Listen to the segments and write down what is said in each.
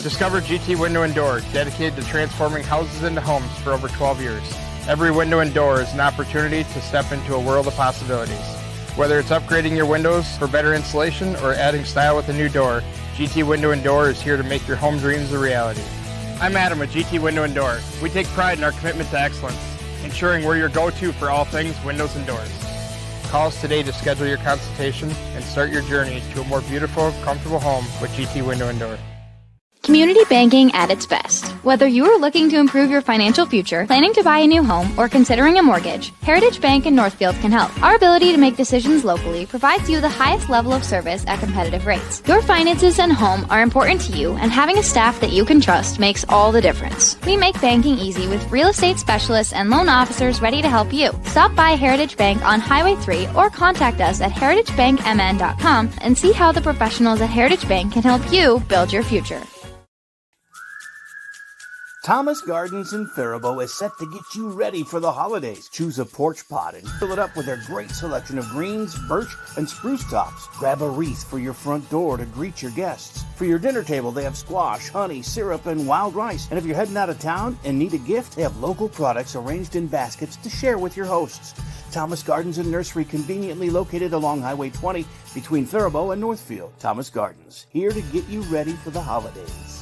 Discover GT Window and Door, dedicated to transforming houses into homes for over 12 years. Every window and door is an opportunity to step into a world of possibilities. Whether it's upgrading your windows for better insulation or adding style with a new door, GT Window and Door is here to make your home dreams a reality. I'm Adam with GT Window and Door. We take pride in our commitment to excellence, ensuring we're your go-to for all things windows and doors. Call us today to schedule your consultation and start your journey to a more beautiful, comfortable home with GT Window and Door. Community banking at its best. Whether you are looking to improve your financial future, planning to buy a new home, or considering a mortgage, Heritage Bank in Northfield can help. Our ability to make decisions locally provides you the highest level of service at competitive rates. Your finances and home are important to you, and having a staff that you can trust makes all the difference. We make banking easy with real estate specialists and loan officers ready to help you. Stop by Heritage Bank on Highway 3 or contact us at heritagebankmn.com and see how the professionals at Heritage Bank can help you build your future. Thomas Gardens in Faribault is set to get you ready for the holidays. Choose a porch pot and fill it up with their great selection of greens, birch, and spruce tops. Grab a wreath for your front door to greet your guests. For your dinner table, they have squash, honey, syrup, and wild rice. And if you're heading out of town and need a gift, they have local products arranged in baskets to share with your hosts. Thomas Gardens and Nursery, conveniently located along Highway 20 between Faribault and Northfield. Thomas Gardens, here to get you ready for the holidays.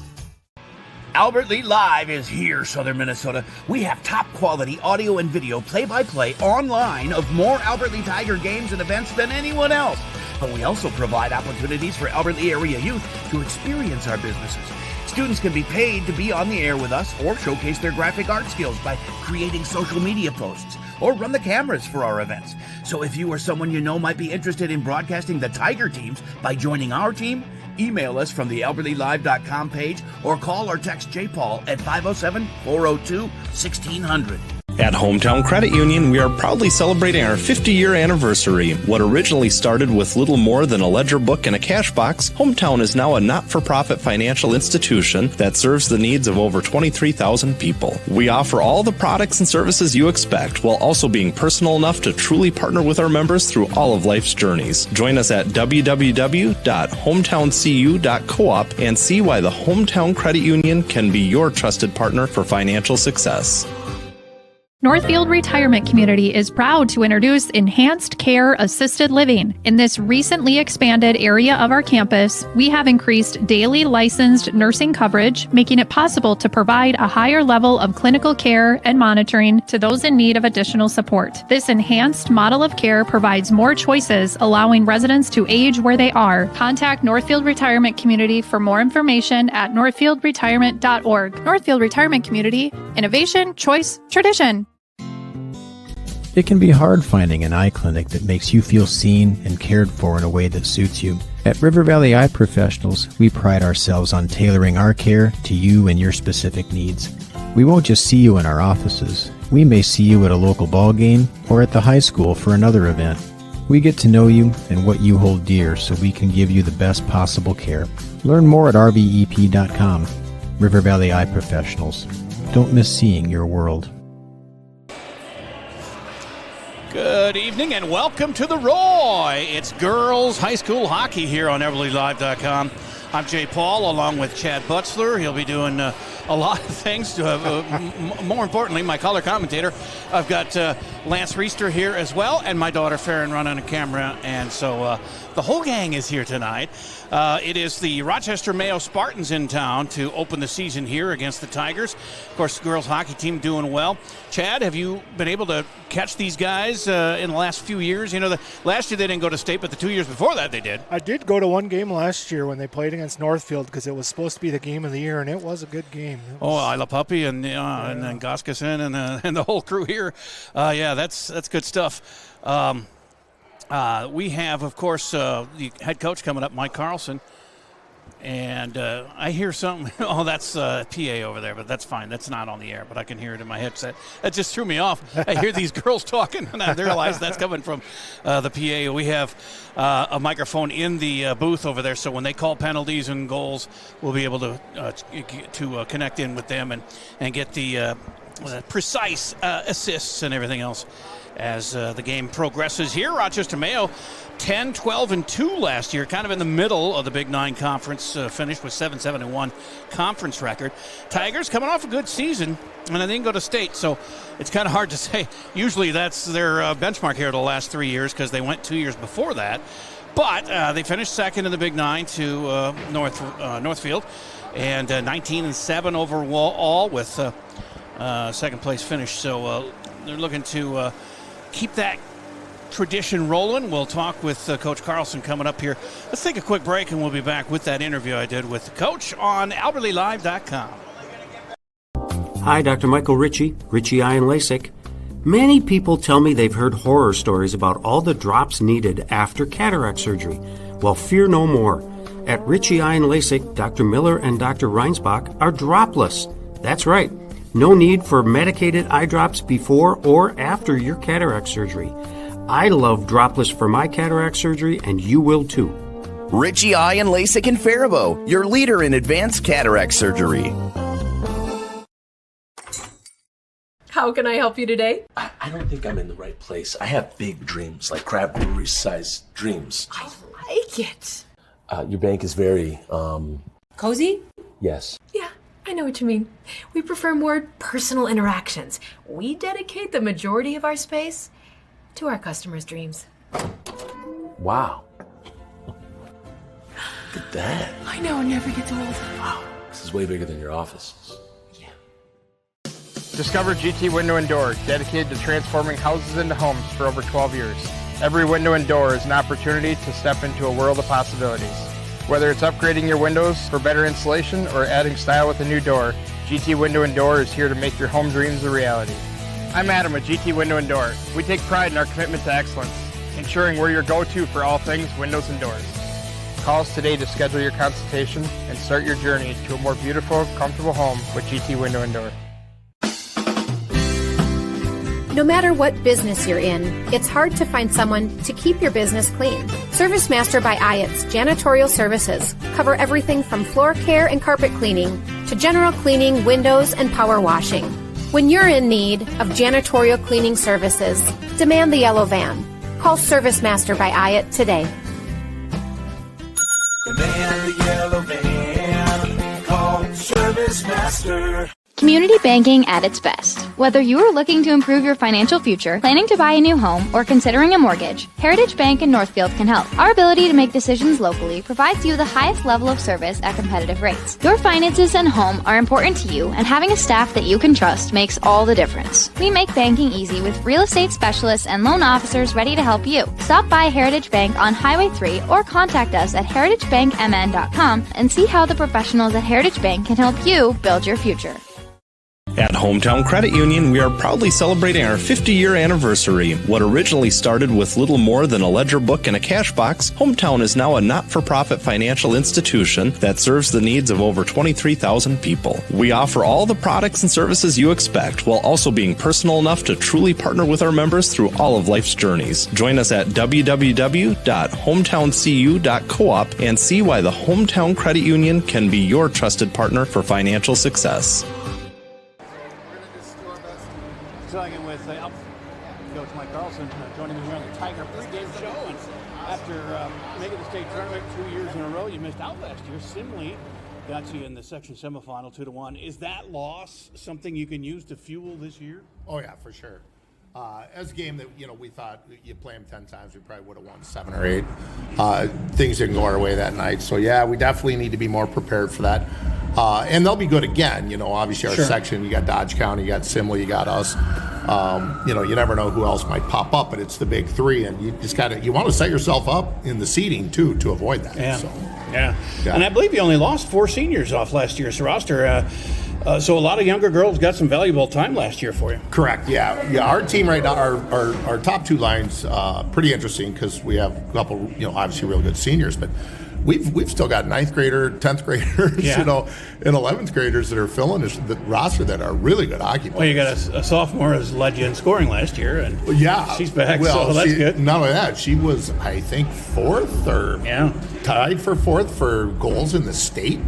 Albert Lee Live is here, Southern Minnesota. We have top quality audio and video play-by-play online of more Albert Lee Tiger games and events than anyone else. But we also provide opportunities for Albert Lee area youth to experience our businesses. Students can be paid to be on the air with us or showcase their graphic art skills by creating social media posts or run the cameras for our events. So if you or someone you know might be interested in broadcasting the Tiger teams by joining our team, email us from the albertleelive.com page or call or text J. Paul at 507-402-1600. At Hometown Credit Union, we are proudly celebrating our 50-year anniversary. What originally started with little more than a ledger book and a cash box, Hometown is now a not-for-profit financial institution that serves the needs of over 23,000 people. We offer all the products and services you expect, while also being personal enough to truly partner with our members through all of life's journeys. Join us at www.hometowncu.coop and see why the Hometown Credit Union can be your trusted partner for financial success. Northfield Retirement Community is proud to introduce Enhanced Care Assisted Living. In this recently expanded area of our campus, we have increased daily licensed nursing coverage, making it possible to provide a higher level of clinical care and monitoring to those in need of additional support. This enhanced model of care provides more choices, allowing residents to age where they are. Contact Northfield Retirement Community for more information at northfieldretirement.org. Northfield Retirement Community, innovation, choice, tradition. It can be hard finding an eye clinic that makes you feel seen and cared for in a way that suits you. At River Valley Eye Professionals, we pride ourselves on tailoring our care to you and your specific needs. We won't just see you in our offices. We may see you at a local ball game or at the high school for another event. We get to know you and what you hold dear so we can give you the best possible care. Learn more at rvep.com. River Valley Eye Professionals. Don't miss seeing your world. Good evening and welcome to the Roy. It's girls high school hockey here on EverlyLive.com. I'm Jay Paul along with Chad Butzler. He'll be doing a lot of things. More importantly, my color commentator. I've got Lance Reister here as well, and my daughter Farron running a camera. And so the whole gang is here tonight. It is the Rochester MAYO Spartans in town to open the season here against the Tigers. Of course, the girls hockey team doing well. Chad, have you been able to catch these guys in the last few years? You know, last year they didn't go to state, but the 2 years before that they did. I did go to one game last year when they played against Northfield because it was supposed to be the game of the year, and it was a good game. Isla Puppy and then Goskason and the whole crew here. That's good stuff. We have, of course, the head coach coming up, Mike Carlson. And I hear something. Oh, that's PA over there, but that's fine. That's not on the air, but I can hear it in my headset. That just threw me off. I hear these girls talking, and I realize that's coming from the PA. We have a microphone in the booth over there, so when they call penalties and goals, we'll be able to connect in with them and get the precise assists and everything else. as the game progresses here. Rochester Mayo 10-12-2 last year, kind of in the middle of the Big Nine Conference, finished with 7-7-1 conference record. Tigers coming off a good season, and they didn't go to state, so it's kind of hard to say. Usually that's their benchmark here the last 3 years because they went 2 years before that. But they finished second in the Big Nine to Northfield, and 19-7 overall with second place finish. So they're looking to keep that tradition rolling. We'll talk with Coach Carlson coming up here. Let's take a quick break, and we'll be back with that interview I did with the coach on AlbertlyLive.com. Hi, Dr. Michael Ritchie, Ritchie Eye and LASIK. Many people tell me they've heard horror stories about all the drops needed after cataract surgery. Well, fear no more. At Ritchie Eye and LASIK, Dr. Miller and Dr. Reinsbach are dropless. That's right. No need for medicated eye drops before or after your cataract surgery. I love dropless for my cataract surgery, and you will too. Ritchie Eye and LASIK in Faribault, your leader in advanced cataract surgery. How can I help you today? I don't think I'm in the right place. I have big dreams, like Crab Brewery-sized dreams. I like it. Your bank is very, Cozy? Yes. Yeah, I know what you mean. We prefer more personal interactions. We dedicate the majority of our space to our customers' dreams. Wow. Look at that. I know, it never gets old. Wow, this is way bigger than your office. Discover GT Window and Door, dedicated to transforming houses into homes for over 12 years. Every window and door is an opportunity to step into a world of possibilities. Whether it's upgrading your windows for better insulation or adding style with a new door, GT Window and Door is here to make your home dreams a reality. I'm Adam with GT Window and Door. We take pride in our commitment to excellence, ensuring we're your go-to for all things windows and doors. Call us today to schedule your consultation and start your journey to a more beautiful, comfortable home with GT Window and Door. No matter what business you're in, it's hard to find someone to keep your business clean. Service Master by Ayatt's janitorial services cover everything from floor care and carpet cleaning to general cleaning, windows, and power washing. When you're in need of janitorial cleaning services, demand the yellow van. Call Service Master by Ayatt today. Demand the yellow van. Call Service Master. Community banking at its best. Whether you are looking to improve your financial future, planning to buy a new home, or considering a mortgage, Heritage Bank in Northfield can help. Our ability to make decisions locally provides you the highest level of service at competitive rates. Your finances and home are important to you, and having a staff that you can trust makes all the difference. We make banking easy with real estate specialists and loan officers ready to help you. Stop by Heritage Bank on Highway 3 or contact us at heritagebankmn.com and see how the professionals at Heritage Bank can help you build your future. At Hometown Credit Union, we are proudly celebrating our 50-year anniversary. What originally started with little more than a ledger book and a cash box, Hometown is now a not-for-profit financial institution that serves the needs of over 23,000 people. We offer all the products and services you expect, while also being personal enough to truly partner with our members through all of life's journeys. Join us at www.hometowncu.coop and see why the Hometown Credit Union can be your trusted partner for financial success. Talking with Coach Mike Carlson, joining me here on the Tiger pregame show. And after making the state tournament 2 years in a row, you missed out last year. Simley got you in the section semifinal 2-1. Is that loss something you can use to fuel this year? Oh yeah, for sure. As a game that we thought you play them 10 times, we probably would have won 7 or 8. Things didn't go our way that night, so yeah, we definitely need to be more prepared for that. And they'll be good again. Obviously our section, you got Dodge County, you got Simley, you got us. You never know who else might pop up, but it's the big three, and you just you want to set yourself up in the seeding too to avoid that. Yeah. So, yeah. And I believe you only lost 4 seniors off last year's roster. So a lot of younger girls got some valuable time last year for you. Correct. Yeah. Our team right now, our top 2 lines, pretty interesting because we have a couple, obviously really good seniors, but we've still got 9th grader, 10th graders, and 11th graders that are filling the roster that are really good hockey players. Well, you got a sophomore who's led you in scoring last year, and she's back. Well, so that's good. Not only that, she was I think 4th or tied for 4th for goals in the state.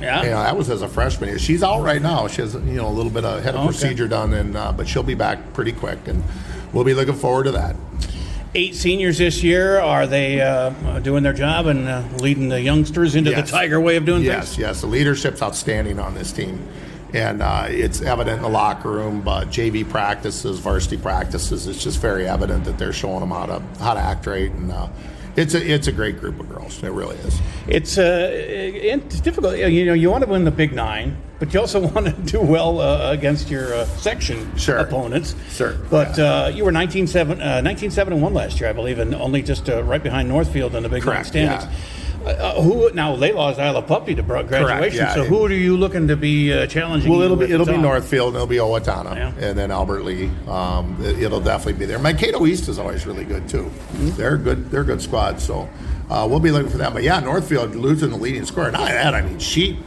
Yeah, that was as a freshman. She's out right now. She has a little bit of procedure done, and but she'll be back pretty quick. And we'll be looking forward to that. 8 seniors this year. Are they doing their job and leading the youngsters into the Tiger way of doing things? Yes. The leadership's outstanding on this team. And it's evident in the locker room, but JV practices, varsity practices, it's just very evident that they're showing them how to act right. And it's a great group of girls. It really is. It's difficult. You want to win the Big Nine, but you also want to do well against your section opponents. Sure. But you were 19-7-1 last year, I believe, and only just right behind Northfield in the Big Nine standings. Yeah. Now they lost Isla Puppy to graduation. Yeah, so who are you looking to be challenging? Well, it'll be Northfield, and it'll be Owatonna, and then Albert Lee. It'll definitely be there. Mankato East is always really good too. Mm-hmm. They're good. They're a good squad. So we'll be looking for them. But yeah, Northfield losing the leading scorer. Not that, I mean, she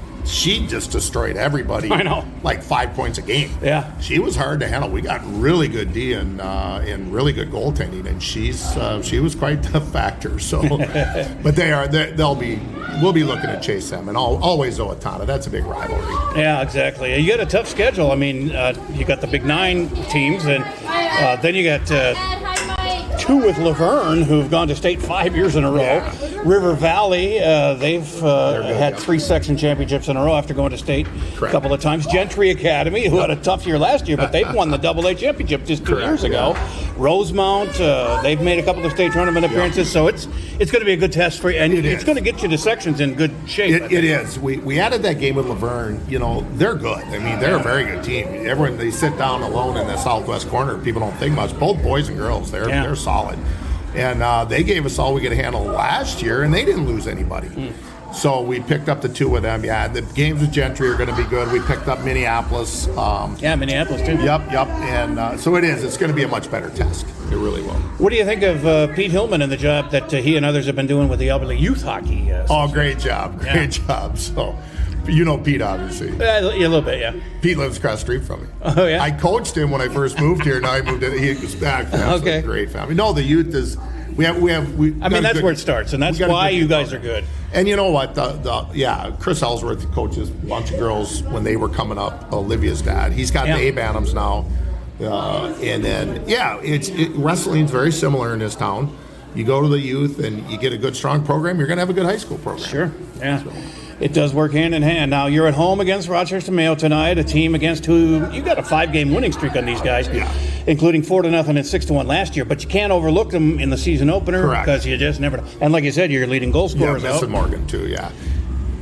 just destroyed everybody. I know. Like 5 points a game. Yeah. She was hard to handle. We got really good D and really good goaltending, and she was quite the factor. So, but we'll be looking to chase them, and always Owatonna. That's a big rivalry. Yeah, exactly. You got a tough schedule. I mean, you got the Big Nine teams, and then you got 2 with Laverne, who've gone to state 5 years in a row. Yeah. River Valley, they've had 3 section championships in a row after going to state a couple of times. Gentry Academy, who had a tough year last year, but they've won the AA championship just 2 years ago. Rosemount, they've made a couple of state tournament appearances, so it's going to be a good test for you, and it's going to get you to sections in good shape. It is. We added that game with Laverne. They're good. I mean, they're a very good team. Everyone, they sit down alone in the southwest corner. People don't think much. Both boys and girls, they're solid. And they gave us all we could handle last year, and they didn't lose anybody. So we picked up the 2 with them. Yeah, the games with Gentry are going to be good. We picked up Minneapolis. Minneapolis too. Yep. And so it is. It's going to be a much better test. It really will. What do you think of Pete Hillman and the job that he and others have been doing with the Albany youth hockey? Great job. Great job. So, you know Pete, obviously. A little bit, yeah. Pete lives across the street from me. Oh, yeah? I coached him when I first moved here. Now I moved in. He was back. Okay. Great family. No, the youth is... I mean, that's where it starts, and that's why you guys are good. And you know what? Chris Ellsworth coaches a bunch of girls when they were coming up. Olivia's dad. He's got the A-Bantams now. And then, wrestling's very similar in this town. You go to the youth and you get a good, strong program, you're going to have a good high school program. Sure, yeah. So. It does work hand in hand. Now, you're at home against Rochester Mayo tonight, a team against who you got a 5-game winning streak on these guys, including 4-0 and 6-1 last year. But you can't overlook them in the season opener because you just never know. And like you said, you're leading goal scorers out. Yeah, Morgan too, yeah.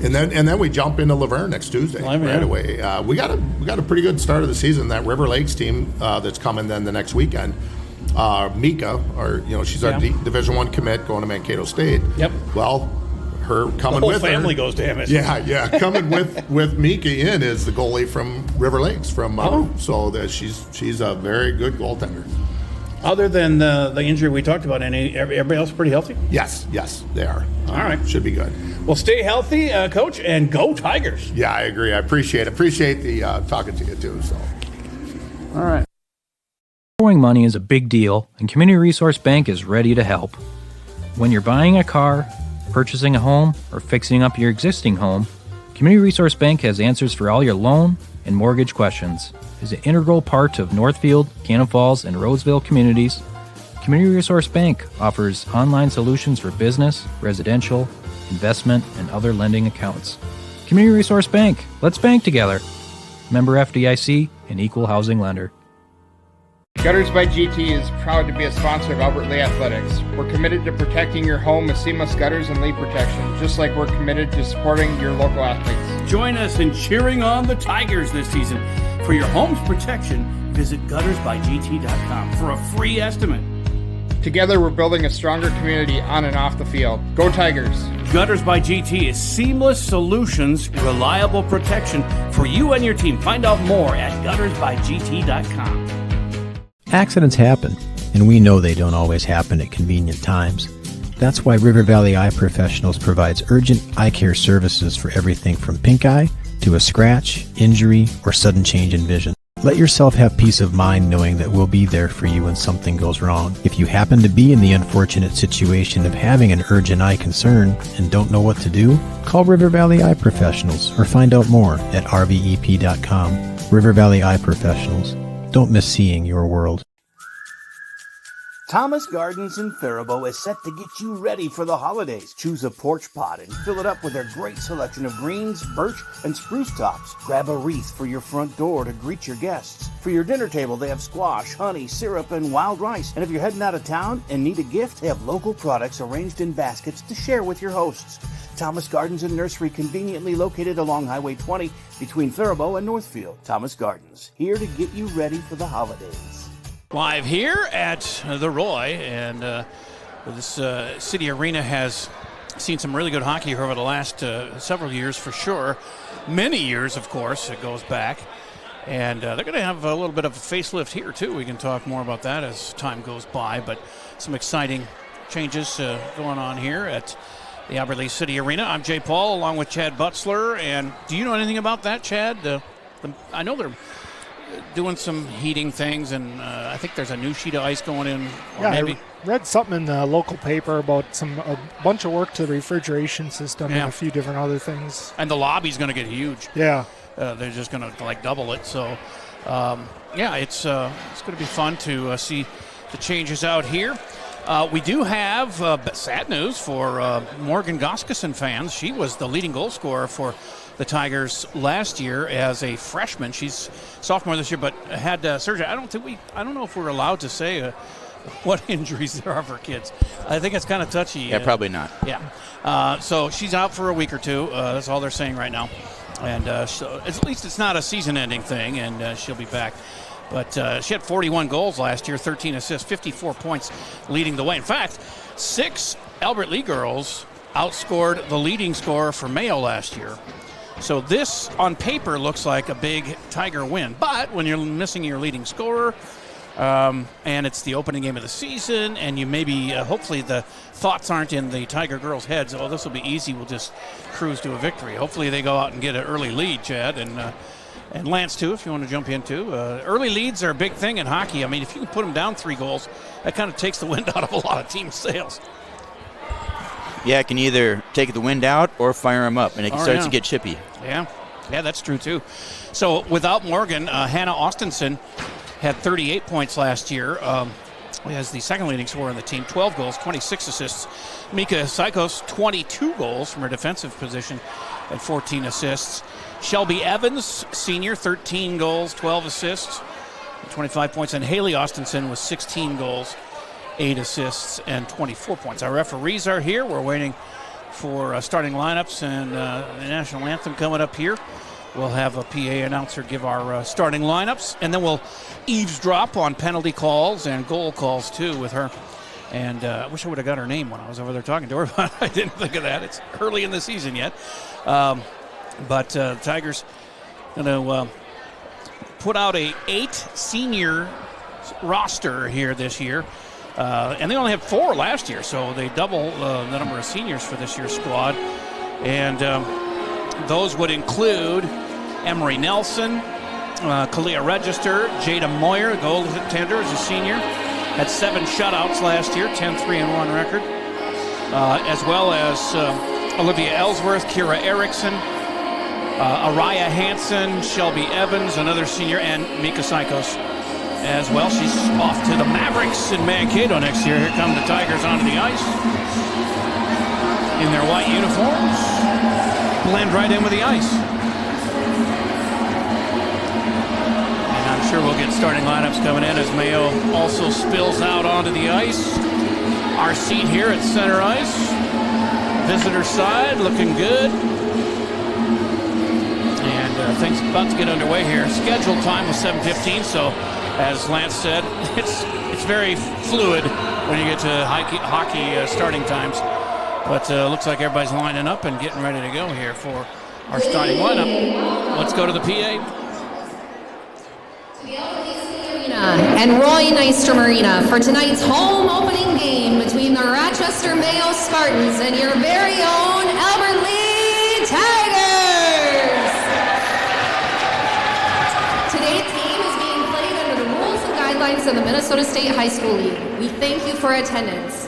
And then we jump into Laverne next Tuesday right away. We got a pretty good start of the season. That River Lakes team that's coming then the next weekend. Mika, she's our Division I commit going to Mankato State. Yep. Well, her coming the whole with family her, goes to MSU. Yeah. Coming with Mika in is the goalie from River Lakes so that she's a very good goaltender. Other than the injury we talked about, everybody else pretty healthy? Yes, they are. All right. Should be good. Well, stay healthy, Coach, and go Tigers. Yeah, I agree. I appreciate the talking to you, too. So, all right. Borrowing money is a big deal, and Community Resource Bank is ready to help. When you're buying a car, purchasing a home, or fixing up your existing home, Community Resource Bank has answers for all your loan and mortgage questions. As an integral part of Northfield, Cannon Falls, and Roseville communities, Community Resource Bank offers online solutions for business, residential, investment, and other lending accounts. Community Resource Bank. Let's bank together. Member FDIC, an equal housing lender. Gutters by GT is proud to be a sponsor of Albert Lee Athletics. We're committed to protecting your home with seamless gutters and leak protection, just like we're committed to supporting your local athletes. Join us in cheering on the Tigers this season. For your home's protection, visit guttersbygt.com for a free estimate. Together, we're building a stronger community on and off the field. Go Tigers! Gutters by GT is seamless solutions, reliable protection for you and your team. Find out more at guttersbygt.com. Accidents happen, and we know they don't always happen at convenient times. That's why River Valley Eye Professionals provides urgent eye care services for everything from pink eye to a scratch, injury, or sudden change in vision. Let yourself have peace of mind knowing that we'll be there for you when something goes wrong. If you happen to be in the unfortunate situation of having an urgent eye concern and don't know what to do, call River Valley Eye Professionals or find out more at rvep.com. River Valley Eye Professionals. Don't miss seeing your world. Thomas Gardens in Faribault is set to get you ready for the holidays. Choose a porch pot and fill it up with their great selection of greens, birch, and spruce tops. Grab a wreath for your front door to greet your guests. For your dinner table, they have squash, honey, syrup, and wild rice. And if you're heading out of town and need a gift, they have local products arranged in baskets to share with your hosts. Thomas Gardens and Nursery, conveniently located along Highway 20 between Faribault and Northfield. Thomas Gardens, here to get you ready for the holidays. Live here at the Roy, and this City Arena has seen some really good hockey here over the last several years for sure. Many years, of course, it goes back. And they're going to have a little bit of a facelift here, too. We can talk more about that as time goes by, but some exciting changes going on here at the Albert Lea City Arena. I'm Jay Paul, along with Chad Butzler. And do you know anything about that, Chad? I know they're doing some heating things, and I think there's a new sheet of ice going in. I read something in the local paper about a bunch of work to the refrigeration system and a few different other things. And the lobby's going to get huge. Yeah. They're just going to double it. So, it's going to be fun to see the changes out here. We do have sad news for Morgan Goskeson fans. She was the leading goal scorer for the Tigers last year as a freshman. She's sophomore this year, but had surgery. I don't know if we're allowed to say what injuries there are for kids. I think it's kind of touchy. Yeah, probably not. Yeah. So she's out for a week or two. That's all they're saying right now. And so at least it's not a season-ending thing, and she'll be back. But she had 41 goals last year, 13 assists, 54 points leading the way. In fact, 6 Albert Lea girls outscored the leading scorer for Mayo last year. So this, on paper, looks like a big Tiger win. But when you're missing your leading scorer, and it's the opening game of the season, and you maybe, hopefully the thoughts aren't in the Tiger girls' heads, oh, this will be easy, we'll just cruise to a victory. Hopefully they go out and get an early lead, Chad, and Lance, too, if you want to jump in, too. Early leads are a big thing in hockey. I mean, if you can put them down 3 goals, that kind of takes the wind out of a lot of teams' sails. Yeah, it can either take the wind out or fire them up, and it starts to get chippy. Yeah, that's true, too. So without Morgan, Hannah Austenson had 38 points last year as the second leading scorer on the team, 12 goals, 26 assists. Mika Sykos, 22 goals from her defensive position and 14 assists. Shelby Evans, senior, 13 goals, 12 assists, 25 points. And Haley Austenson with 16 goals, 8 assists, and 24 points. Our referees are here. We're waiting for starting lineups and the national anthem coming up here. We'll have a PA announcer give our starting lineups, and then we'll eavesdrop on penalty calls and goal calls, too, with her. And I wish I would have got her name when I was over there talking to her, but I didn't think of that. It's early in the season yet. But the Tigers going to put out a 8 senior roster here this year. And they only had 4 last year, so they double the number of seniors for this year's squad. And those would include Emery Nelson, Kalia Register, Jada Moyer, goaltender, is a senior. Had 7 shutouts last year, 10-3-1 record. As well as Olivia Ellsworth, Kira Erickson, Araya Hansen, Shelby Evans, another senior, and Mika Sykos as well. She's off to the Mavericks in Mankato next year. Here come the Tigers onto the ice in their white uniforms. Blend right in with the ice. And I'm sure we'll get starting lineups coming in as Mayo also spills out onto the ice. Our seat here at center ice. Visitor side looking good. And things about to get underway here. Scheduled time was 7:15, so as Lance said, it's very fluid when you get to hockey starting times. But looks like everybody's lining up and getting ready to go here for our starting lineup. Let's go to the PA. And Roy Nystrom Arena for tonight's home opening game between the Rochester Mayo Spartans and your very own Albert Lea Tigers. Today's game is being played under the rules and guidelines of the Minnesota State High School League. We thank you for attendance.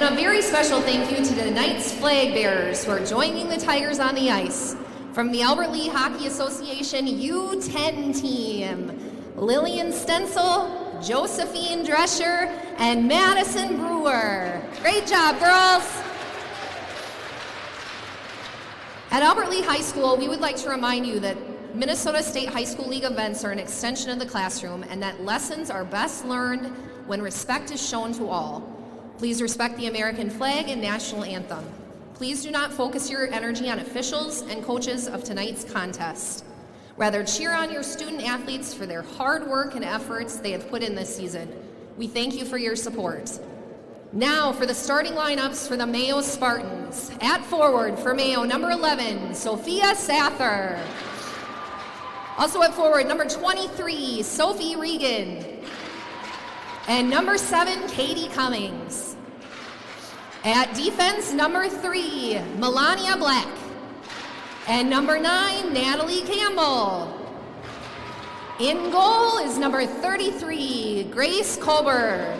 And a very special thank you to the tonight's flag bearers who are joining the Tigers on the ice. From the Albert Lea Hockey Association U10 team, Lillian Stencil, Josephine Drescher, and Madison Brewer. Great job, girls. At Albert Lea High School, we would like to remind you that Minnesota State High School League events are an extension of the classroom and that lessons are best learned when respect is shown to all. Please respect the American flag and national anthem. Please do not focus your energy on officials and coaches of tonight's contest. Rather, cheer on your student athletes for their hard work and efforts they have put in this season. We thank you for your support. Now for the starting lineups for the Mayo Spartans. At forward for Mayo, number 11, Sophia Sather. Also at forward, number 23, Sophie Regan. And number 7, Katie Cummings. At defense, number 3, Melania Black. And number 9, Natalie Campbell. In goal is number 33, Grace Colbert.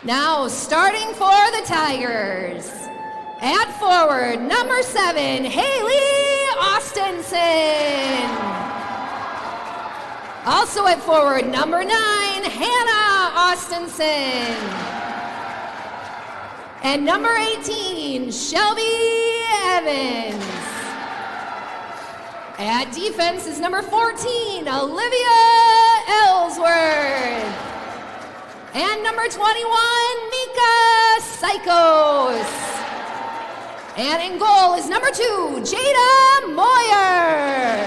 Now starting for the Tigers. At forward, number 7, Haley Austenson. Also at forward, number 9, Hannah Austenson. And number 18, Shelby Evans. At defense is number 14, Olivia Ellsworth. And number 21, Mika Sykos. And in goal is number 2, Jada Moyer.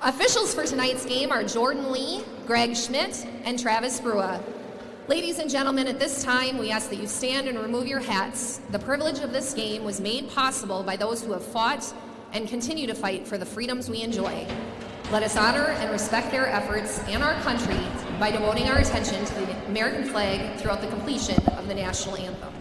Officials for tonight's game are Jordan Lee, Greg Schmidt, and Travis Brua. Ladies and gentlemen, at this time, we ask that you stand and remove your hats. The privilege of this game was made possible by those who have fought and continue to fight for the freedoms we enjoy. Let us honor and respect their efforts and our country by devoting our attention to the American flag throughout the completion of the national anthem.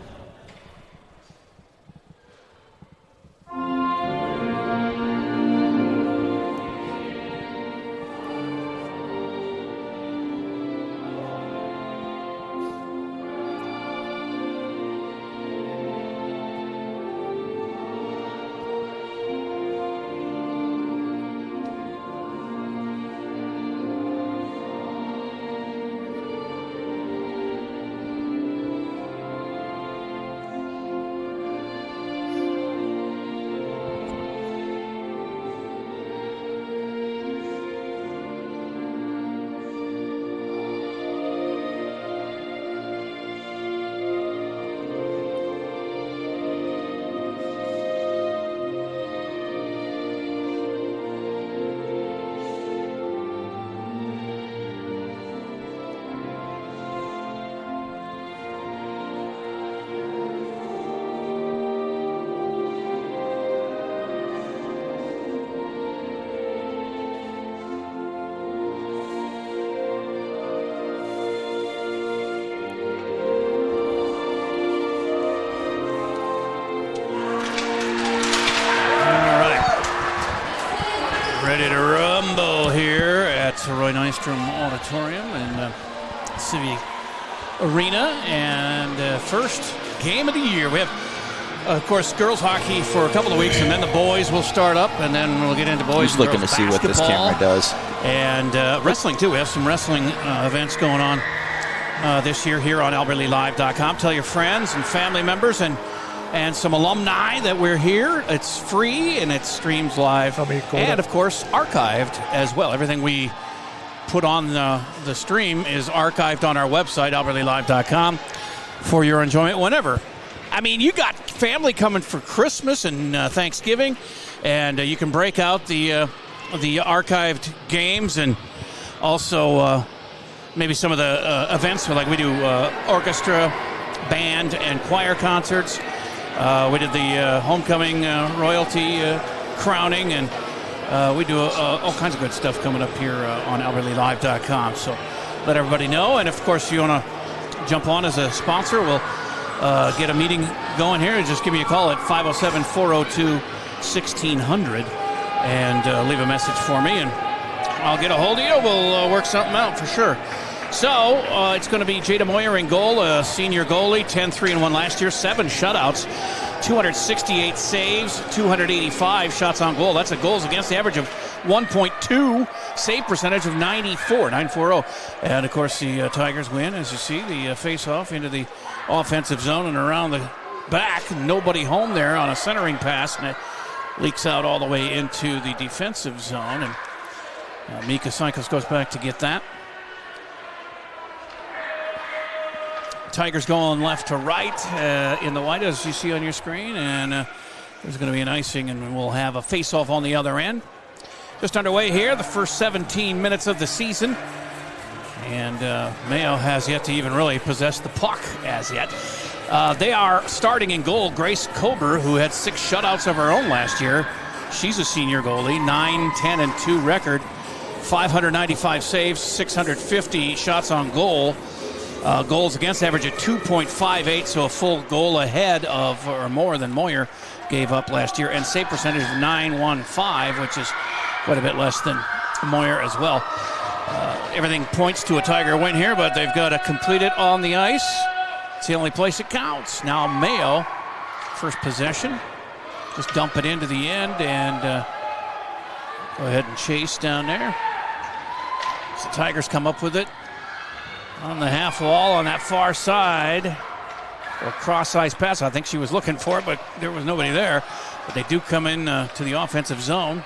Ready to rumble here at Roy Nystrom Auditorium in Civic Arena. And first game of the year. We have, of course, girls hockey for a couple of weeks, and then the boys will start up, and then we'll get into boys and looking girls to see what this basketball. camera does. And wrestling, too. We have some wrestling events going on this year here on AlbertLeeLive.com. Tell your friends and family members and some alumni that we're here. It's free and it streams live. And, of course, archived as well. Everything we put on the stream is archived on our website, AlbertLeeLive.com, for your enjoyment whenever. I mean, you got family coming for Christmas and Thanksgiving, and you can break out the archived games and also maybe some of the events. Like we do orchestra, band, and choir concerts. We did the homecoming royalty crowning, and we do all kinds of good stuff coming up here on AlbertLeeLive.com. So let everybody know. And, of course, you want to jump on as a sponsor, we'll get a meeting going here. Just give me a call at 507-402-1600 and leave a message for me, and I'll get a hold of you. We'll work something out for sure. So it's going to be Jada Moyer in goal, a senior goalie, 10-3-1 last year, 7 shutouts. 268 saves, 285 shots on goal. That's a goals against average of 1.2, save percentage of 940. And, of course, the Tigers win, as you see, the face-off into the offensive zone and around the back. Nobody home there on a centering pass, and it leaks out all the way into the defensive zone. And Mika Sykos goes back to get that. Tigers going left to right in the white, as you see on your screen, and there's going to be an icing, and we'll have a face-off on the other end. Just underway here, the first 17 minutes of the season, and Mayo has yet to even really possess the puck as yet. They are starting in goal Grace Kober, who had 6 shutouts of her own last year. She's a senior goalie, 9-10-2 record, 595 saves, 650 shots on goal. Goals against average at 2.58, so a full goal ahead of or more than Moyer gave up last year, and save percentage of 915, which is quite a bit less than Moyer as well. Everything points to a Tiger win here, but they've got to complete it on the ice. It's the only place it counts. Now Mayo, first possession, just dump it into the end and go ahead and chase down there. So the Tigers come up with it on the half wall on that far side. Or cross-ice pass. I think she was looking for it, but there was nobody there. But they do come in to the offensive zone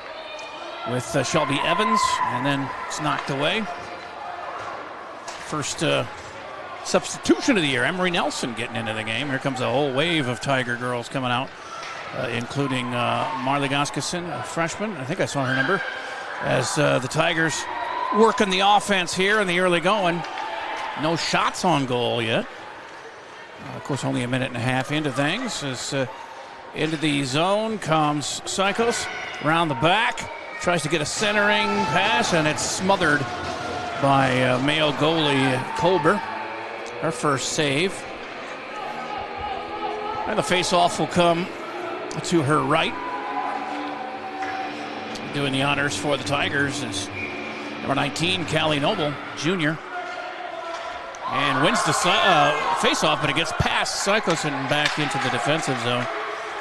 with Shelby Evans, and then it's knocked away. First substitution of the year, Emery Nelson getting into the game. Here comes a whole wave of Tiger girls coming out, including Marley Goskeson, a freshman. I think I saw her number. As the Tigers working the offense here in the early going. No shots on goal yet. Of course, only a minute and a half into things. As into the zone comes Sykos around the back. Tries to get a centering pass, and it's smothered by Mayo goalie Kolber. Her first save. And the face-off will come to her right. Doing the honors for the Tigers is number 19, Callie Noble, Jr., and wins the face-off, but it gets past Sykos and back into the defensive zone.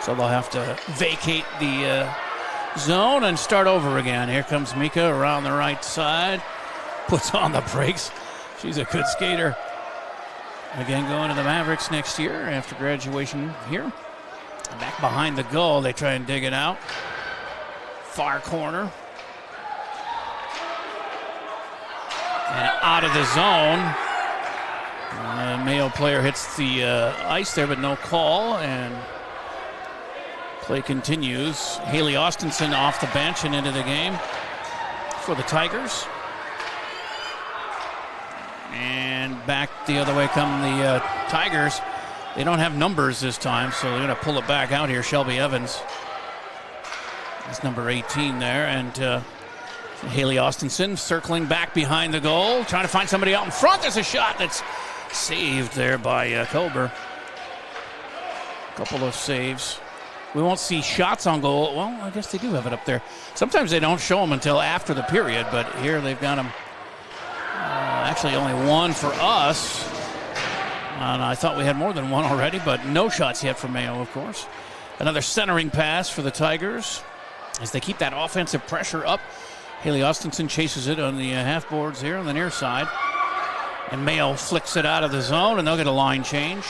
So they'll have to vacate the zone and start over again. Here comes Mika around the right side. Puts on the brakes. She's a good skater. Again, going to the Mavericks next year after graduation here. Back behind the goal, they try and dig it out. Far corner. And out of the zone. Mayo player hits the ice there, but no call, and play continues. Haley Austinson off the bench and into the game for the Tigers. And back the other way come the Tigers. They don't have numbers this time, so they're going to pull it back out here. Shelby Evans is number 18 there, and Haley Austinson circling back behind the goal, trying to find somebody out in front. There's a shot that's saved there by Kolber. A couple of saves. We won't see shots on goal. Well, I guess they do have it up there. Sometimes they don't show them until after the period, but here they've got them. Actually, only one for us. And I thought we had more than one already, but no shots yet for Mayo, of course. Another centering pass for the Tigers as they keep that offensive pressure up. Haley Austinson chases it on the half boards here on the near side. And Mayo flicks it out of the zone, and they'll get a line change.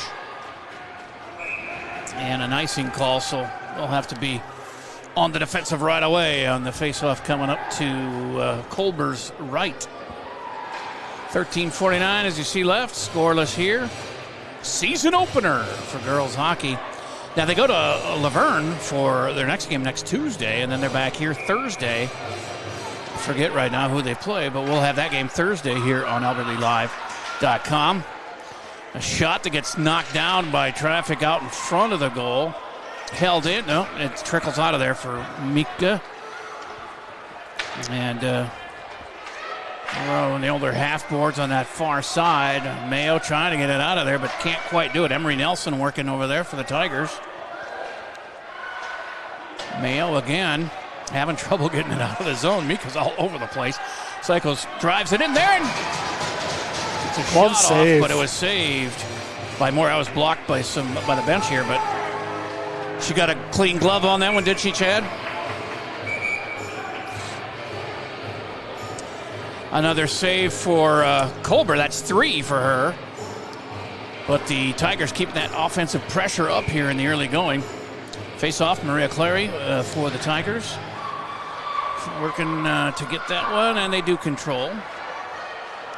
And an icing call, so they'll have to be on the defensive right away on the faceoff coming up to Kolber's right. 13:49 as you see left, scoreless here. Season opener for girls hockey. Now they go to Laverne for their next game next Tuesday, and then they're back here Thursday. Forget right now who they play, but we'll have that game Thursday here on AlbertLeaLive.com. A shot that gets knocked down by traffic out in front of the goal. Held in. No, it trickles out of there for Mika. And on the older half boards on that far side. Mayo trying to get it out of there, but can't quite do it. Emery Nelson working over there for the Tigers. Mayo again having trouble getting it out of the zone. Mika's all over the place. Sykos drives it in there, and it's a shot off, but it was saved by Moore. I was blocked by the bench here, but She got a clean glove on that one, did she, Chad? Another save for Colbert. That's 3 for her. But the Tigers keeping that offensive pressure up here in the early going. Face off, Maria Clary for the Tigers. Working to get that one, and they do control.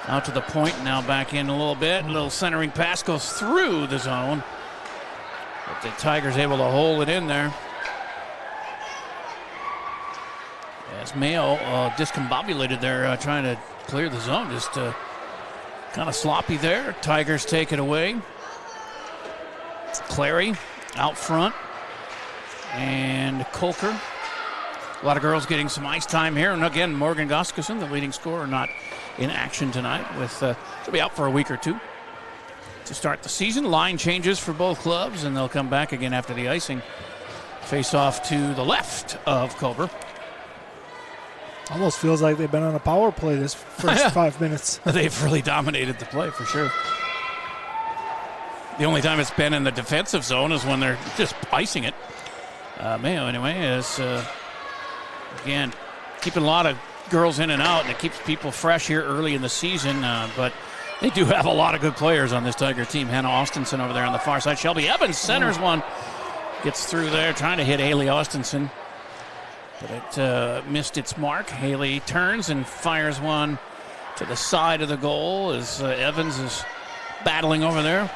Out to the point, now back in a little bit. A little centering pass goes through the zone. But the Tigers able to hold it in there. As Mayo discombobulated there, trying to clear the zone. Just kind of sloppy there. Tigers take it away. Clary out front. And Kolker. A lot of girls getting some ice time here. And again, Morgan Goskuson, the leading scorer, not in action tonight. She'll be out for a week or two to start the season. Line changes for both clubs, and they'll come back again after the icing. Face off to the left of Culver. Almost feels like they've been on a power play this first 5 minutes. They've really dominated the play for sure. The only time it's been in the defensive zone is when they're just icing it. Mayo, anyway, is, again, keeping a lot of girls in and out, and it keeps people fresh here early in the season. But they do have a lot of good players on this Tiger team. Hannah Austenson over there on the far side. Shelby Evans centers one. Gets through there, trying to hit Haley Austenson. But it missed its mark. Haley turns and fires one to the side of the goal as Evans is battling over there.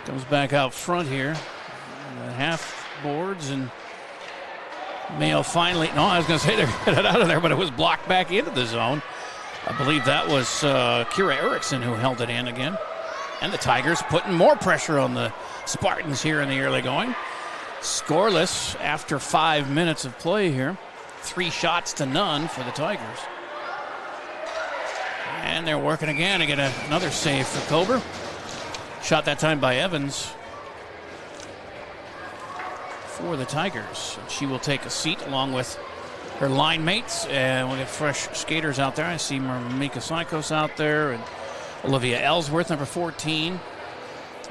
Comes back out front here. Half boards, and Mayo finally, no, I was going to say they're getting out of there, but it was blocked back into the zone. I believe that was Kira Erickson who held it in again. And the Tigers putting more pressure on the Spartans here in the early going. Scoreless after 5 minutes of play here. 3 shots to none for the Tigers. And they're working again to get another save for Kober. Shot that time by Evans for the Tigers. She will take a seat along with her line mates, and we'll get fresh skaters out there. I see Mika Sykos out there, and Olivia Ellsworth, number 14.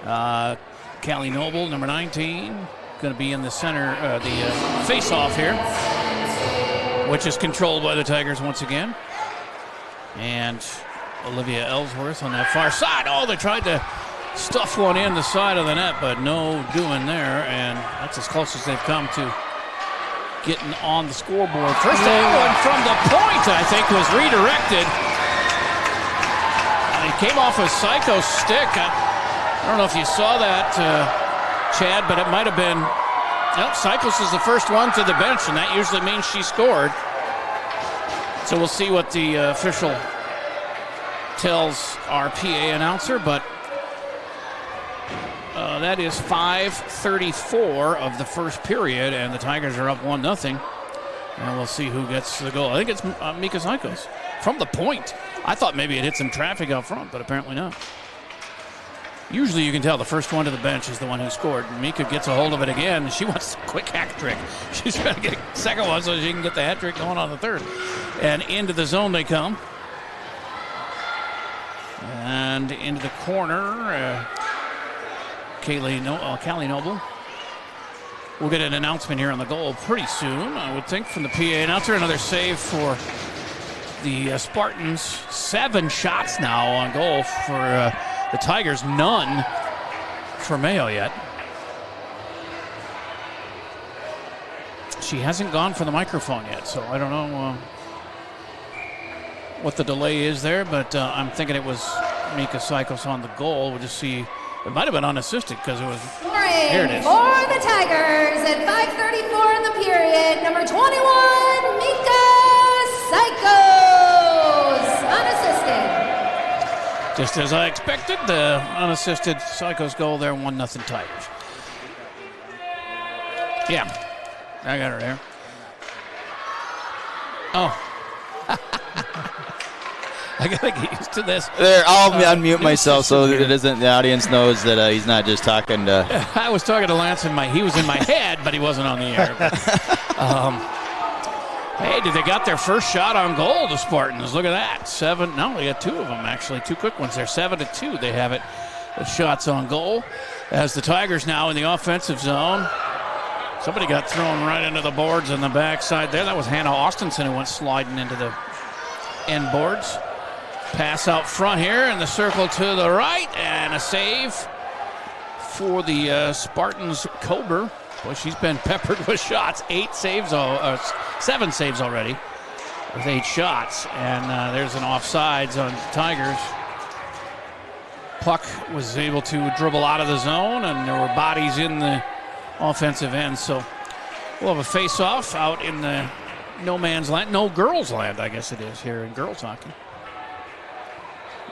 Callie Noble, number 19. Going to be in the center, the face-off here, which is controlled by the Tigers once again. And Olivia Ellsworth on that far side. Oh, they tried to stuff one in the side of the net, but no doing there, and that's as close as they've come to getting on the scoreboard. First one from the point, I think, was redirected. It came off of Psycho's stick. I don't know if you saw that, Chad, but it might have been. Nope, Psychos is the first one to the bench, and that usually means she scored. So we'll see what the official tells our PA announcer, but that is 5:34 of the first period, and the Tigers are up 1-0. And we'll see who gets the goal. I think it's Mika Sykos from the point. I thought maybe it hit some traffic out front, but apparently not. Usually you can tell the first one to the bench is the one who scored. Mika gets a hold of it again. She wants a quick hat trick. She's trying to get a second one so she can get the hat trick going on the third. And into the zone they come. And into the corner, Callie Noble. We'll get an announcement here on the goal pretty soon, I would think, from the PA announcer. Another save for the Spartans. 7 shots now on goal for the Tigers. None for Mayo yet. She hasn't gone for the microphone yet, so I don't know what the delay is there, but I'm thinking it was Mika Sykos on the goal. We'll just see. It might have been unassisted because it was. Here it is. For the Tigers at 5:34 in the period, number 21, Mika Sykos, unassisted. Just as I expected, the unassisted Sykos goal there, 1-0 Tigers. Yeah, I got her there. Oh. I gotta get used to this. There, I'll unmute myself so that the audience knows that he's not just talking to. I was talking to Lance he was in my head, but he wasn't on the air. Hey, they got their first shot on goal, the Spartans. Look at that. 7. No, they got 2 of them, actually. 2 quick ones there. 7-2. They have it. The shots on goal. As the Tigers now in the offensive zone. Somebody got thrown right into the boards on the backside there. That was Hannah Austinson who went sliding into the end boards. Pass out front here in the circle to the right, and a save for the Spartans. Kober. Boy, she's been peppered with shots. 7 saves already with 8 shots. And there's an offsides on Tigers. Puck was able to dribble out of the zone, and there were bodies in the offensive end. So we'll have a face-off out in the no man's land, no girls' land, I guess it is, here in girls hockey.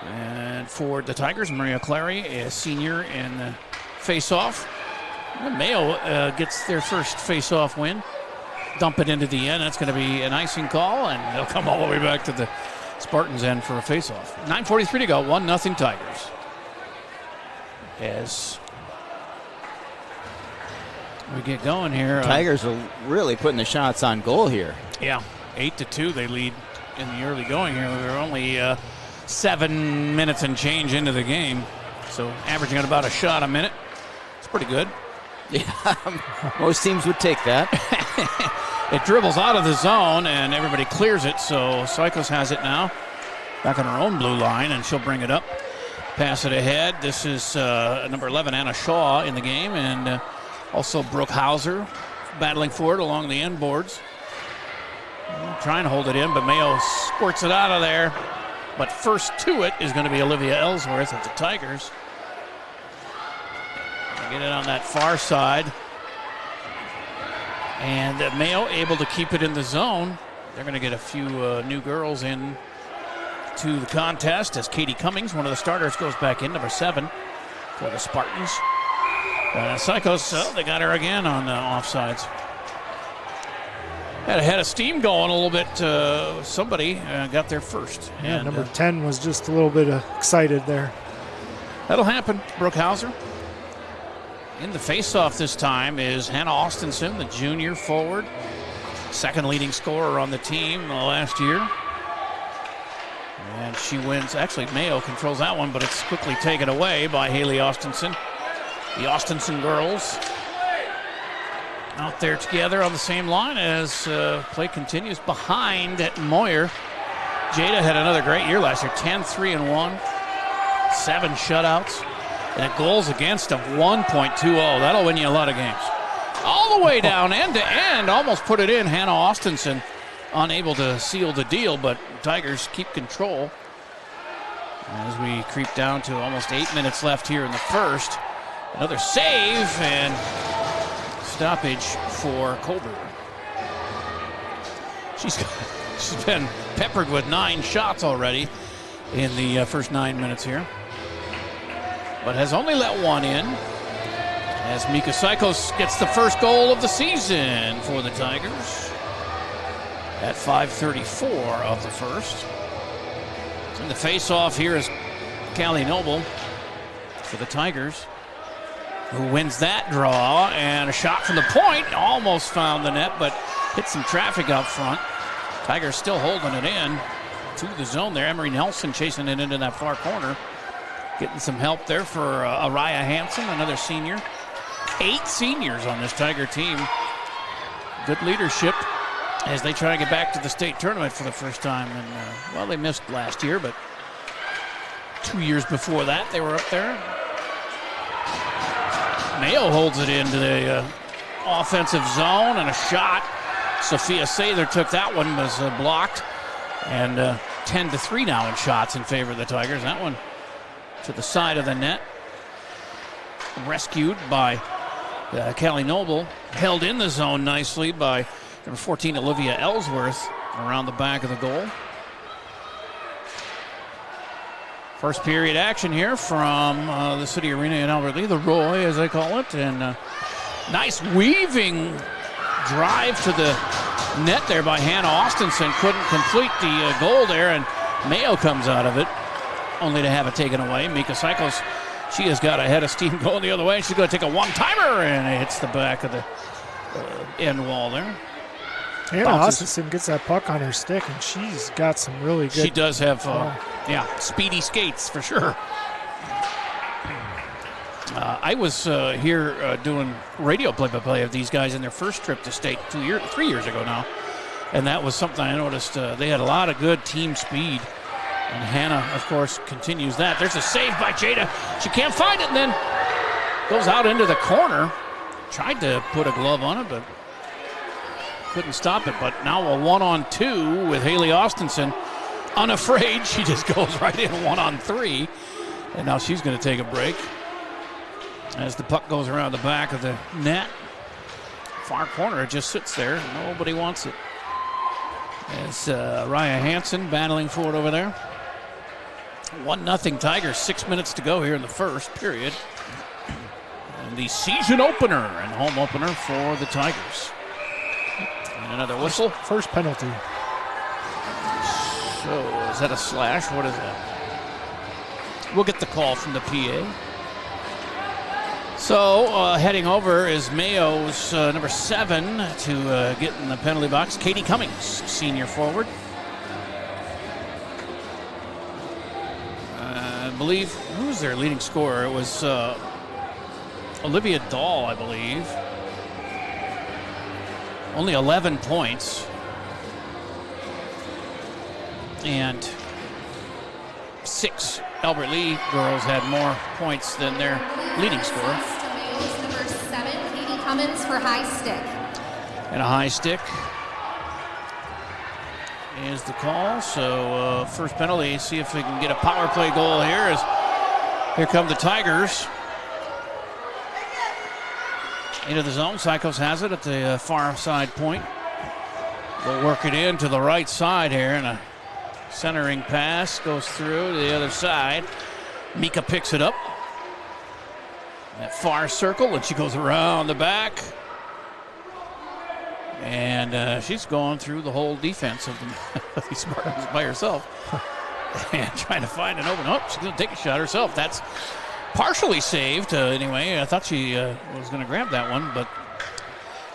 And for the Tigers, Maria Clary, a senior in the face-off. Mayo gets their first face-off win. Dump it into the end. That's going to be an icing call, and they'll come all the way back to the Spartans' end for a face-off. 9:43 to go, 1-0 Tigers. As we get going here. Tigers are really putting the shots on goal here. Yeah, 8-2 they lead in the early going here. We're only 7 minutes and change into the game, so averaging at about a shot a minute. It's pretty good. Yeah, most teams would take that. It dribbles out of the zone, and everybody clears it, so Cycles has it now. Back on her own blue line, and she'll bring it up. Pass it ahead. This is number 11, Anna Shaw, in the game, and also Brooke Hauser battling for it along the end boards. Trying to hold it in, but Mayo squirts it out of there. But first to it is going to be Olivia Ellsworth of the Tigers. Get it on that far side. And Mayo able to keep it in the zone. They're going to get a few new girls in to the contest as Katie Cummings, one of the starters, goes back in, number 7 for the Spartans. Psychos, they got her again on offsides. Had a head of steam going a little bit. Somebody got there first. Yeah, and, number 10 was just a little bit excited there. That'll happen. Brooke Hauser. In the faceoff this time is Hannah Austinson, the junior forward. Second leading scorer on the team last year. And she wins. Actually, Mayo controls that one, but it's quickly taken away by Haley Austinson. The Austinson girls out there together on the same line as play continues behind at Moyer. Jada had another great year last year, 10-3-1, 7 shutouts, and a goals against of 1.20. That'll win you a lot of games. All the way down end to end, almost put it in. Hannah Austinson unable to seal the deal, but Tigers keep control as we creep down to almost 8 minutes left here in the first. Another save and stoppage for Colbert. She's been peppered with 9 shots already in the first 9 minutes here, but has only let one in as Mika Psychos gets the first goal of the season for the Tigers at 5:34 of the first. In the face-off here is Callie Noble for the Tigers, who wins that draw, and a shot from the point almost found the net, but hit some traffic up front. Tigers still holding it in to the zone there. Emery Nelson chasing it into that far corner. Getting some help there for Araya Hansen, another senior. 8 seniors on this Tiger team. Good leadership as they try to get back to the state tournament for the first time. And, well, they missed last year, but 2 years before that they were up there. Mayo holds it into the offensive zone, and a shot. Sophia Sather took that one, was blocked. And 10-3 now in shots in favor of the Tigers. That one to the side of the net. Rescued by Callie Noble. Held in the zone nicely by number 14, Olivia Ellsworth, around the back of the goal. First period action here from the City Arena in Albert Lea, the Roy as they call it. And nice weaving drive to the net there by Hannah Austinson. Couldn't complete the goal there, and Mayo comes out of it, only to have it taken away. Mika Cycles, she has got a head of steam going the other way. She's going to take a one-timer, and it hits the back of the end wall there. Hannah Austinson gets that puck on her stick, and she's got some really good... She does have, speedy skates for sure. I was here doing radio play-by-play of these guys in their first trip to state 3 years ago now. And that was something I noticed. They had a lot of good team speed. And Hannah, of course, continues that. There's a save by Jada. She can't find it, and then goes out into the corner. Tried to put a glove on it, but couldn't stop it. But now a 1-on-2 with Haley Austenson. Unafraid, she just goes right in 1-on-3. And now she's going to take a break. As the puck goes around the back of the net. Far corner, it just sits there. Nobody wants it. As Raya Hansen battling for it over there. 1-0 Tigers, 6 minutes to go here in the first period. And the season opener and home opener for the Tigers. And another whistle. First penalty. So, is that a slash? What is that? We'll get the call from the PA. So, heading over is Mayo's number 7 to get in the penalty box. Katie Cummings, senior forward. I believe, who was their leading scorer? It was Olivia Dahl, I believe. Only 11 points. And 6 Albert Lee girls had more points than their leading scorer. Number 7, Katie Cummins for high stick. And a high stick is the call. So first penalty, see if we can get a power play goal here. As here come the Tigers. Into the zone, Psychos has it at the far side point. They'll work it in to the right side here, and a centering pass goes through to the other side. Mika picks it up. That far circle, and she goes around the back. And she's going through the whole defense of the Spartans by herself. And trying to find an open. Oh, she's going to take a shot herself. That's partially saved anyway. I thought she was going to grab that one, but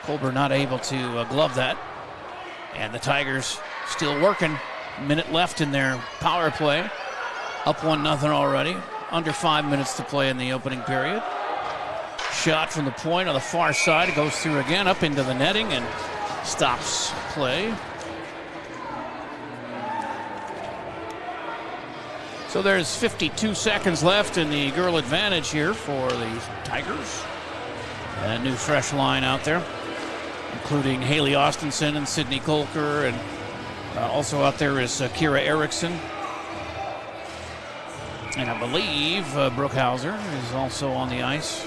Colbert not able to glove that. And the Tigers still working. Minute left in their power play. Up 1-0 already. Under 5 minutes to play in the opening period. Shot from the point on the far side. It goes through again up into the netting and stops play. So there's 52 seconds left in the girl advantage here for the Tigers. A new fresh line out there, including Haley Austenson and Sydney Kolker, and also out there is Kira Erickson. And I believe Brookhauser is also on the ice.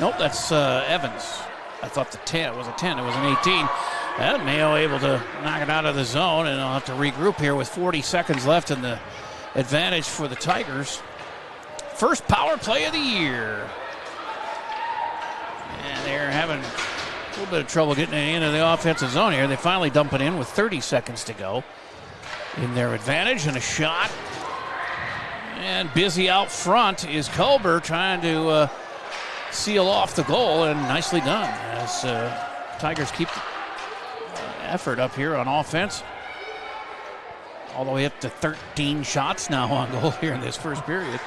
Nope, that's Evans. I thought the 10 was a 10. It was an 18. And Mayo able to knock it out of the zone, and I'll have to regroup here with 40 seconds left in the advantage for the Tigers. First power play of the year. And they're having a little bit of trouble getting into the offensive zone here. They finally dump it in with 30 seconds to go in their advantage, and a shot. And busy out front is Culber trying to seal off the goal, and nicely done as Tigers keep effort up here on offense. All the way up to 13 shots now on goal here in this first period.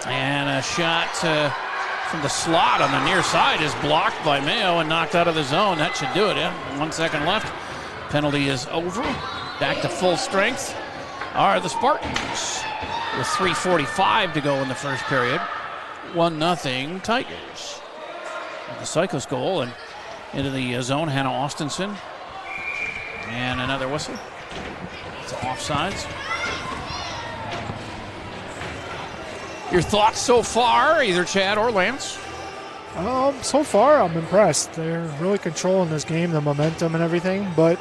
And a shot from the slot on the near side is blocked by Mayo and knocked out of the zone. That should do it. Yeah, 1 second left. Penalty is over. Back to full strength are the Spartans with 3:45 to go in the first period. 1-0 Tigers. The Psychos goal, and into the zone, Hannah Austenson. And another whistle. It's offsides. Your thoughts so far, either Chad or Lance? So far, I'm impressed. They're really controlling this game, the momentum and everything, but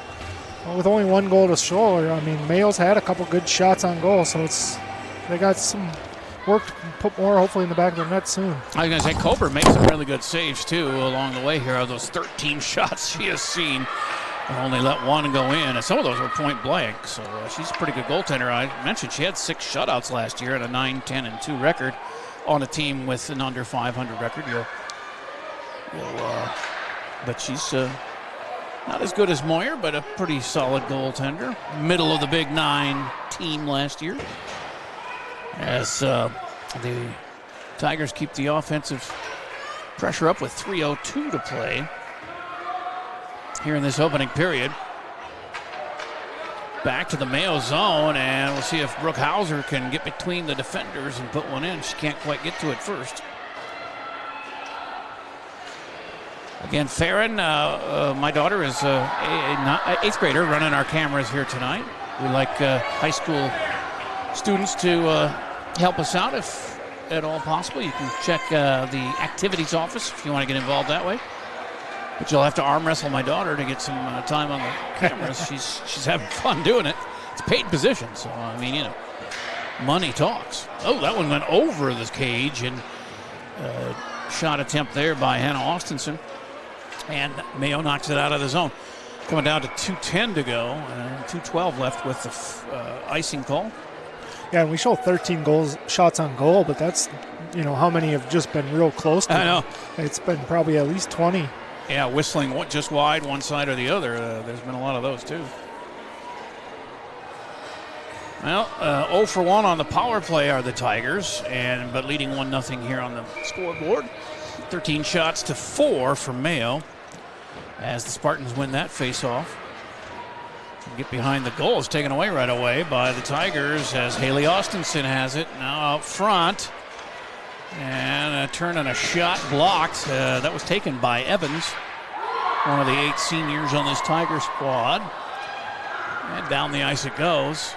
with only 1 goal to show, I mean, Mayo's had a couple good shots on goal, so they got some work to put more, hopefully, in the back of their net soon. I was going to say, Colbert makes some really good saves, too, along the way here. Of those 13 shots she has seen, and only let 1 go in, and some of those were point blank, so she's a pretty good goaltender. I mentioned she had 6 shutouts last year and a 9-10-2 record on a team with an under 500 record. But she's not as good as Moyer, but a pretty solid goaltender. Middle of the Big 9 team last year. As The Tigers keep the offensive pressure up with 3:02 to play here in this opening period. Back to the Mayo zone, and we'll see if Brooke Hauser can get between the defenders and put one in. She can't quite get to it first. Again, Farron, my daughter is an 8th grader running our cameras here tonight. We like high school students to help us out if at all possible. You can check the activities office if you want to get involved that way. But you'll have to arm wrestle my daughter to get some time on the cameras. She's having fun doing it. It's a paid position, so I mean, you know, money talks. Oh, that one went over the cage, and shot attempt there by Hannah Austenson. And Mayo knocks it out of the zone. Coming down to 2:10 to go, and 2:12 left with the icing call. Yeah, and we show 13 shots on goal, but that's, you know, how many have just been real close to I know. It's been probably at least 20. Yeah, whistling just wide one side or the other. There's been a lot of those too. Well, 0 for 1 on the power play are the Tigers, but leading 1-0 here on the scoreboard. 13 shots to 4 for Mayo as the Spartans win that face-off. Get behind the goal is taken away right away by the Tigers as Haley Austenson has it now out front. And a turn and a shot blocked. That was taken by Evans, one of the 8 seniors on this Tiger squad. And down the ice it goes.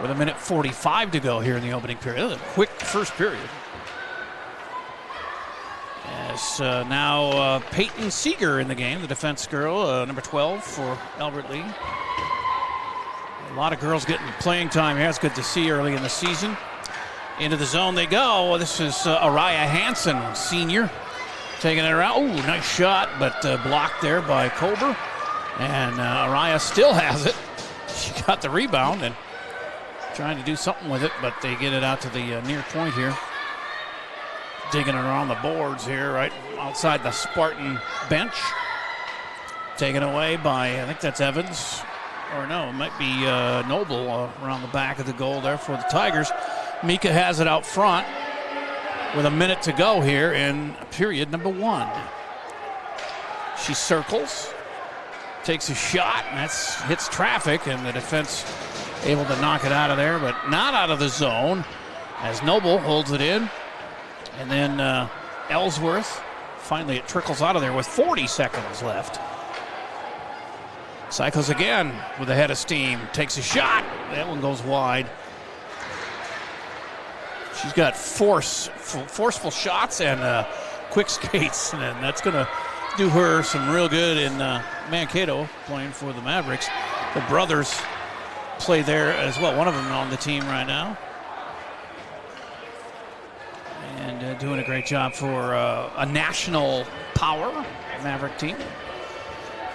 With 1:45 to go here in the opening period. That was a quick first period. As now Peyton Seeger in the game, the defense girl, number 12 for Albert Lea. A lot of girls getting playing time here. It's good to see early in the season. Into the zone they go. This is Araya Hansen, senior, taking it around. Ooh, nice shot, but blocked there by Kober. And Araya still has it. She got the rebound and trying to do something with it, but they get it out to the near point here. Digging it around the boards here, right outside the Spartan bench. Taken away by, I think that's Evans. Or no, it might be Noble around the back of the goal there for the Tigers. Mika has it out front with 1 minute to go here in period number 1. She circles, takes a shot, and that hits traffic, and the defense able to knock it out of there, but not out of the zone as Noble holds it in. And then Ellsworth, finally it trickles out of there with 40 seconds left. Cycles again with a head of steam, takes a shot. That one goes wide. She's got forceful shots and quick skates, and that's going to do her some real good in Mankato, playing for the Mavericks. The brothers play there as well. One of them on the team right now. And doing a great job for a national power Maverick team.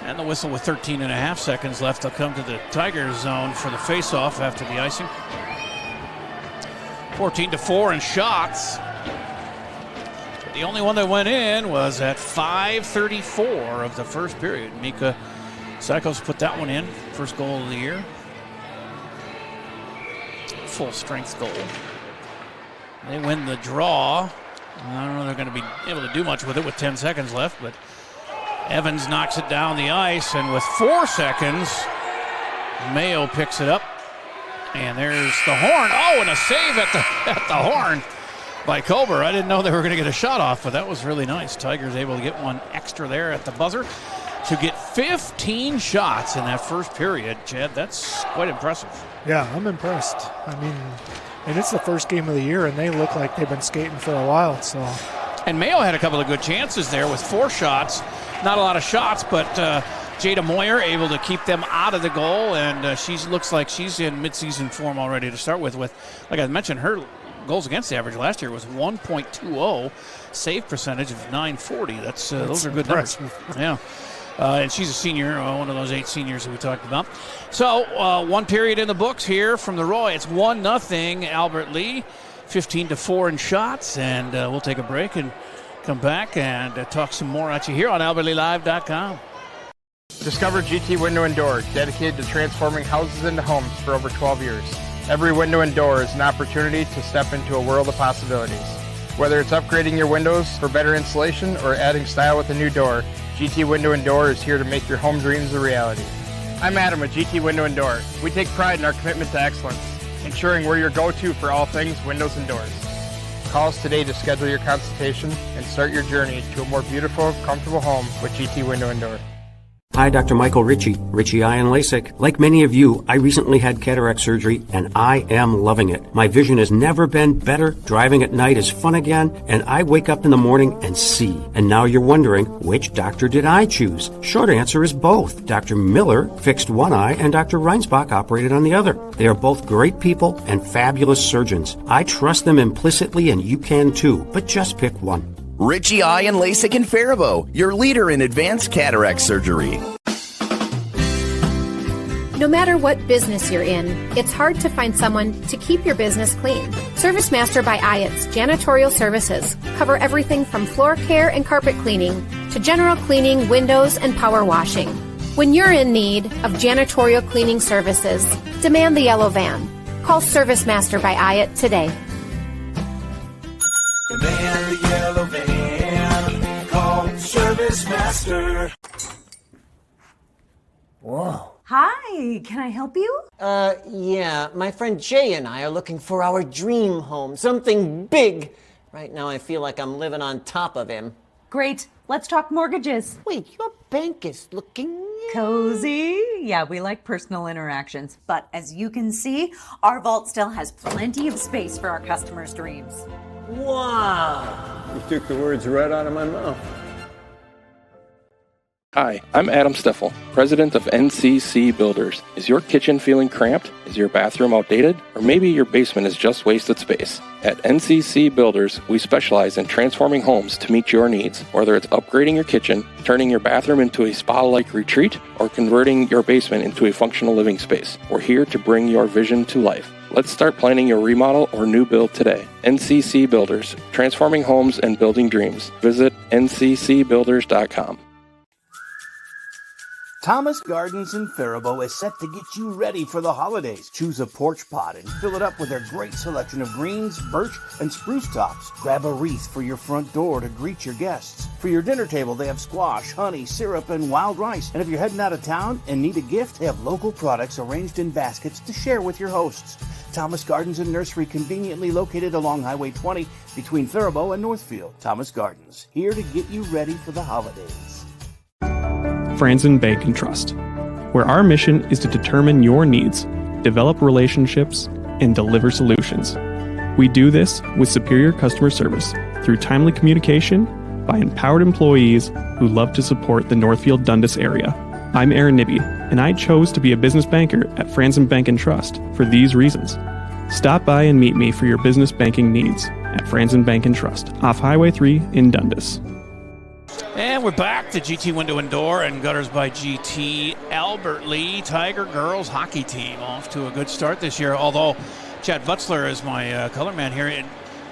And the whistle with 13 and a half seconds left. They'll come to the Tigers zone for the face-off after the icing. 14-4 in shots. The only one that went in was at 5:34 of the first period. Mika Psychos put that one in. First goal of the year. Full strength goal. They win the draw. I don't know if they're going to be able to do much with it with 10 seconds left, but Evans knocks it down the ice, and with 4 seconds, Mayo picks it up. And there's the horn. Oh, and a save at the horn by Kober. I didn't know they were going to get a shot off, but that was really nice. Tigers able to get one extra there at the buzzer to get 15 shots in that first period. Chad, that's quite impressive. Yeah, I'm impressed. I mean, and it's the first game of the year, and they look like they've been skating for a while. So, and Mayo had a couple of good chances there with 4 shots. Not a lot of shots, but Jada Moyer able to keep them out of the goal, and she looks like she's in midseason form already to start with. Like I mentioned, her goals against average last year was 1.20, save percentage of 940. That's those are good numbers. Yeah. And she's a senior, one of those 8 seniors that we talked about. So, 1 period in the books here from the Roy. It's 1-0 Albert Lea, 15-4 in shots, and we'll take a break and come back and talk some more at you here on AlbertLeaLive.com. Discover GT Window and Door, dedicated to transforming houses into homes for over 12 years. Every window and door is an opportunity to step into a world of possibilities. Whether it's upgrading your windows for better insulation or adding style with a new door, GT Window & Door is here to make your home dreams a reality. I'm Adam with GT Window & Door. We take pride in our commitment to excellence, ensuring we're your go-to for all things windows and doors. Call us today to schedule your consultation and start your journey to a more beautiful, comfortable home with GT Window & Door. Hi, Dr. Michael Ritchie, Ritchie Eye and LASIK. Like many of you, I recently had cataract surgery, and I am loving it. My vision has never been better. Driving at night is fun again, and I wake up in the morning and see. And now you're wondering, which doctor did I choose? Short answer is both. Dr. Miller fixed one eye, and Dr. Reinsbach operated on the other. They are both great people and fabulous surgeons. I trust them implicitly, and you can too, but just pick one. Ritchie Eye and LASIK in Faribault, your leader in advanced cataract surgery. No matter what business you're in, it's hard to find someone to keep your business clean. ServiceMaster by Ayatt's janitorial services cover everything from floor care and carpet cleaning to general cleaning, windows, and power washing. When you're in need of janitorial cleaning services, demand the yellow van. Call ServiceMaster by Ayatt today. Demand the yellow van. Call ServiceMaster. Whoa. Hi, can I help you? Yeah, my friend Jay and I are looking for our dream home, something big. Right now I feel like I'm living on top of him. Great, let's talk mortgages. Wait, your bank is looking cozy. Yeah, we like personal interactions. But as you can see, our vault still has plenty of space for our customers' dreams. Wow. You took the words right out of my mouth. Hi, I'm Adam Steffel, president of NCC Builders. Is your kitchen feeling cramped? Is your bathroom outdated? Or maybe your basement is just wasted space? At NCC Builders, we specialize in transforming homes to meet your needs. Whether it's upgrading your kitchen, turning your bathroom into a spa-like retreat, or converting your basement into a functional living space, we're here to bring your vision to life. Let's start planning your remodel or new build today. NCC Builders, transforming homes and building dreams. Visit nccbuilders.com. Thomas Gardens in Faribault is set to get you ready for the holidays. Choose a porch pot and fill it up with their great selection of greens, birch, and spruce tops. Grab a wreath for your front door to greet your guests. For your dinner table, they have squash, honey, syrup, and wild rice. And if you're heading out of town and need a gift, they have local products arranged in baskets to share with your hosts. Thomas Gardens and Nursery, conveniently located along Highway 20 between Faribault and Northfield. Thomas Gardens, here to get you ready for the holidays. Franzen Bank and Trust, where our mission is to determine your needs, develop relationships, and deliver solutions. We do this with superior customer service through timely communication by empowered employees who love to support the Northfield Dundas area. I'm Aaron Nibby, and I chose to be a business banker at Franzen Bank and Trust for these reasons. Stop by and meet me for your business banking needs at Franzen Bank and Trust, off Highway 3 in Dundas. And we're back to GT Window & Door and Gutters by GT. Albert Lea Tiger girls hockey team off to a good start this year, although Chad Butzler is my color man here. And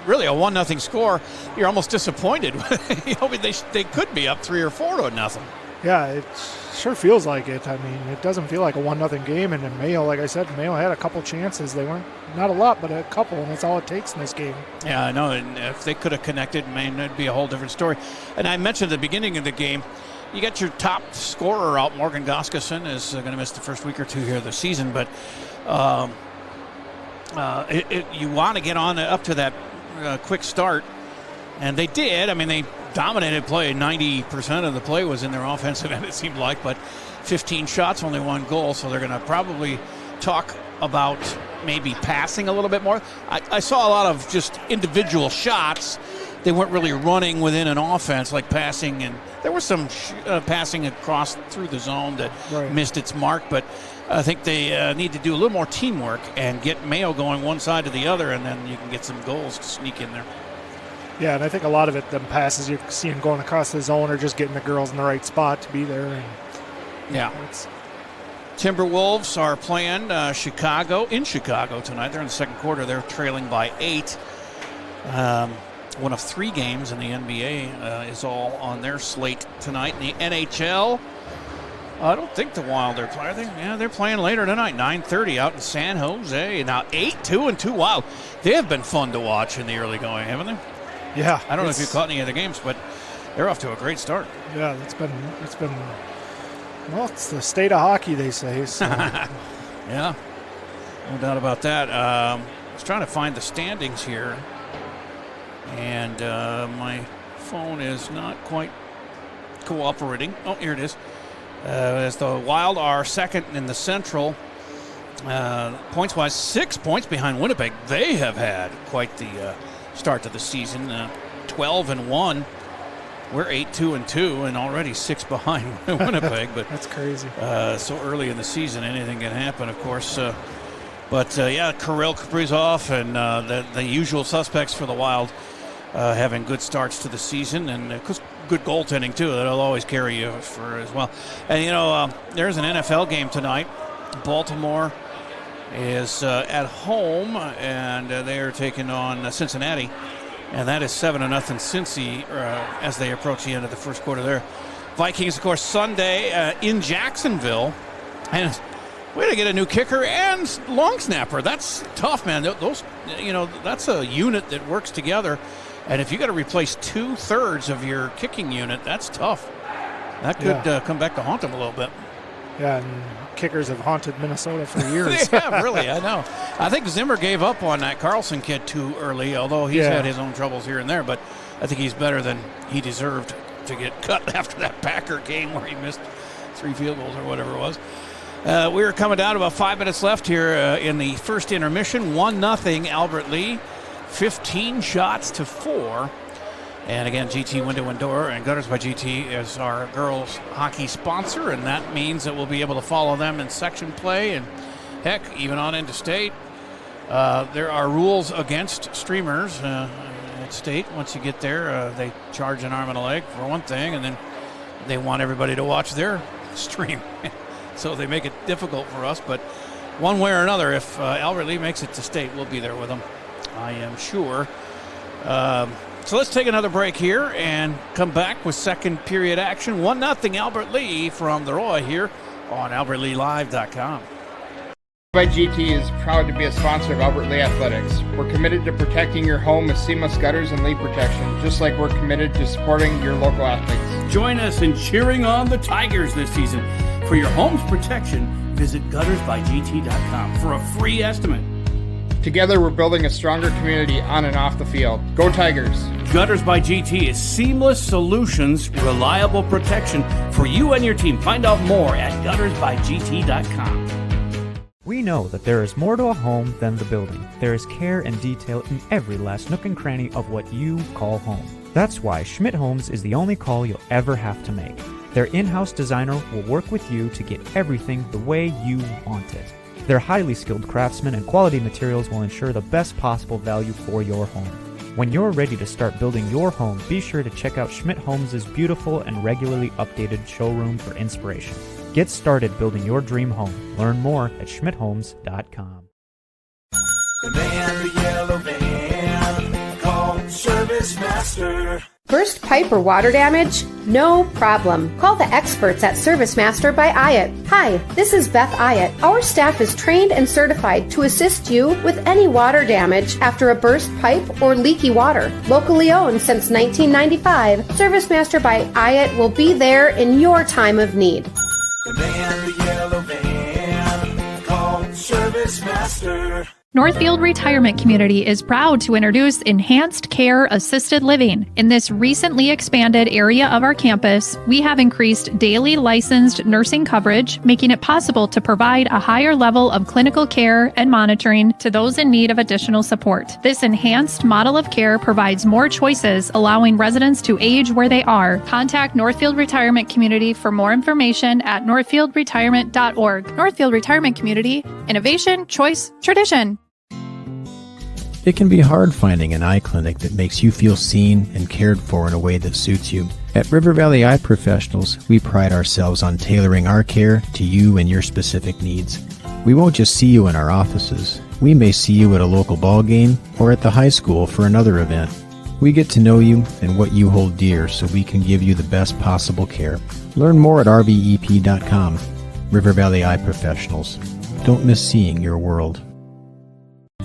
really a 1-0 score. You're almost disappointed. They could be up 3 or 4-0. Yeah, it sure feels like it. I mean, it doesn't feel like a 1-0 game. And then Mayo, like I said, Mayo had a couple chances. They weren't, not a lot, but a couple, and that's all it takes in this game. Yeah, I know. And if they could have connected, man, it'd be a whole different story. And I mentioned at the beginning of the game, you got your top scorer out. Morgan Goskeson is going to miss the first week or two here of the season, but you want to get on up to that quick start, and they did. I mean, they dominated play. 90% of the play was in their offensive end, it seemed like, but 15 shots, only 1 goal, so they're going to probably talk about maybe passing a little bit more. I saw a lot of just individual shots. They weren't really running within an offense like passing, and there was some passing across through the zone that missed its mark, but I think they need to do a little more teamwork and get Mayo going one side to the other, and then you can get some goals to sneak in there. Yeah, and I think a lot of it, them passes you see them going across the zone, or just getting the girls in the right spot to be there. And yeah. Timberwolves are playing in Chicago tonight. They're in the second quarter. They're trailing by 8. One of 3 games in the NBA is all on their slate tonight. In the NHL, I don't think the Wild are playing. Yeah, they're playing later tonight, 9:30 out in San Jose. Now 8-2-2 Wild. They have been fun to watch in the early going, haven't they? Yeah. I don't know if you caught any of the games, but they're off to a great start. Yeah, it's been well, it's the state of hockey, they say. So. Yeah, no doubt about that. I was trying to find the standings here, and my phone is not quite cooperating. Oh, here it is. As the Wild are second in the Central, points-wise, 6 points behind Winnipeg. They have had quite the start to the season, 12-1. We're 8-2-2 and already 6 behind Winnipeg. But that's crazy. So early in the season, anything can happen, of course. But Kirill Kaprizov and the usual suspects for the Wild having good starts to the season, and good goaltending too. That'll always carry you for as well. And there's an NFL game tonight. Baltimore is at home, and they are taking on Cincinnati, and that is 7-0 Cincy as they approach the end of the first quarter there. Vikings, of course, Sunday in Jacksonville, and we had to get a new kicker and long snapper. That's tough, man. Those, that's a unit that works together. And if you got to replace 2/3 of your kicking unit, that's tough. That could come back to haunt them a little bit. Yeah, and kickers have haunted Minnesota for years. They have, really, I know. I think Zimmer gave up on that Carlson kid too early, although he's had his own troubles here and there. But I think he's better than he deserved to get cut after that Packer game where he missed 3 field goals or whatever it was. We're coming down to about 5 minutes left here in the first intermission. 1-0 Albert Lea. 15 shots to 4. And again, GT Window and Door and Gutters by GT is our girls hockey sponsor, and that means that we'll be able to follow them in section play and heck, even on into state. There are rules against streamers at state. Once you get there, they charge an arm and a leg for one thing, and then they want everybody to watch their stream. So they make it difficult for us, but one way or another, if Albert Lea makes it to state, we'll be there with them, I am sure. So let's take another break here and come back with second period action. 1-0 Albert Lea from the Roy here on AlbertLeaLive.com. By GT is proud to be a sponsor of Albert Lea Athletics. We're committed to protecting your home with seamless gutters and leak protection, just like we're committed to supporting your local athletes. Join us in cheering on the Tigers this season. For your home's protection, visit guttersbygt.com for a free estimate. Together, we're building a stronger community on and off the field. Go Tigers! Gutters by GT is seamless solutions, reliable protection for you and your team. Find out more at guttersbygt.com. We know that there is more to a home than the building. There is care and detail in every last nook and cranny of what you call home. That's why Schmidt Homes is the only call you'll ever have to make. Their in-house designer will work with you to get everything the way you want it. Their highly skilled craftsmen and quality materials will ensure the best possible value for your home. When you're ready to start building your home, be sure to check out Schmidt Homes' beautiful and regularly updated showroom for inspiration. Get started building your dream home. Learn more at schmidthomes.com. The man, the yellow van, call Service Master. Burst pipe or water damage? No problem. Call the experts at Service Master by Ayat. Hi, this is Beth Ayat. Our staff is trained and certified to assist you with any water damage after a burst pipe or leaky water. Locally owned since 1995, Service Master by Ayat will be there in your time of need. The man, the yellow van, call Service Master. Northfield Retirement Community is proud to introduce Enhanced Care Assisted Living. In this recently expanded area of our campus, we have increased daily licensed nursing coverage, making it possible to provide a higher level of clinical care and monitoring to those in need of additional support. This enhanced model of care provides more choices, allowing residents to age where they are. Contact Northfield Retirement Community for more information at northfieldretirement.org. Northfield Retirement Community, innovation, choice, tradition. It can be hard finding an eye clinic that makes you feel seen and cared for in a way that suits you. At River Valley Eye Professionals, we pride ourselves on tailoring our care to you and your specific needs. We won't just see you in our offices. We may see you at a local ball game or at the high school for another event. We get to know you and what you hold dear so we can give you the best possible care. Learn more at rvep.com. River Valley Eye Professionals. Don't miss seeing your world.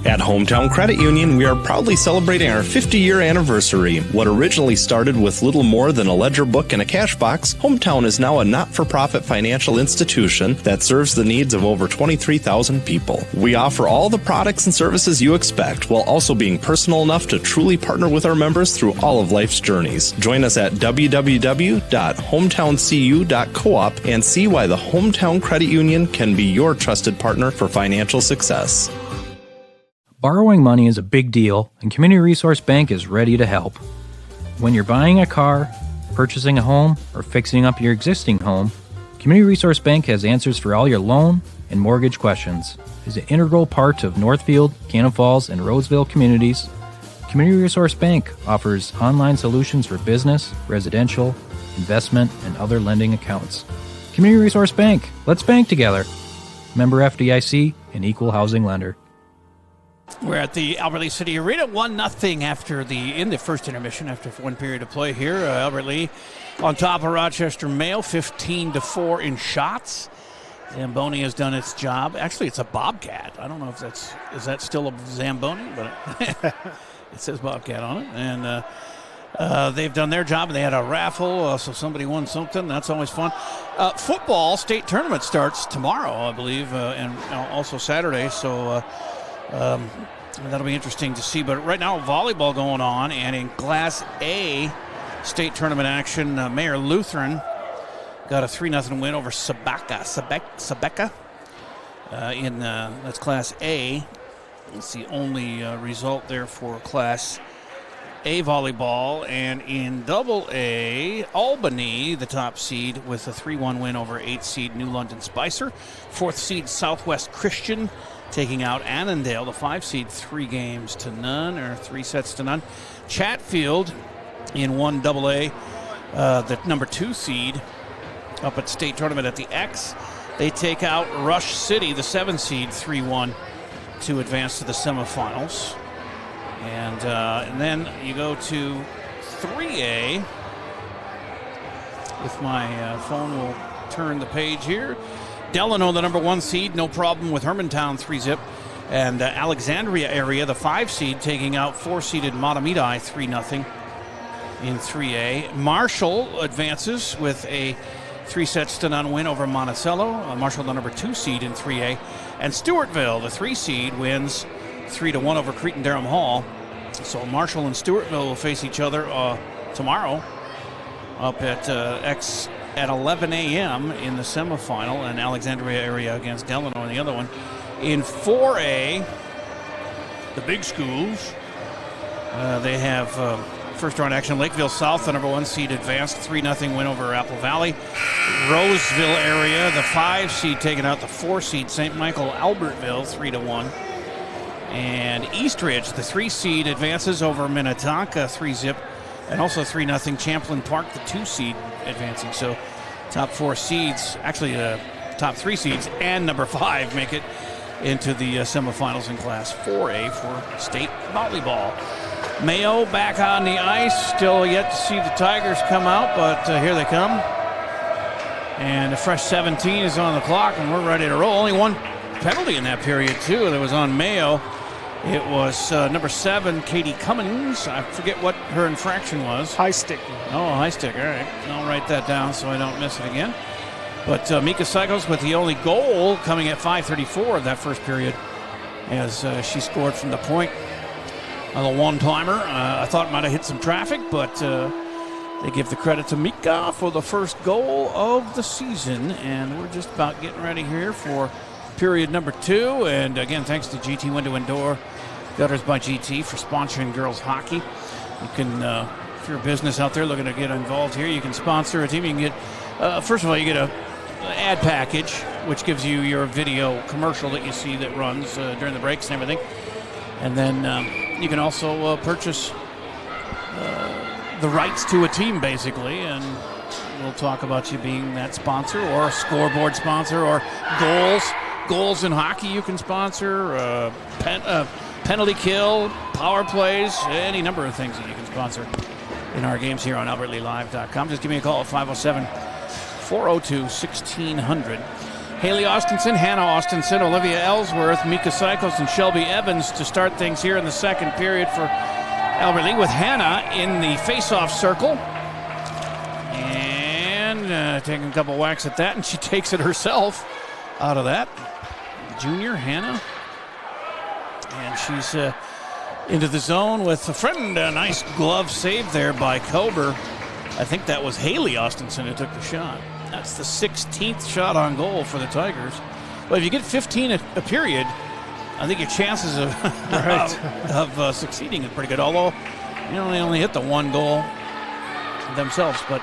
At Hometown Credit Union, we are proudly celebrating our 50-year anniversary. What originally started with little more than a ledger book and a cash box, Hometown is now a not-for-profit financial institution that serves the needs of over 23,000 people. We offer all the products and services you expect, while also being personal enough to truly partner with our members through all of life's journeys. Join us at www.hometowncu.coop and see why the Hometown Credit Union can be your trusted partner for financial success. Borrowing money is a big deal, and Community Resource Bank is ready to help. When you're buying a car, purchasing a home, or fixing up your existing home, Community Resource Bank has answers for all your loan and mortgage questions. As an integral part of Northfield, Cannon Falls, and Roseville communities, Community Resource Bank offers online solutions for business, residential, investment, and other lending accounts. Community Resource Bank, let's bank together. Member FDIC, an equal housing lender. We're at the Albert Lea City Arena, 1-0 in the first intermission after one period of play here. Albert Lea on top of Rochester MAYO, 15-4 in shots. Zamboni has done its job. Actually, it's a Bobcat. I don't know if is that still a Zamboni, but it says Bobcat on it. And they've done their job. They had a raffle, so somebody won something. That's always fun. Football state tournament starts tomorrow, I believe, and also Saturday. So. That'll be interesting to see. But right now, volleyball going on, and in Class A state tournament action, Mayor Lutheran got a 3-0 win over Sabeka. That's Class A. That's the only result there for Class A volleyball. And in Double A, Albany, the top seed, with a 3-1 win over 8th seed New London Spicer. 4th seed Southwest Christian taking out Annandale, the 5 seed, 3 sets to none. Chatfield in 1 Double A, the number 2 seed up at state tournament at the X. They take out Rush City, the 7 seed, 3-1 to advance to the semifinals. And then you go to 3A. If my phone will turn the page here. Delano, the number 1 seed, no problem with Hermantown, 3-0. And Alexandria area, the 5 seed, taking out 4-seeded Matamidi, 3-0 in 3A. Marshall advances with a 3-0 win over Monticello. Marshall, the number 2 seed in 3A. And Stewartville, the 3 seed, wins 3-1 over Cretin-Derham Hall. So Marshall and Stewartville will face each other tomorrow up at X at 11 a.m. in the semifinal, and Alexandria area against Delano in the other one. In 4A, the big schools, they have first round action. Lakeville South, the number 1 seed, advanced 3-0 win over Apple Valley. Roseville area, the 5 seed, taking out the 4 seed St. Michael Albertville, 3-1. And Eastridge, the 3 seed, advances over Minnetonka, 3-0. And also 3-0 Champlain Park, the 2 seed, advancing. So top 4 seeds, actually the top 3 seeds and number 5 make it into the semifinals in Class 4A for state volleyball. MAYO back on the ice, still yet to see the Tigers come out, but here they come. And a fresh 17 is on the clock, and we're ready to roll. Only one penalty in that period, too, that was on MAYO. It was number 7, Katie Cummings. I forget what her infraction was. High stick. Oh, high stick. All right. I'll write that down so I don't miss it again. But Mika Sykos with the only goal coming at 5:34 of that first period as she scored from the point. A one-timer. I thought it might have hit some traffic, but they give the credit to Mika for the first goal of the season. And we're just about getting ready here for period number 2. And again, thanks to GT Window and Door, Gutters by GT, for sponsoring girls hockey. You can, if you're a business out there looking to get involved here, you can sponsor a team. You can get, first of all, you get a ad package, which gives you your video commercial that you see that runs during the breaks and everything. And then you can also purchase the rights to a team, basically, and we'll talk about you being that sponsor or a scoreboard sponsor or goals in hockey you can sponsor, penalty kill, power plays, any number of things that you can sponsor in our games here on AlbertLeeLive.com. Just give me a call at 507-402-1600. Haley Austinson, Hannah Austinson, Olivia Ellsworth, Mika Sykos, and Shelby Evans to start things here in the second period for Albert Lee, with Hannah in the face-off circle. And taking a couple whacks at that, and she takes it herself out of that. Junior Hannah. And she's into the zone with a friend. A nice glove save there by Kober. I think that was Haley Austinson who took the shot. That's the 16th shot on goal for the Tigers. But if you get 15 a period, I think your chances of, of succeeding is pretty good. Although, they only hit the one goal themselves. But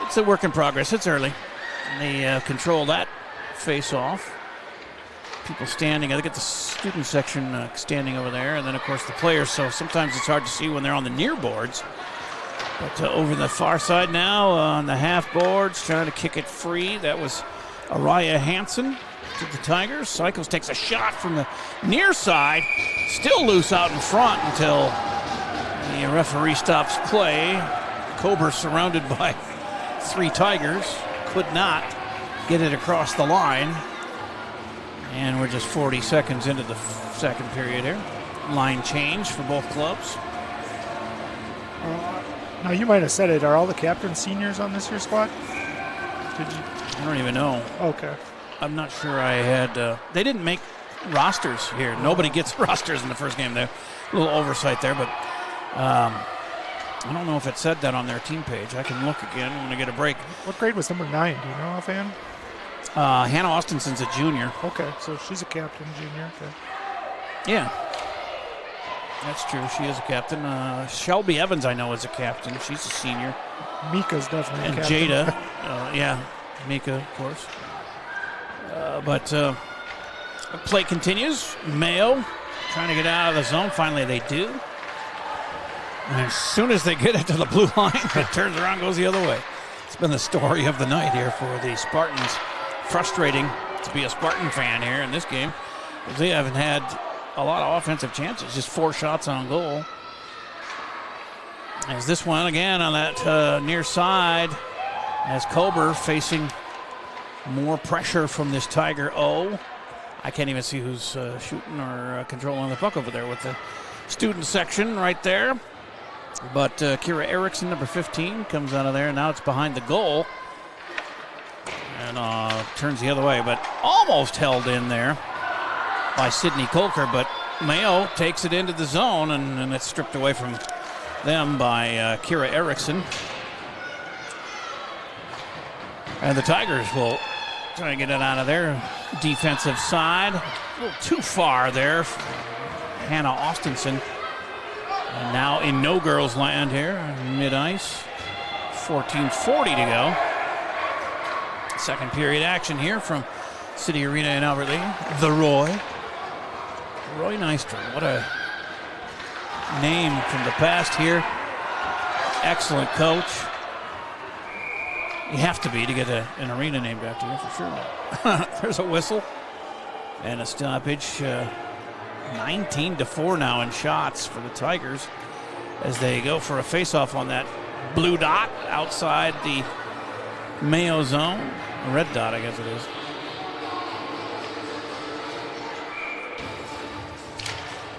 it's a work in progress. It's early. They control that face-off. People standing. I think at the student section standing over there. And then, of course, the players. So sometimes it's hard to see when they're on the near boards. But over the far side now, on the half boards, trying to kick it free. That was Araya Hansen to the Tigers. Sykos takes a shot from the near side. Still loose out in front until the referee stops play. Kober surrounded by 3 Tigers. Could not get it across the line. And we're just 40 seconds into the second period here. Line change for both clubs. Now, you might have said it. Are all the captains seniors on this year's squad? Did you? I don't even know. Okay. I'm not sure I had... they didn't make rosters here. Nobody gets rosters in the first game there. A little oversight there, but I don't know if it said that on their team page. I can look again when I get a break. What grade was number 9? Do you know offhand? Hannah Austinson's a junior. Okay, so she's a captain junior. Okay. Yeah. That's true. She is a captain. Shelby Evans, I know, is a captain. She's a senior. Mika's definitely a captain. And Jada. Yeah, Mika, of course. But play continues. Mayo trying to get out of the zone. Finally, they do. And as soon as they get it to the blue line, it turns around, goes the other way. It's been the story of the night here for the Spartans. Frustrating to be a Spartan fan here in this game, because they haven't had a lot of offensive chances, just 4 shots on goal. As this one again on that near side, as Kober facing more pressure from this Tiger O. I can't even see who's shooting or controlling the puck over there with the student section right there. But Kira Erickson, number 15, comes out of there. Now it's behind the goal. And turns the other way, but almost held in there by Sydney Kolker. But Mayo takes it into the zone, and it's stripped away from them by Kira Erickson. And the Tigers will try to get it out of their defensive side. A little too far there. Hannah Austinson. And now in no girls land here, mid-ice. 14:40 to go. Second period action here from City Arena in Albert Lee. The Roy Nystrom. What a name from the past here. Excellent coach. You have to be to get an arena named after you, for sure. There's a whistle and a stoppage. 19-4 now in shots for the Tigers as they go for a face-off on that blue dot outside the Mayo zone. A red dot, I guess it is.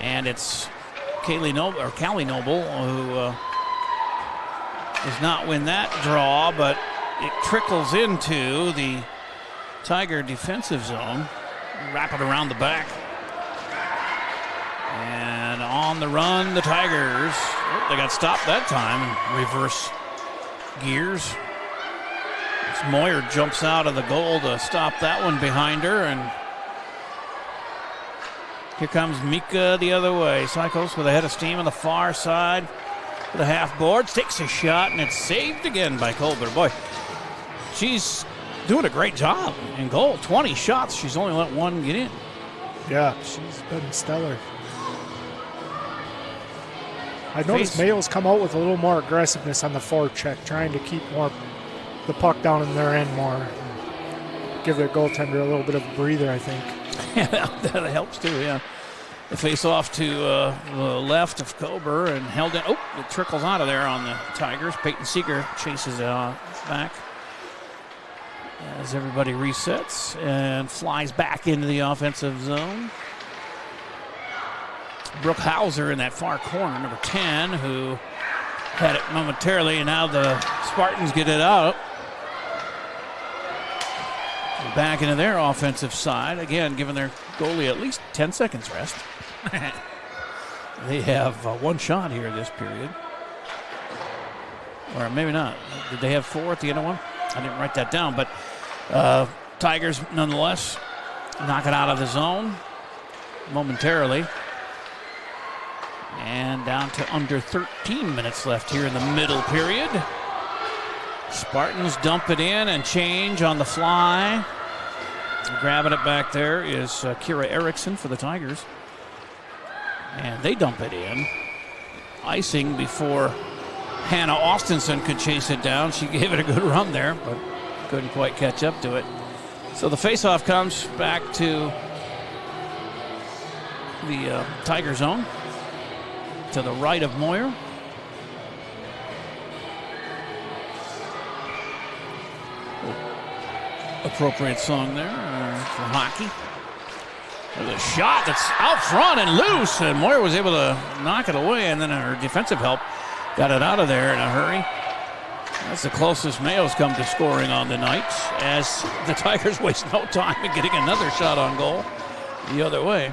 And it's Callie Noble who does not win that draw, but it trickles into the Tiger defensive zone. Wrap it around the back. And on the run, the Tigers. Oh, they got stopped that time. Reverse gears. As Moyer jumps out of the goal to stop that one behind her. And here comes Mika the other way. Sykos with a head of steam on the far side. To the half boards. Takes a shot, and it's saved again by Colbert. Boy, she's doing a great job in goal. 20 shots. She's only let one get in. Yeah, she's been stellar. I noticed Mayo's come out with a little more aggressiveness on the forecheck, trying to keep the puck down in their end more. Give their goaltender a little bit of a breather, I think. Yeah, that helps too, yeah. The face-off to the left of Kober and held in. Oh, it trickles out of there on the Tigers. Peyton Seeger chases it back as everybody resets and flies back into the offensive zone. Brooke Hauser in that far corner, number 10, who had it momentarily, and now the Spartans get it out. Back into their offensive side, again, giving their goalie at least 10 seconds rest. They have one shot here this period. Or maybe not. Did they have 4 at the end of one? I didn't write that down, but Tigers, nonetheless, knock it out of the zone momentarily. And down to under 13 minutes left here in the middle period. Spartans dump it in and change on the fly. Grabbing it back there is Kira Erickson for the Tigers. And they dump it in. Icing before Hannah Austinson could chase it down. She gave it a good run there, but couldn't quite catch up to it. So the faceoff comes back to the Tiger zone, to the right of Moyer. Appropriate song there for hockey. There's a shot that's out front and loose, and Moyer was able to knock it away, and then her defensive help got it out of there in a hurry. That's the closest Mayo's come to scoring on the night, as the Tigers waste no time in getting another shot on goal the other way.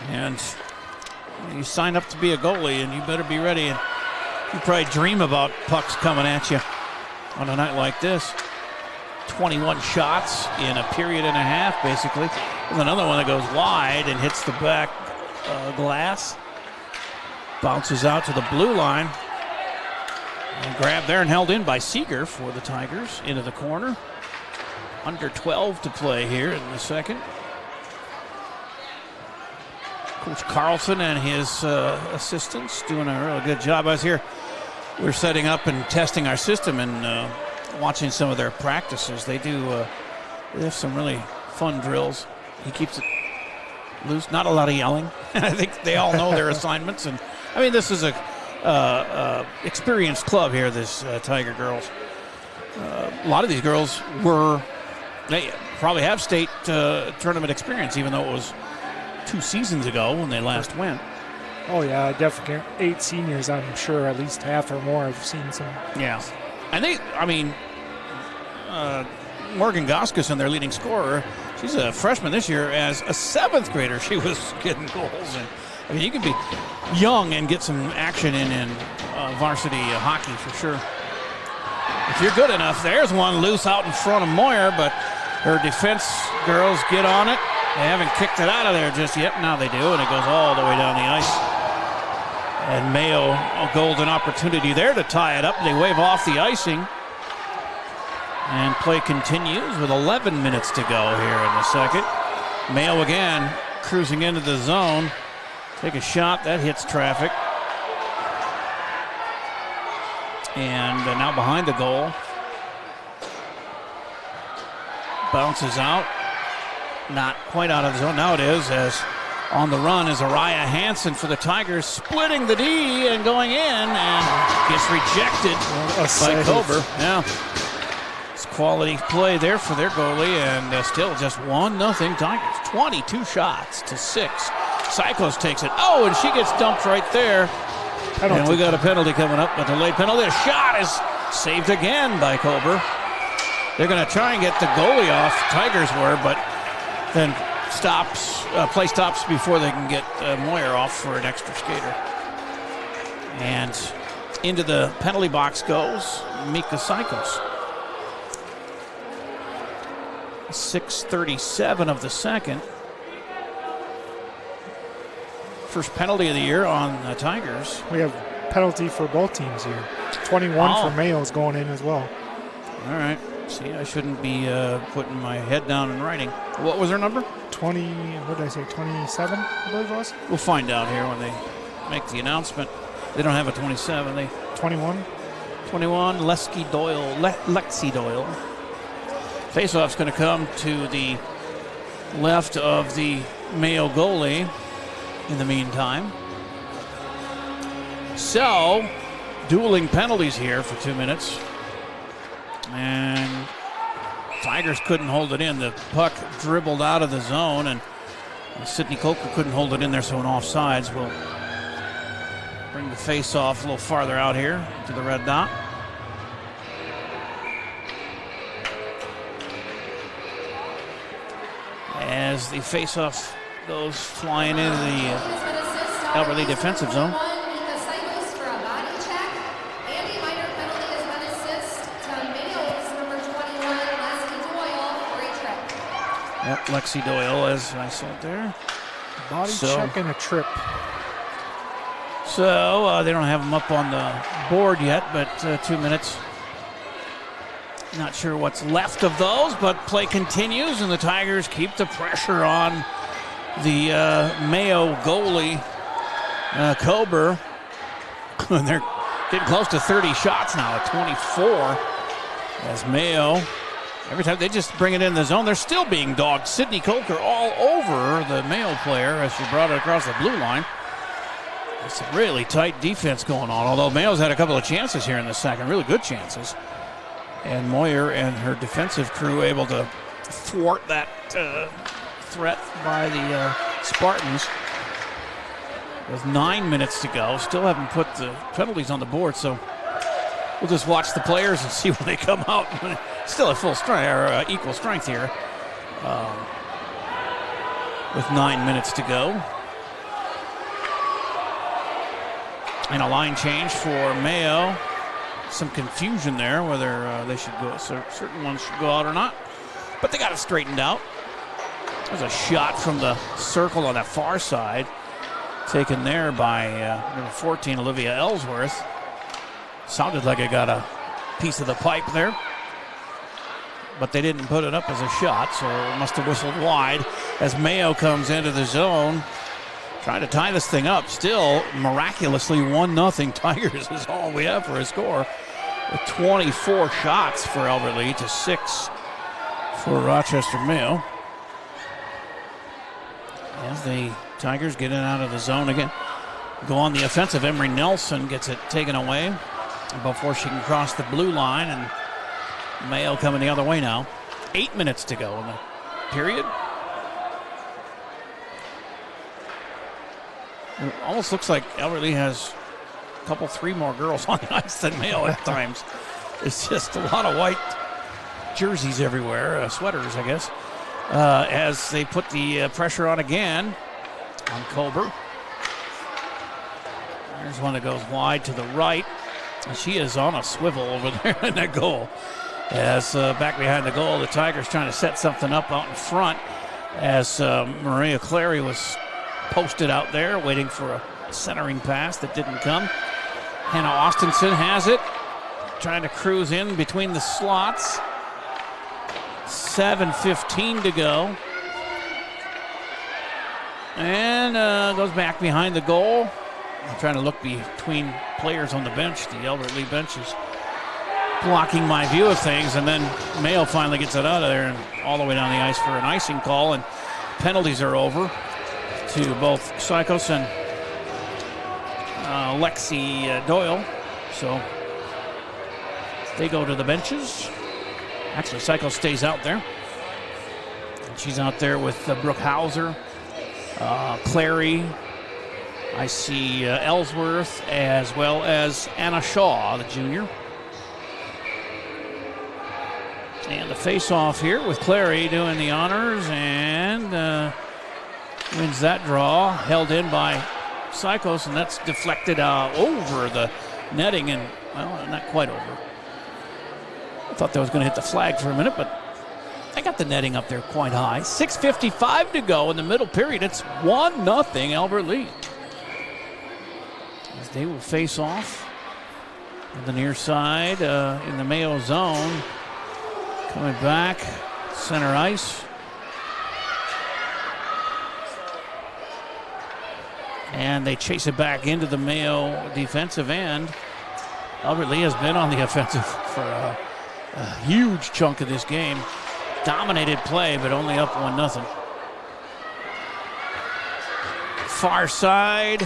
And you sign up to be a goalie, and you better be ready. And you probably dream about pucks coming at you on a night like this. 21 shots in a period and a half, basically. There's another one that goes wide and hits the back glass. Bounces out to the blue line. And grabbed there and held in by Seeger for the Tigers into the corner. Under 12 to play here in the second. Coach Carlson and his assistants doing a really good job. I was here. We're setting up and testing our system and watching some of their practices. They have some really fun drills. He keeps it loose. Not a lot of yelling. I think they all know their assignments. And I mean, this is a experienced club here, this Tiger girls. A lot of these girls they probably have state tournament experience, even though it was 2 seasons ago when they last went. Oh, yeah, definitely. 8 seniors, I'm sure at least half or more have seen some. Yeah. And Morgan Goskuson, their leading scorer, she's a freshman this year. As a 7th grader, she was getting goals. And I mean, you can be young and get some action in varsity hockey for sure. If you're good enough, there's one loose out in front of Moyer, but her defense girls get on it. They haven't kicked it out of there just yet. Now they do, and it goes all the way down the ice. And Mayo, a golden opportunity there to tie it up. They wave off the icing. And play continues with 11 minutes to go here in the second. Mayo again cruising into the zone. Take a shot. That hits traffic. And now behind the goal. Bounces out. Not quite out of the zone. Now it is, as on the run is Araya Hansen for the Tigers, splitting the D and going in, and gets rejected by Kober. Yeah. It's quality play there for their goalie, and still just 1-0 Tigers. 22 shots to 6. Psychos takes it. Oh, and she gets dumped right there. And we got a penalty coming up, but the late penalty. A shot is saved again by Kober. They're going to try and get the goalie off. Tigers were, but then play stops before they can get Moyer off for an extra skater. And into the penalty box goes Mika Psychos. 6:37 of the second. First penalty of the year on the Tigers. We have penalty for both teams here. 21 for Mayo's going in as well. All right. See, I shouldn't be putting my head down and writing. What was her number? 20, what did I say, 27, I believe it was? We'll find out here when they make the announcement. They don't have a 27. 21? 21, Lexi Doyle. Faceoff's going to come to the left of the Mayo goalie in the meantime. So, dueling penalties here for 2 minutes. And Tigers couldn't hold it in. The puck dribbled out of the zone, and Sidney Coker couldn't hold it in there, so an offsides will bring the face-off a little farther out here to the red dot. As the face-off goes flying into the Albert Lea defensive zone. Yep, Lexi Doyle, as I said there. Body check and a trip. So they don't have him up on the board yet, but 2 minutes. Not sure what's left of those, but play continues, and the Tigers keep the pressure on the Mayo goalie, Kober. And they're getting close to 30 shots now at 24. As Mayo, every time they just bring it in the zone, they're still being dogged. Sidney Coker all over the Mayo player as she brought it across the blue line. It's a really tight defense going on, although Mayo's had a couple of chances here in the second, really good chances. And Moyer and her defensive crew able to thwart that threat by the Spartans. With 9 minutes to go, still haven't put the penalties on the board, so we'll just watch the players and see when they come out. Still at full strength, or equal strength here, with 9 minutes to go. And a line change for Mayo. Some confusion there whether they should go, certain ones should go out or not. But they got it straightened out. There's a shot from the circle on that far side, taken there by number 14, Olivia Ellsworth. Sounded like it got a piece of the pipe there, but they didn't put it up as a shot, so it must have whistled wide as Mayo comes into the zone, trying to tie this thing up. Still, miraculously, 1-0 Tigers is all we have for a score, with 24 shots for Albert Lea to 6 for Rochester Mayo. As the Tigers get in out of the zone again, go on the offensive. Emery Nelson gets it taken away before she can cross the blue line, and Mayo coming the other way now. 8 minutes to go in the period. It almost looks like Albert Lea has a couple, 3 more girls on the ice than Mayo at times. It's just a lot of white jerseys everywhere, sweaters, I guess, as they put the pressure on again on Kober. There's one that goes wide to the right. And she is on a swivel over there in that goal. As back behind the goal, the Tigers trying to set something up out in front as Maria Clary was posted out there waiting for a centering pass that didn't come. Hannah Austinson has it, trying to cruise in between the slots. 7:15 to go. And goes back behind the goal. I'm trying to look between players on the bench. The Albert Lea bench is blocking my view of things, and then Mayo finally gets it out of there and all the way down the ice for an icing call, and penalties are over to both Sykos and Lexi Doyle. So they go to the benches. Actually, Sykos stays out there. And she's out there with Brooke Hauser, Clary. I see Ellsworth, as well as Anna Shaw, the junior. And the face-off here with Clary doing the honors, and wins that draw. Held in by Sykos, and that's deflected over the netting, and, well, not quite over. I thought that was going to hit the flag for a minute, but I got the netting up there quite high. 6:55 to go in the middle period. It's 1-0 Albert Lea. As they will face off on the near side in the Mayo zone. Coming back, center ice. And they chase it back into the Mayo defensive end. Albert Lea has been on the offensive for a huge chunk of this game. Dominated play, but only up 1-0. Far side.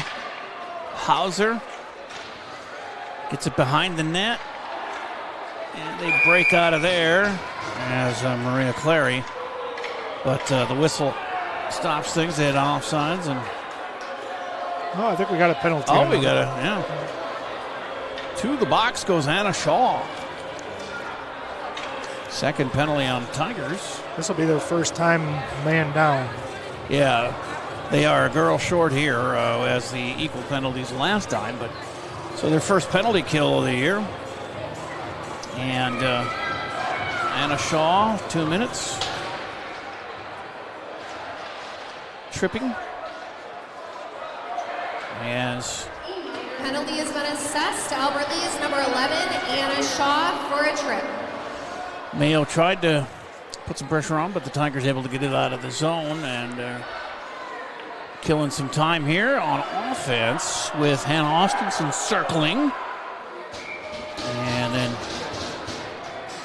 Hauser gets it behind the net. And they break out of there as Maria Clary. But the whistle stops things. They had offsides. And I think we got a penalty. Oh, we got yeah. To the box goes Anna Shaw. Second penalty on Tigers. This will be their first time man down. Yeah, they are a girl short here as the equal penalties last time. But so their first penalty kill of the year. And Anna Shaw, 2 minutes. Tripping. As penalty has been assessed. Albert Lee is number 11, Anna Shaw for a trip. Mayo tried to put some pressure on, but the Tigers able to get it out of the zone and killing some time here on offense with Hannah Austinson circling. And then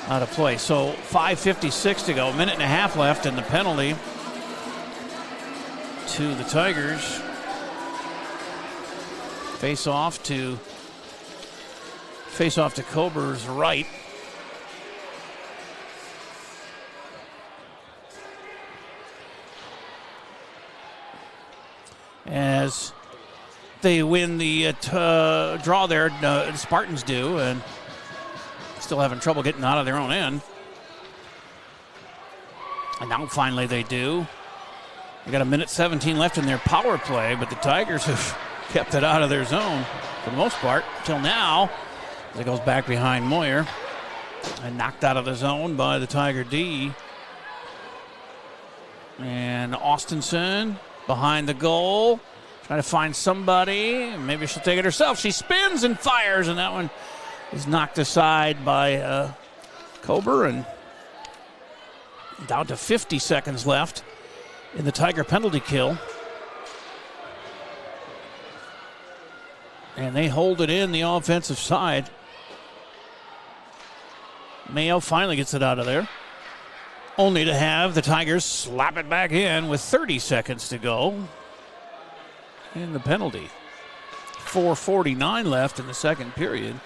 out of play. So 5:56 to go, a minute and a half left, and the penalty to the Tigers. Face off to Kober's right. As they win the draw there, the Spartans do, and still having trouble getting out of their own end. And now finally they do. They got a minute 17 left in their power play, but the Tigers have kept it out of their zone for the most part till now. As it goes back behind Moyer and knocked out of the zone by the Tiger D. And Austinson behind the goal, trying to find somebody. Maybe she'll take it herself. She spins and fires, and that one is knocked aside by Kober. And down to 50 seconds left in the Tiger penalty kill. And they hold it in the offensive side. Mayo finally gets it out of there, only to have the Tigers slap it back in with 30 seconds to go in the penalty. 4:49 left in the second period,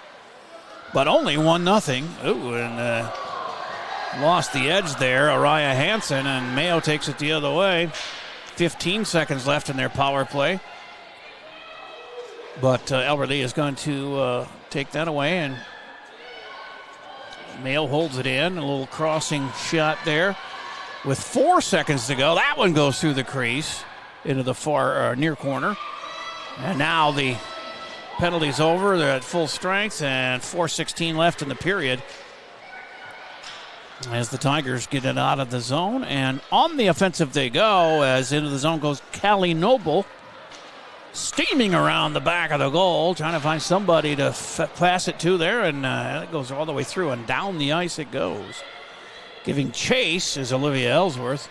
but only 1-0. Ooh, and lost the edge there, Araya Hansen, and Mayo takes it the other way. 15 seconds left in their power play. But Albert Lee is going to take that away, and Mayo holds it in. A little crossing shot there with 4 seconds to go. That one goes through the crease into the far near corner. And now the penalty's over. They're at full strength, and 4:16 left in the period as the Tigers get it out of the zone. And on the offensive they go, as into the zone goes Callie Noble, steaming around the back of the goal, trying to find somebody to pass it to there, and it goes all the way through, and down the ice it goes. Giving chase is Olivia Ellsworth,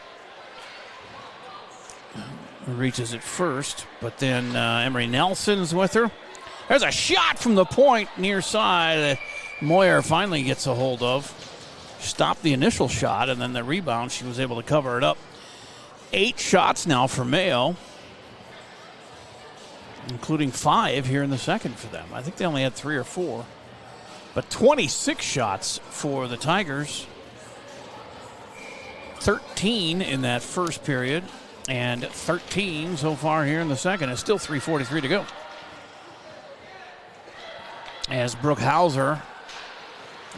who reaches it first, but then Emery Nelson's with her. There's a shot from the point near side that Moyer finally gets a hold of. Stopped the initial shot, and then the rebound, she was able to cover it up. 8 shots now for Mayo, including 5 here in the second for them. I think they only had 3 or 4. But 26 shots for the Tigers. 13 in that first period, and 13 so far here in the second. It's still 3:43 to go. As Brooke Hauser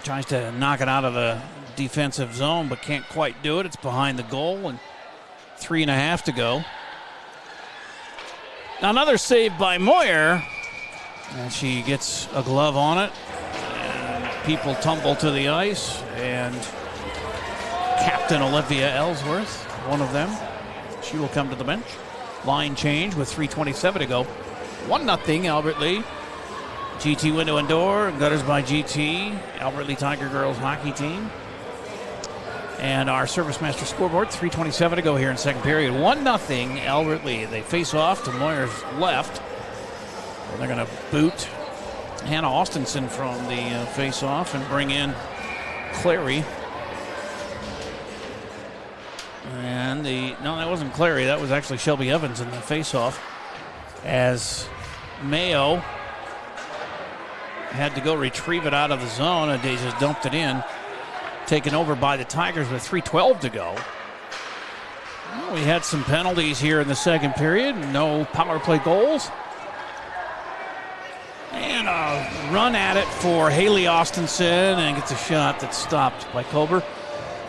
tries to knock it out of the defensive zone, but can't quite do it. It's behind the goal, and 3.5 to go. Another save by Moyer, and she gets a glove on it, and people tumble to the ice, and Captain Olivia Ellsworth, one of them, she will come to the bench. Line change with 3:27 to go. 1-0 Albert Lee. GT Window and Door, Gutters by GT, Albert Lee Tiger Girls Hockey Team. And our Service Master scoreboard, 3:27 to go here in second period. 1-0 Albert Lee. They face off to Moyer's left. And they're going to boot Hannah Austinson from the face-off and bring in Clary. And no, that wasn't Clary. That was actually Shelby Evans in the face-off. as Mayo had to go retrieve it out of the zone, and they just dumped it in. Taken over by the Tigers with 3:12 to go. Well, we had some penalties here in the second period. No power play goals. And a run at it for Haley Austinson, and gets a shot that's stopped by Kober.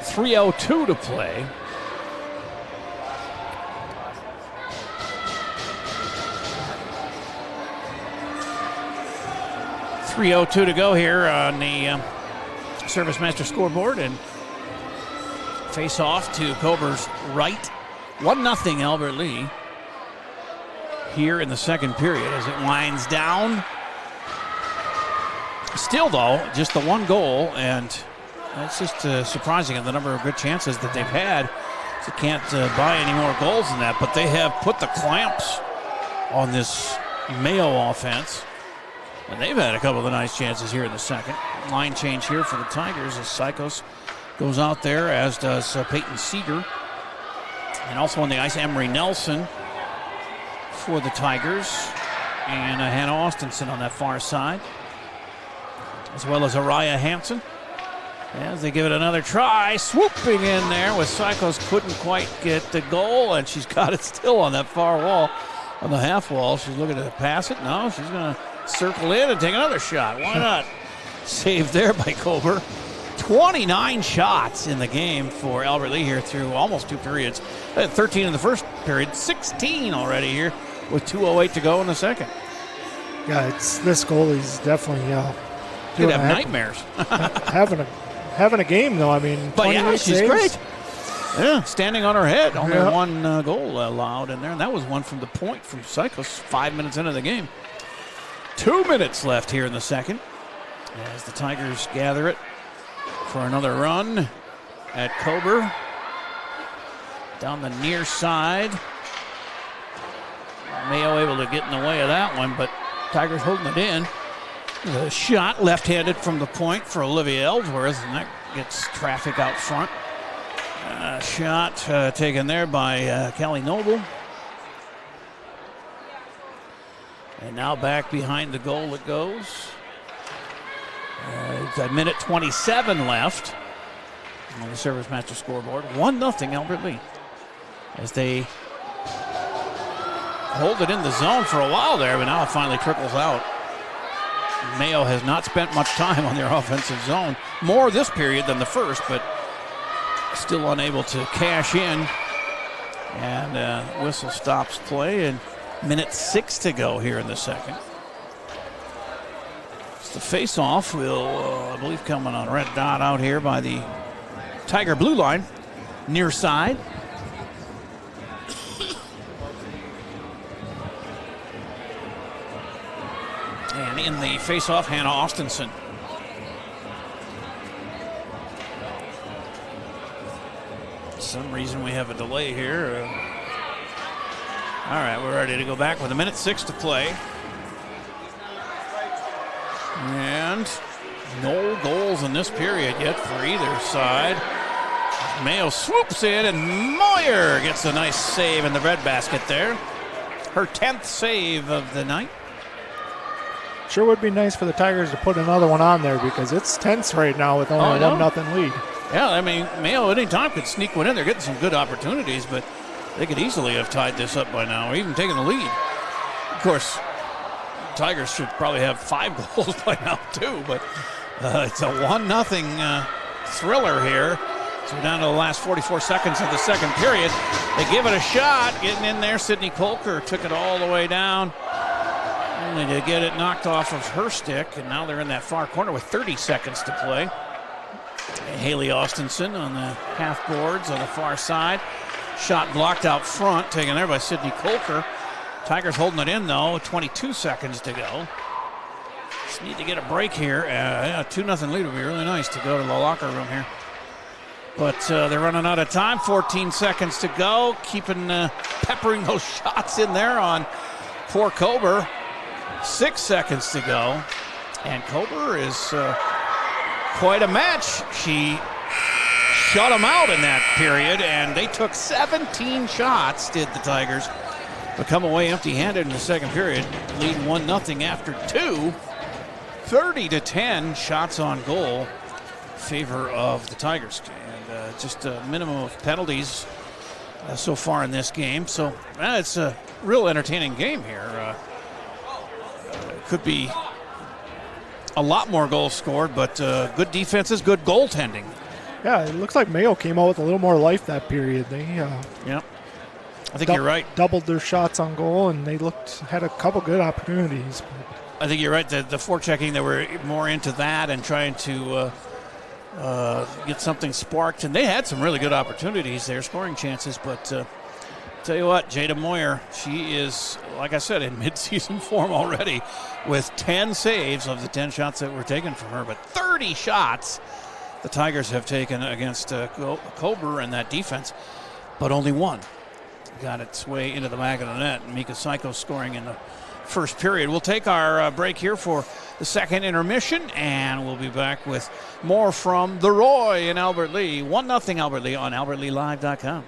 3:02 to play. .302 to go here on the Service Master scoreboard, and face off to Kober's right. 1-0 Albert Lea here in the second period as it winds down. Still, though, just the one goal, and that's just surprising in the number of good chances that they've had. So can't buy any more goals than that, but they have put the clamps on this Mayo offense. And they've had a couple of nice chances here in the second. Line change here for the Tigers as Psychos goes out there, as does Peyton Seeger. And also on the ice, Emery Nelson for the Tigers. And Hannah Austinson on that far side, as well as Araya Hansen. As they give it another try, swooping in there with Psychos, couldn't quite get the goal, and she's got it still on that far wall, on the half wall. She's looking to pass it. No, she's going to circle in and take another shot. Why not? Saved there by Kober. 29 shots in the game for Albert Lea here through almost two periods. 13 in the first period, 16 already here with 2:08 to go in the second. Yeah, this goalie's definitely could have nightmares. having a game though. I mean, but yeah, she's saves. great. Yeah, standing on her head. Only one goal allowed in there, and that was one from the point from Psychos 5 minutes into the game. 2 minutes left here in the second as the Tigers gather it for another run at Kober. Down the near side. Mayo able to get in the way of that one, but Tigers holding it in. The shot left-handed from the point for Olivia Ellsworth, and that gets traffic out front. Shot taken there by Callie Noble. And now back behind the goal it goes. It's a minute 27 left on the Service Master scoreboard. 1-0 Albert Lea as they hold it in the zone for a while there, but now it finally trickles out. Mayo has not spent much time on their offensive zone. More this period than the first, but still unable to cash in. And whistle stops play, and minute 6 to go here in the second. So the face-off will, I believe, coming on red dot out here by the Tiger blue line, near side. And in the face-off, Hannah Austinson. For some reason we have a delay here. All right, we're ready to go back with a minute 6 to play. And no goals in this period yet for either side. Mayo swoops in, and Moyer gets a nice save in the red basket there. Her 10th save of the night. Sure would be nice for the Tigers to put another one on there because it's tense right now with only a 1-0 lead. Yeah, I mean, Mayo at any time could sneak one in. They're getting some good opportunities, but they could easily have tied this up by now or even taken the lead. Of course, Tigers should probably have 5 goals by now too, but it's a 1-0 thriller here. So we're down to the last 44 seconds of the second period. They give it a shot, getting in there. Sydney Kolker took it all the way down, only to get it knocked off of her stick, and now they're in that far corner with 30 seconds to play. And Haley Austinson on the half boards on the far side. Shot blocked out front, taken there by Sydney Kolker. Tigers holding it in, though, 22 seconds to go. Just need to get a break here. 2-0 lead would be really nice to go to the locker room here. But they're running out of time. 14 seconds to go. Peppering those shots in there on poor Kober. 6 seconds to go. And Kober is quite a match. She shut them out in that period, and they took 17 shots, did the Tigers. but come away empty-handed in the second period, lead 1-0 after 2. 30-10 shots on goal in favor of the Tigers, and just a minimum of penalties so far in this game. So it's a real entertaining game here. Could be a lot more goals scored, but good defenses, good goaltending. Yeah, it looks like Mayo came out with a little more life that period. They Yep. I think you're right. Doubled their shots on goal, and they had a couple good opportunities. I think you're right. The forechecking, they were more into that and trying to get something sparked. And they had some really good opportunities there, scoring chances. But tell you what, Jada Moyer, she is, like I said, in midseason form already with 10 saves of the 10 shots that were taken from her. But 30 shots the Tigers have taken against Kober and that defense, but only one got its way into the back of the net. Mika Psycho scoring in the first period. We'll take our break here for the second intermission, and we'll be back with more from the Roy in Albert Lea. 1-0 Albert Lea on albertlealive.com.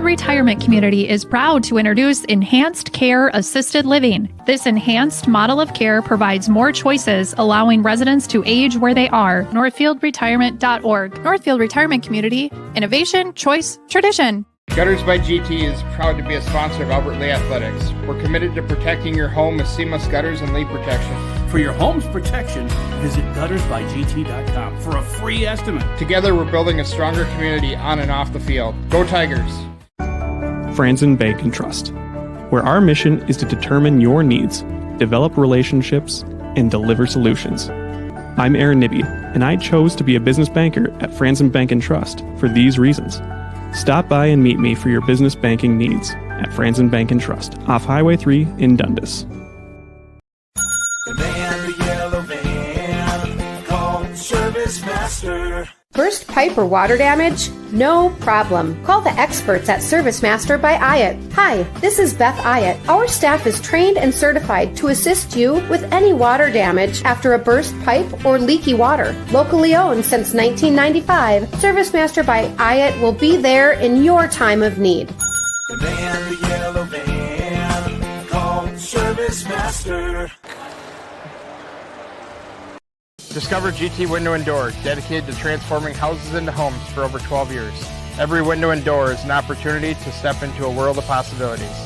Retirement Community is proud to introduce Enhanced Care Assisted Living. This enhanced model of care provides more choices, allowing residents to age where they are. NorthfieldRetirement.org. Northfield Retirement Community. Innovation, choice, tradition. Gutters by GT is proud to be a sponsor of Albert Lea Athletics. We're committed to protecting your home with seamless gutters and leak protection. For your home's protection, visit guttersbygt.com for a free estimate. Together, we're building a stronger community on and off the field. Go Tigers! Franzen Bank and Trust, where our mission is to determine your needs, develop relationships, and deliver solutions. I'm Aaron Nibby, and I chose to be a business banker at Franzen Bank and Trust for these reasons. Stop by and meet me for your business banking needs at Franzen Bank and Trust, off Highway 3 in Dundas. The man, the yellow van, call Service Master. Burst pipe or water damage? No problem. Call the experts at Service Master by Ayat. Hi, this is Beth Ayat. Our staff is trained and certified to assist you with any water damage after a burst pipe or leaky water. Locally owned since 1995, Service Master by Ayat will be there in your time of need. The man, the yellow van, call Service Master. Discover GT Window and Door, dedicated to transforming houses into homes for over 12 years. Every window and door is an opportunity to step into a world of possibilities.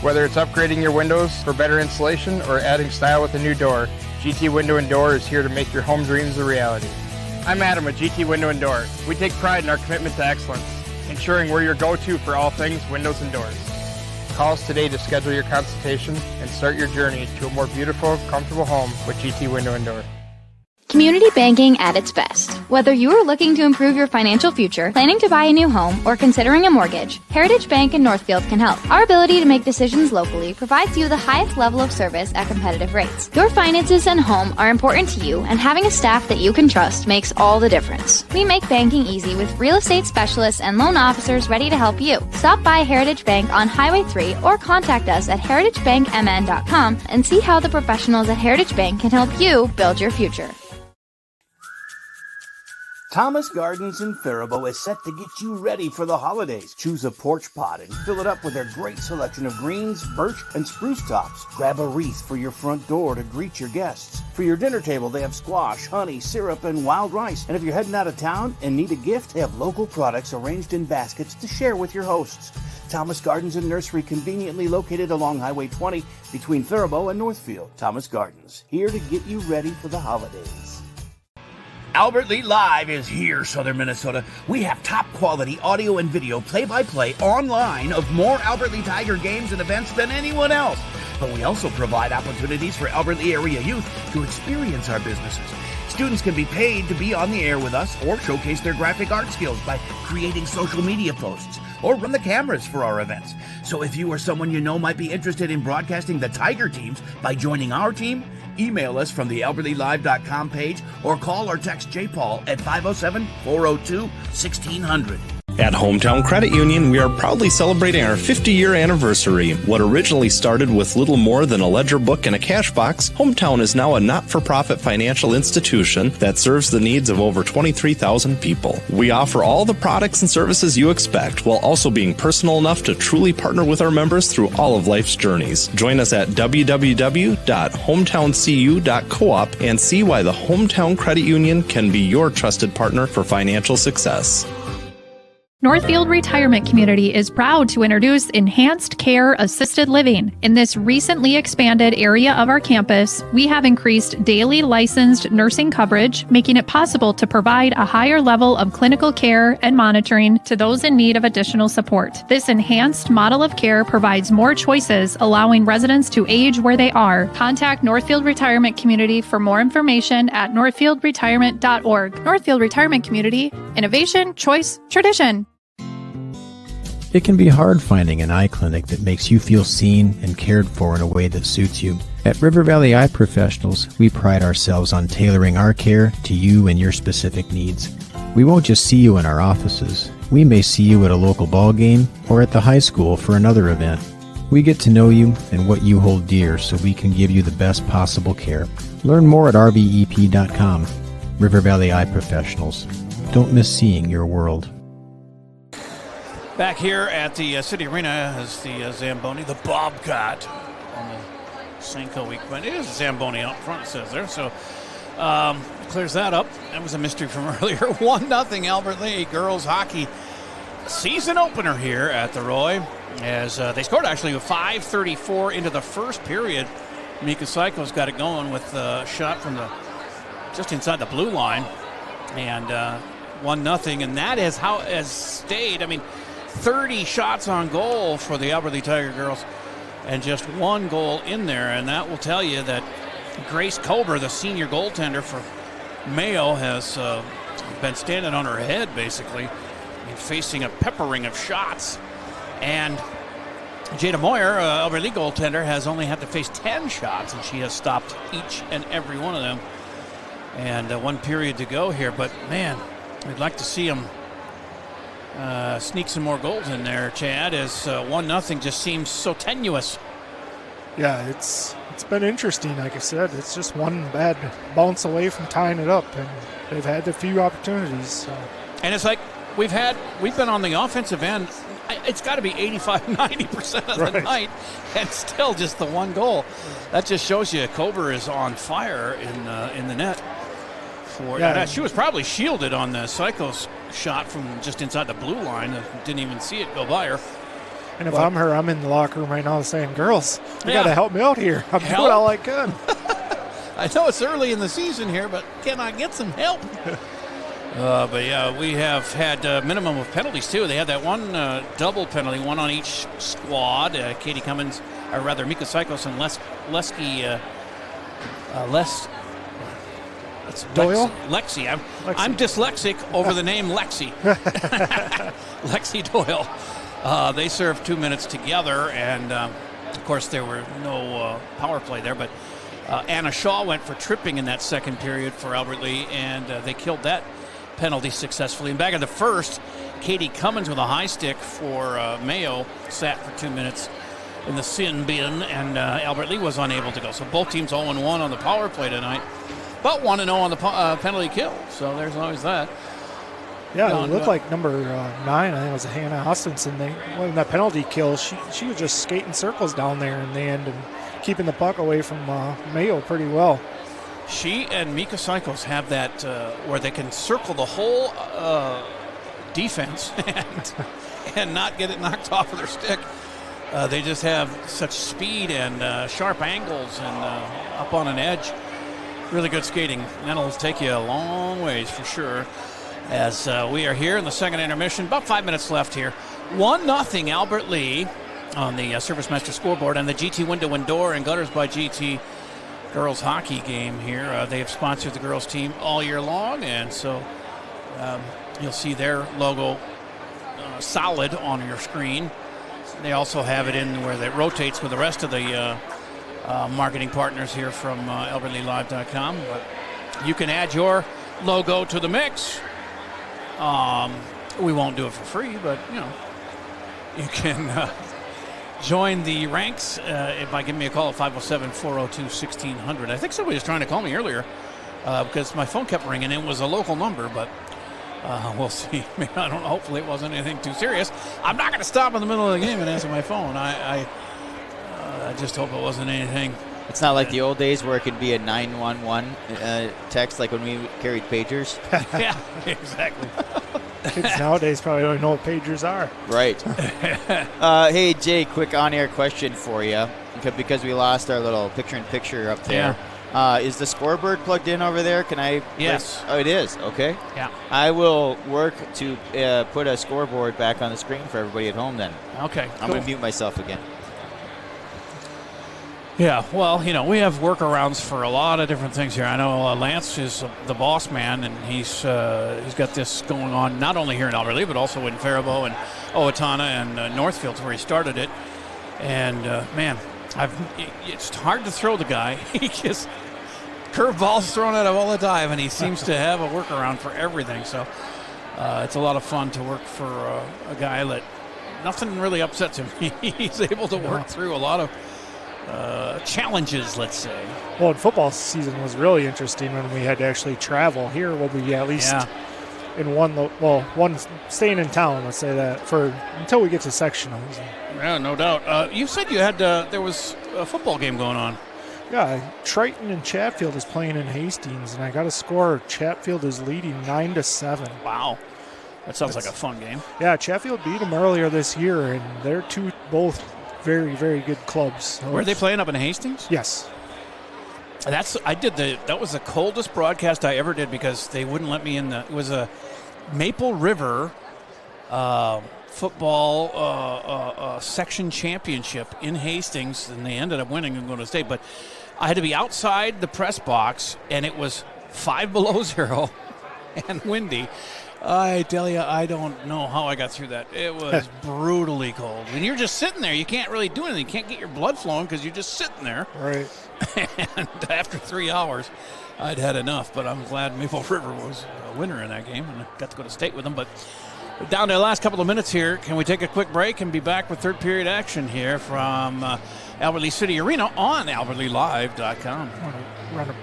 Whether it's upgrading your windows for better insulation or adding style with a new door, GT Window and Door is here to make your home dreams a reality. I'm Adam with GT Window and Door. We take pride in our commitment to excellence, ensuring we're your go-to for all things windows and doors. Call us today to schedule your consultation and start your journey to a more beautiful, comfortable home with GT Window and Door. Community banking at its best. Whether you are looking to improve your financial future, planning to buy a new home, or considering a mortgage, Heritage Bank in Northfield can help. Our ability to make decisions locally provides you the highest level of service at competitive rates. Your finances and home are important to you, and having a staff that you can trust makes all the difference. We make banking easy with real estate specialists and loan officers ready to help you. Stop by Heritage Bank on Highway 3 or contact us at heritagebankmn.com and see how the professionals at Heritage Bank can help you build your future. Thomas Gardens in Faribault is set to get you ready for the holidays. Choose a porch pot and fill it up with their great selection of greens, birch, and spruce tops. Grab a wreath for your front door to greet your guests. For your dinner table, they have squash, honey, syrup, and wild rice. And if you're heading out of town and need a gift, they have local products arranged in baskets to share with your hosts. Thomas Gardens and Nursery, conveniently located along Highway 20 between Faribault and Northfield. Thomas Gardens, here to get you ready for the holidays. Albert Lea Live is here, Southern Minnesota. We have top quality audio and video play-by-play online of more Albert Lea Tiger games and events than anyone else. But we also provide opportunities for Albert Lea area youth to experience our businesses. Students can be paid to be on the air with us or showcase their graphic art skills by creating social media posts or run the cameras for our events. So if you or someone you know might be interested in broadcasting the Tiger teams by joining our team, email us from the albertlealive.com page or call or text J. Paul at 507-402-1600. At Hometown Credit Union, we are proudly celebrating our 50-year anniversary. What originally started with little more than a ledger book and a cash box, Hometown is now a not-for-profit financial institution that serves the needs of over 23,000 people. We offer all the products and services you expect, while also being personal enough to truly partner with our members through all of life's journeys. Join us at www.hometowncu.coop and see why the Hometown Credit Union can be your trusted partner for financial success. Northfield Retirement Community is proud to introduce Enhanced Care Assisted Living. In this recently expanded area of our campus, we have increased daily licensed nursing coverage, making it possible to provide a higher level of clinical care and monitoring to those in need of additional support. This enhanced model of care provides more choices, allowing residents to age where they are. Contact Northfield Retirement Community for more information at northfieldretirement.org. Northfield Retirement Community, innovation, choice, tradition. It can be hard finding an eye clinic that makes you feel seen and cared for in a way that suits you. At River Valley Eye Professionals, we pride ourselves on tailoring our care to you and your specific needs. We won't just see you in our offices. We may see you at a local ball game or at the high school for another event. We get to know you and what you hold dear so we can give you the best possible care. Learn more at rvep.com. River Valley Eye Professionals. Don't miss seeing your world. Back here at the City Arena is the Zamboni, the Bobcat on the Senko equipment. It is a Zamboni out front, it says there. So clears that up. That was a mystery from earlier. 1-0 Albert Lea girls hockey season opener here at the Roy. As they scored actually with 5:34 into the first period. Mika Psycho's got it going with a shot from just inside the blue line. And 1-0. And that is how it has stayed. I mean, 30 shots on goal for the Albert Lea Tiger girls and just one goal in there, and that will tell you that Grace Kober, the senior goaltender for Mayo, has been standing on her head basically and facing a peppering of shots. And Jada Moyer, Albert Lea goaltender, has only had to face 10 shots, and she has stopped each and every one of them. And one period to go here, but man, we'd like to see them sneak some more goals in there, Chad, as 1-0 just seems so tenuous. Yeah, it's been interesting. Like I said, it's just one bad bounce away from tying it up, and they've had a few opportunities. So. And it's like we've been on the offensive end. It's got to be 85-90% of the night, and still just the one goal. That just shows you Kober is on fire in the net. She was probably shielded on the Psycho's shot from just inside the blue line. Didn't even see it go by her. And if I'm her, I'm in the locker room right now saying, girls, you got to help me out here. I'm doing all I can. I know it's early in the season here, but can I get some help? But yeah, we have had a minimum of penalties too. They had that one double penalty, one on each squad. Katie Cummins, or rather Mika Psychos and Doyle? Lexi. I'm dyslexic over the name Lexi. Lexi Doyle. They served 2 minutes together, and of course there were no power play there, but Anna Shaw went for tripping in that second period for Albert Lea, and they killed that penalty successfully. And back in the first, Katie Cummins with a high stick for Mayo sat for 2 minutes in the sin bin, and Albert Lea was unable to go. So both teams 0-1 on the power play tonight. But 1-0 on the penalty kill, so there's always that. Yeah, it looked like number 9, I think it was Hannah Hostinson. When that penalty kill, she was just skating circles down there in the end and keeping the puck away from Mayo pretty well. She and Mika Psychos have that where they can circle the whole defense and not get it knocked off of their stick. They just have such speed and sharp angles and up on an edge. Really good skating. That'll take you a long ways for sure. As we are here in the second intermission, about 5 minutes left here. 1-0 Albert Lea on the Service Master scoreboard and the GT Window and Door and Gutters by GT girls hockey game here. They have sponsored the girls team all year long, and so you'll see their logo solid on your screen. They also have it in where it rotates with the rest of the marketing partners here from AlbertLeaLive.com. But you can add your logo to the mix. We won't do it for free, but, you know, you can join the ranks by giving me a call at 507-402-1600. I think somebody was trying to call me earlier because my phone kept ringing. It was a local number, but we'll see. I mean, I don't know. Hopefully it wasn't anything too serious. I'm not going to stop in the middle of the game and answer my phone. I just hope it wasn't anything. It's not like the old days where it could be a 911 text, like when we carried pagers. Yeah, exactly. Kids nowadays probably don't know what pagers are. Right. Hey, Jay, quick on-air question for you, because we lost our little picture-in-picture up there. Yeah. Is the scoreboard plugged in over there? Can I? Yes. Oh, it is. Okay. Yeah. I will work to put a scoreboard back on the screen for everybody at home then. Okay. I'm going to mute myself again. Yeah, well, you know, we have workarounds for a lot of different things here. I know Lance is the boss man, and he's got this going on not only here in Albert Lea, but also in Faribault and Owatonna and Northfield, where he started it. And, man, it's hard to throw the guy. He just curveballs thrown at him all the time, and he seems to have a workaround for everything. So it's a lot of fun to work for a guy that nothing really upsets him. He's able to work through a lot of challenges, let's say. Well, football season was really interesting when we had to actually travel. Here we'll be at least in one staying in town, let's say that, until we get to sectionals. Yeah, no doubt. You said you had there was a football game going on. Yeah, Triton and Chatfield is playing in Hastings, and I got a score. Chatfield is leading 9-7. Wow. That sounds like a fun game. Yeah, Chatfield beat them earlier this year, and they're both very, very good clubs. So were they playing up in Hastings? Yes. That was the coldest broadcast I ever did because they wouldn't let me in. It was a Maple River football section championship in Hastings, and they ended up winning and going to state. But I had to be outside the press box, and it was 5 below zero and windy. I tell you, I don't know how I got through that. It was brutally cold. And you're just sitting there. You can't really do anything. You can't get your blood flowing because you're just sitting there. Right. And after 3 hours, I'd had enough. But I'm glad Maple River was a winner in that game, and I got to go to state with them. But down to the last couple of minutes here. Can we take a quick break and be back with third period action here from Albert Lea City Arena on AlbertLeaLive.com. Run a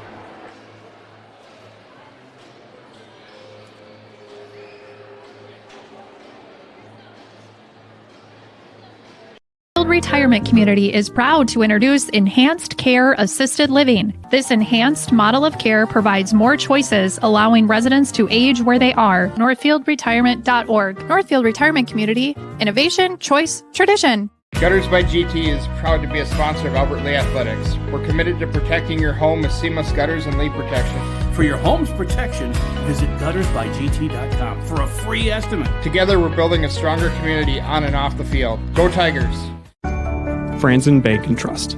Retirement Community is proud to introduce Enhanced Care Assisted Living. This enhanced model of care provides more choices, allowing residents to age where they are. NorthfieldRetirement.org. Northfield Retirement Community. Innovation, choice, tradition. Gutters by GT is proud to be a sponsor of Albert Lea Athletics. We're committed to protecting your home with seamless gutters and leak protection. For your home's protection, visit guttersbygt.com for a free estimate. Together, we're building a stronger community on and off the field. Go Tigers! Franzen Bank and Trust,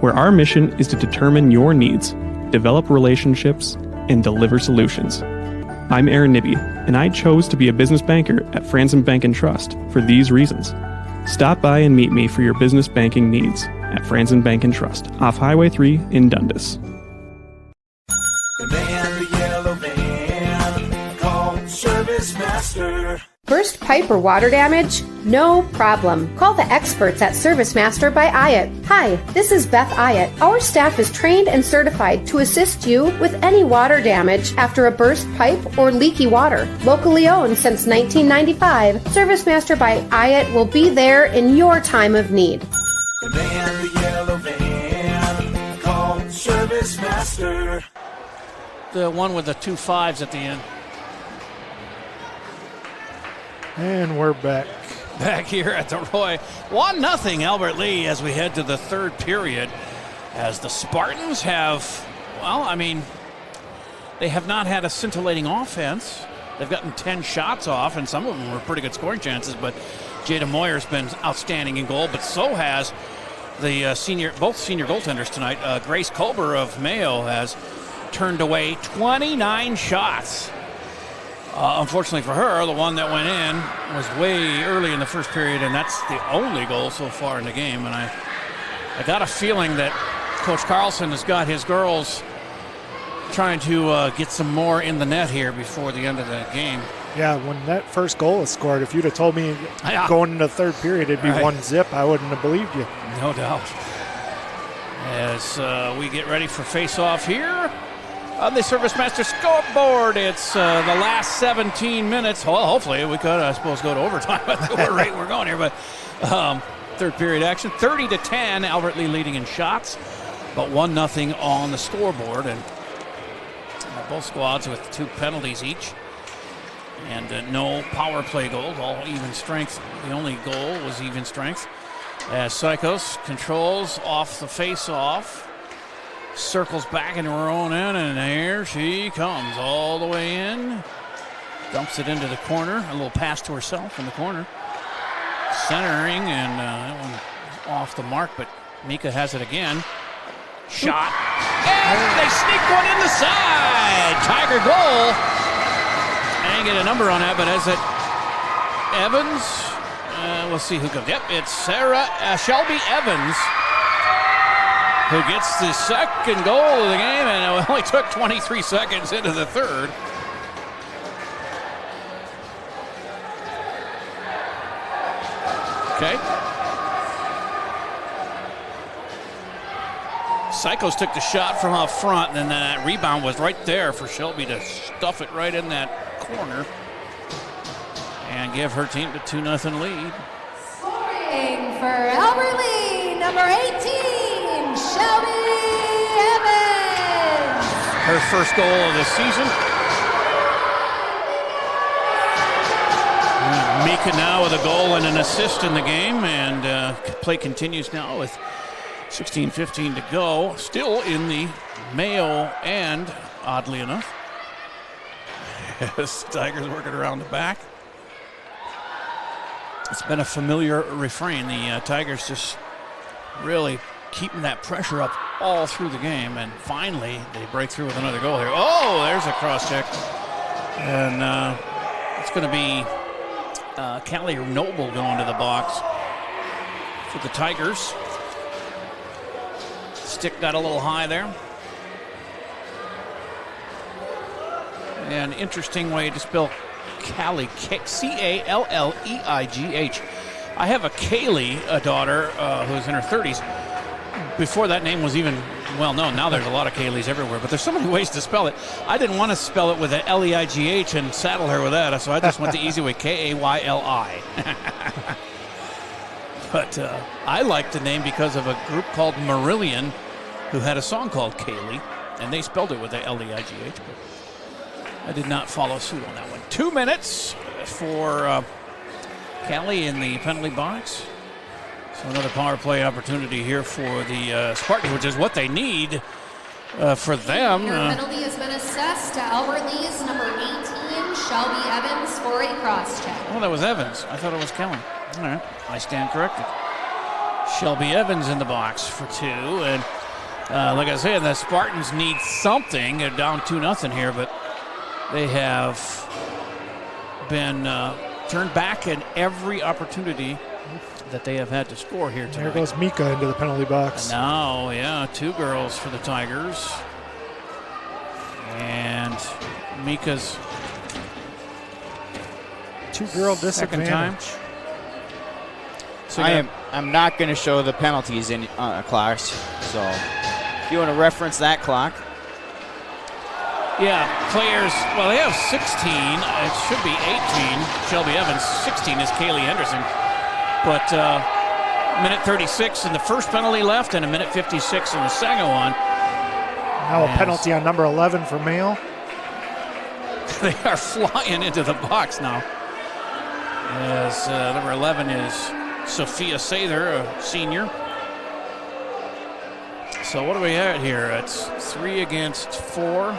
where our mission is to determine your needs, develop relationships, and deliver solutions. I'm Aaron Nibby, and I chose to be a business banker at Franzen Bank and Trust for these reasons. Stop by and meet me for your business banking needs at Franzen Bank and Trust, off Highway 3 in Dundas. The man, the yellow van, call Service Master. Burst pipe or water damage? No problem. Call the experts at Service Master by Ayat. Hi, this is Beth Ayat. Our staff is trained and certified to assist you with any water damage after a burst pipe or leaky water. Locally owned since 1995, Service Master by Ayat will be there in your time of need. The man, the yellow van, call Service Master. The one with the 2 5s at the end. And we're back. Back here at the Roy. 1-0 Albert Lea as we head to the third period. As the Spartans have, they have not had a scintillating offense. They've gotten 10 shots off, and some of them were pretty good scoring chances, but Jada Moyer's been outstanding in goal, but so has the both senior goaltenders tonight. Grace Colber of Mayo has turned away 29 shots. Unfortunately for her, the one that went in was way early in the first period, and that's the only goal so far in the game. And I got a feeling that Coach Carlson has got his girls trying to get some more in the net here before the end of the game. Yeah, when that first goal was scored, if you'd have told me going into the third period it'd be 1-0, I wouldn't have believed you. No doubt. As we get ready for face-off here on the Service Master scoreboard, it's the last 17 minutes. Well, hopefully we could, I suppose, go to overtime at the rate we're going here. But third period action, 30-10, Albert Lea leading in shots, but 1-0 on the scoreboard. And both squads with 2 penalties each. And no power play goals, all even strength. The only goal was even strength. As Psychos controls off the face-off, circles back into her own end, and here she comes all the way in. Dumps it into the corner, a little pass to herself in the corner. Centering, and that one off the mark, but Mika has it again. Shot, and they sneak one in the side. Tiger goal. I didn't get a number on that, but is it Evans? We'll see who comes. Yep, it's Shelby Evans who gets the second goal of the game, and it only took 23 seconds into the third. Okay. Psychos took the shot from out front, and then that rebound was right there for Shelby to stuff it right in that corner and give her team the 2-0 lead. Scoring for Albert Lea, number 18, Shelby Evans. Her first goal of the season. And Mika now with a goal and an assist in the game, and play continues now with 16:15 to go. Still in the Mayo end, oddly enough. Yes, Tigers working around the back. It's been a familiar refrain. The Tigers just really keeping that pressure up all through the game, and finally they break through with another goal here. Oh, there's a cross check, and it's going to be Callie Noble going to the box for the Tigers. Stick got a little high there. An interesting way to spell Callie, Calleigh. I have a Kaylee, a daughter who's in her 30s. Before that name was even well known. Now there's a lot of Kayleys everywhere, but there's so many ways to spell it. I didn't want to spell it with an Leigh and saddle her with that, so I just went the easy way, Kayli. But I liked the name because of a group called Marillion who had a song called Kaylee, and they spelled it with a Leigh. But I did not follow suit on that one. 2 minutes for Callie in the penalty box. So another power play opportunity here for the Spartans, which is what they need for them. Your penalty has been assessed to Albert Lea's number 18, Shelby Evans, for a cross check. Oh, that was Evans. I thought it was Kellen. All right, I stand corrected. Shelby Evans in the box for 2, and like I said, the Spartans need something. They're down 2-0 here, but they have been turned back in every opportunity that they have had to score here tonight. There goes Mika into the penalty box. And now, yeah, 2 girls for the Tigers. And Mika's 2-girl disadvantage. Time. So I'm not going to show the penalties in clocks, so if you want to reference that clock. Yeah, players, well, they have 16. It should be 18. Shelby Evans. 16 is Kaylee Henderson. But minute 36 in the first penalty left, and a minute 56 in the second one. Now a penalty on number 11 for Mayo. They are flying into the box now. As number 11 is Sophia Sather, a senior. So what do we have here? It's 3 against 4.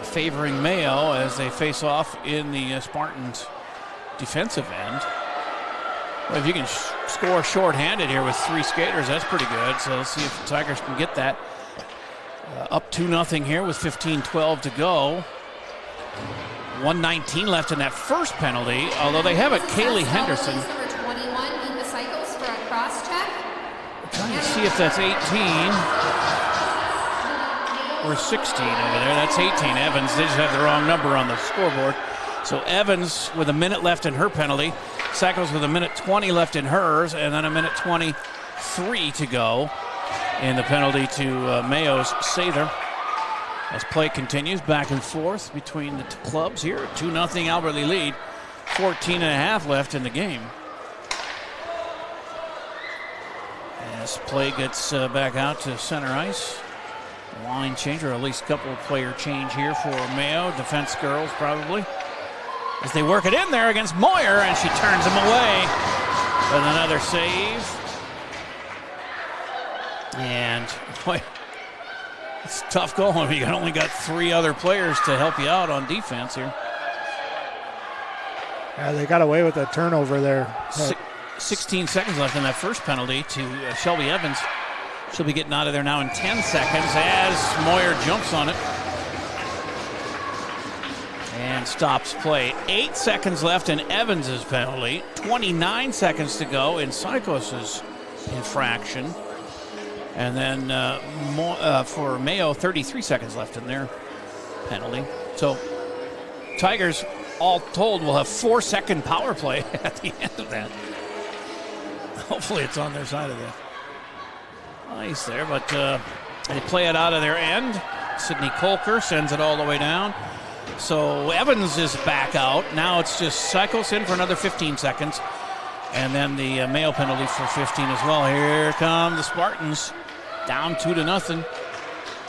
Favoring Mayo as they face off in the Spartans' defensive end. Well, if you can score shorthanded here with 3 skaters, that's pretty good. So let's see if the Tigers can get that. Up 2-0 here with 15:12 to go. 1:19 left in that first penalty, although they have it Kaylee Henderson. Number 21, Mika Psychos for a cross check. I'm trying to see if that's 18. or 16 over there. That's 18. Evans, they just have the wrong number on the scoreboard. So Evans with a minute left in her penalty. Cycles with a minute 20 left in hers, and then a minute 23 to go in the penalty to Mayo's Sather. As play continues back and forth between the clubs here. 2-0 Albert Lee lead. 14 and a half left in the game. As play gets back out to center ice. Line change, or at least a couple of player change here for Mayo. Defense girls probably. As they work it in there against Moyer, and she turns him away with another save. And boy, it's tough going. You only got 3 other players to help you out on defense here. Yeah, they got away with a turnover there. 16 seconds left in that first penalty to Shelby Evans. She'll be getting out of there now in 10 seconds as Moyer jumps on it and stops play. 8 seconds left in Evans' penalty. 29 seconds to go in Psychos' infraction. And then for Mayo, 33 seconds left in their penalty. So Tigers, all told, will have 4-second power play at the end of that. Hopefully it's on their side of the ice there, but they play it out of their end. Sydney Kolker sends it all the way down. So Evans is back out. Now it's just Psychos in for another 15 seconds. And then the Mayo penalty for 15 as well. Here come the Spartans. Down 2-0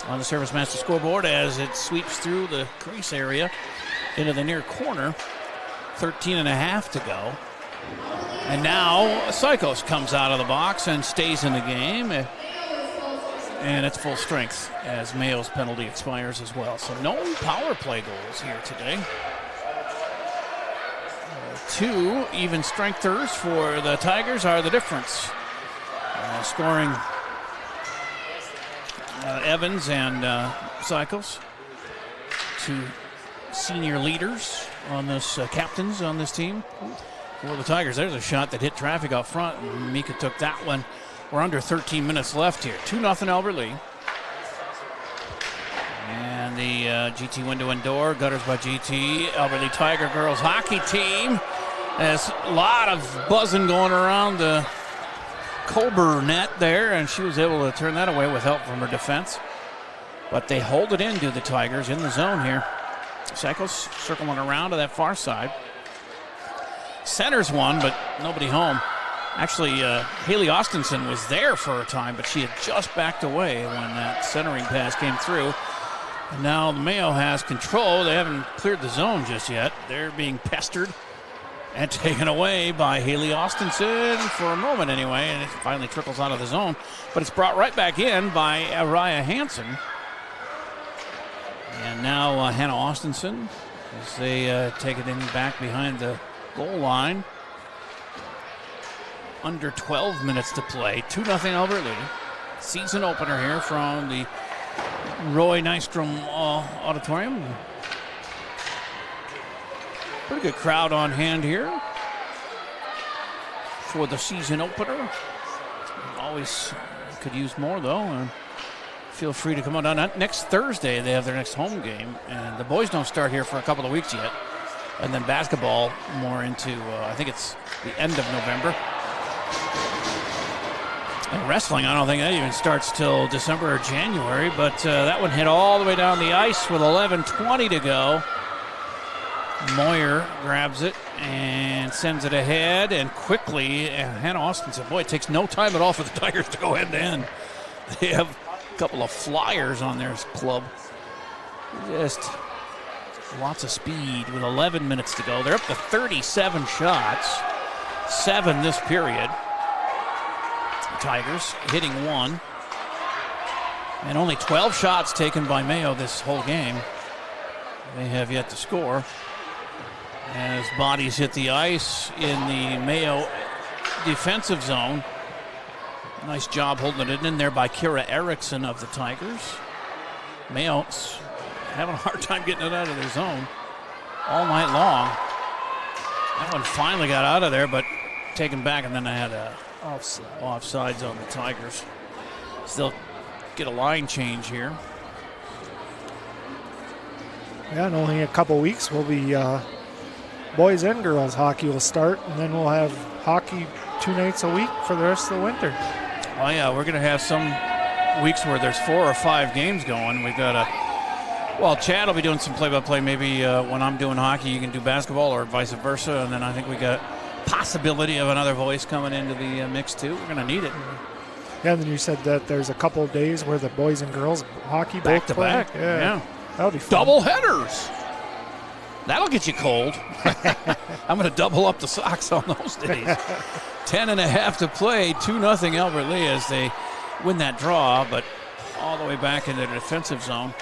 on the Service Master scoreboard as it sweeps through the crease area into the near corner. 13 and a half to go. And now Psychos comes out of the box and stays in the game. And it's full strength as Mayo's penalty expires as well. So no power play goals here today. 2 even strengthers for the Tigers are the difference. Scoring Evans and Psychos, 2 senior leaders on this, captains on this team for the Tigers. There's a shot that hit traffic out front, and Mika took that one. We're under 13 minutes left here. 2-0 Albert Lee. And the GT window and door, Gutters by GT, Albert Lee Tiger girls hockey team. There's a lot of buzzing going around the Colber net there, and she was able to turn that away with help from her defense. But they hold it in to the Tigers in the zone here. Cycles circling around to that far side. Centers one, but nobody home. Actually, Haley Austinson was there for a time, but she had just backed away when that centering pass came through. And now Mayo has control. They haven't cleared the zone just yet. They're being pestered and taken away by Haley Austinson for a moment anyway, and it finally trickles out of the zone. But it's brought right back in by Araya Hansen. And now Hannah Austinson as they take it in back behind the goal line. Under 12 minutes to play. 2-0 Albert Lee. Season opener here from the Roy Nystrom Auditorium. Pretty good crowd on hand here for the season opener. Always could use more though. And feel free to come on down. Next Thursday they have their next home game, and the boys don't start here for a couple of weeks yet. And then basketball more into I think it's the end of November. And wrestling, I don't think that even starts till December or January, but that one hit all the way down the ice with 11:20 to go. Moyer grabs it and sends it ahead, and quickly, Hannah Austin said, boy, it takes no time at all for the Tigers to go end to end. They have a couple of flyers on their club. Just lots of speed with 11 minutes to go. They're up to 37 shots, 7 this period. Tigers hitting 1. And only 12 shots taken by Mayo this whole game. They have yet to score. As bodies hit the ice in the Mayo defensive zone. Nice job holding it in there by Kira Erickson of the Tigers. Mayo's having a hard time getting it out of their zone all night long. That one finally got out of there, but taken back, and then I had a offsides on the Tigers. Still get a line change here. Yeah, in only a couple weeks we'll be boys and girls hockey will start, and then we'll have hockey 2 nights a week for the rest of the winter. Oh yeah, we're going to have some weeks where there's 4 or 5 games going. We've got Chad will be doing some play-by-play. Maybe when I'm doing hockey, you can do basketball or vice versa. And then I think we got possibility of another voice coming into the mix too. We're going to need it. Yeah, and then you said that there's a couple of days where the boys and girls hockey Back both to play. back. Yeah. That'll be fun. Double headers. That'll get you cold. I'm going to double up the socks on those days. 10.5 to play. 2-0 Albert Lea as they win that draw, but all the way back into the defensive zone.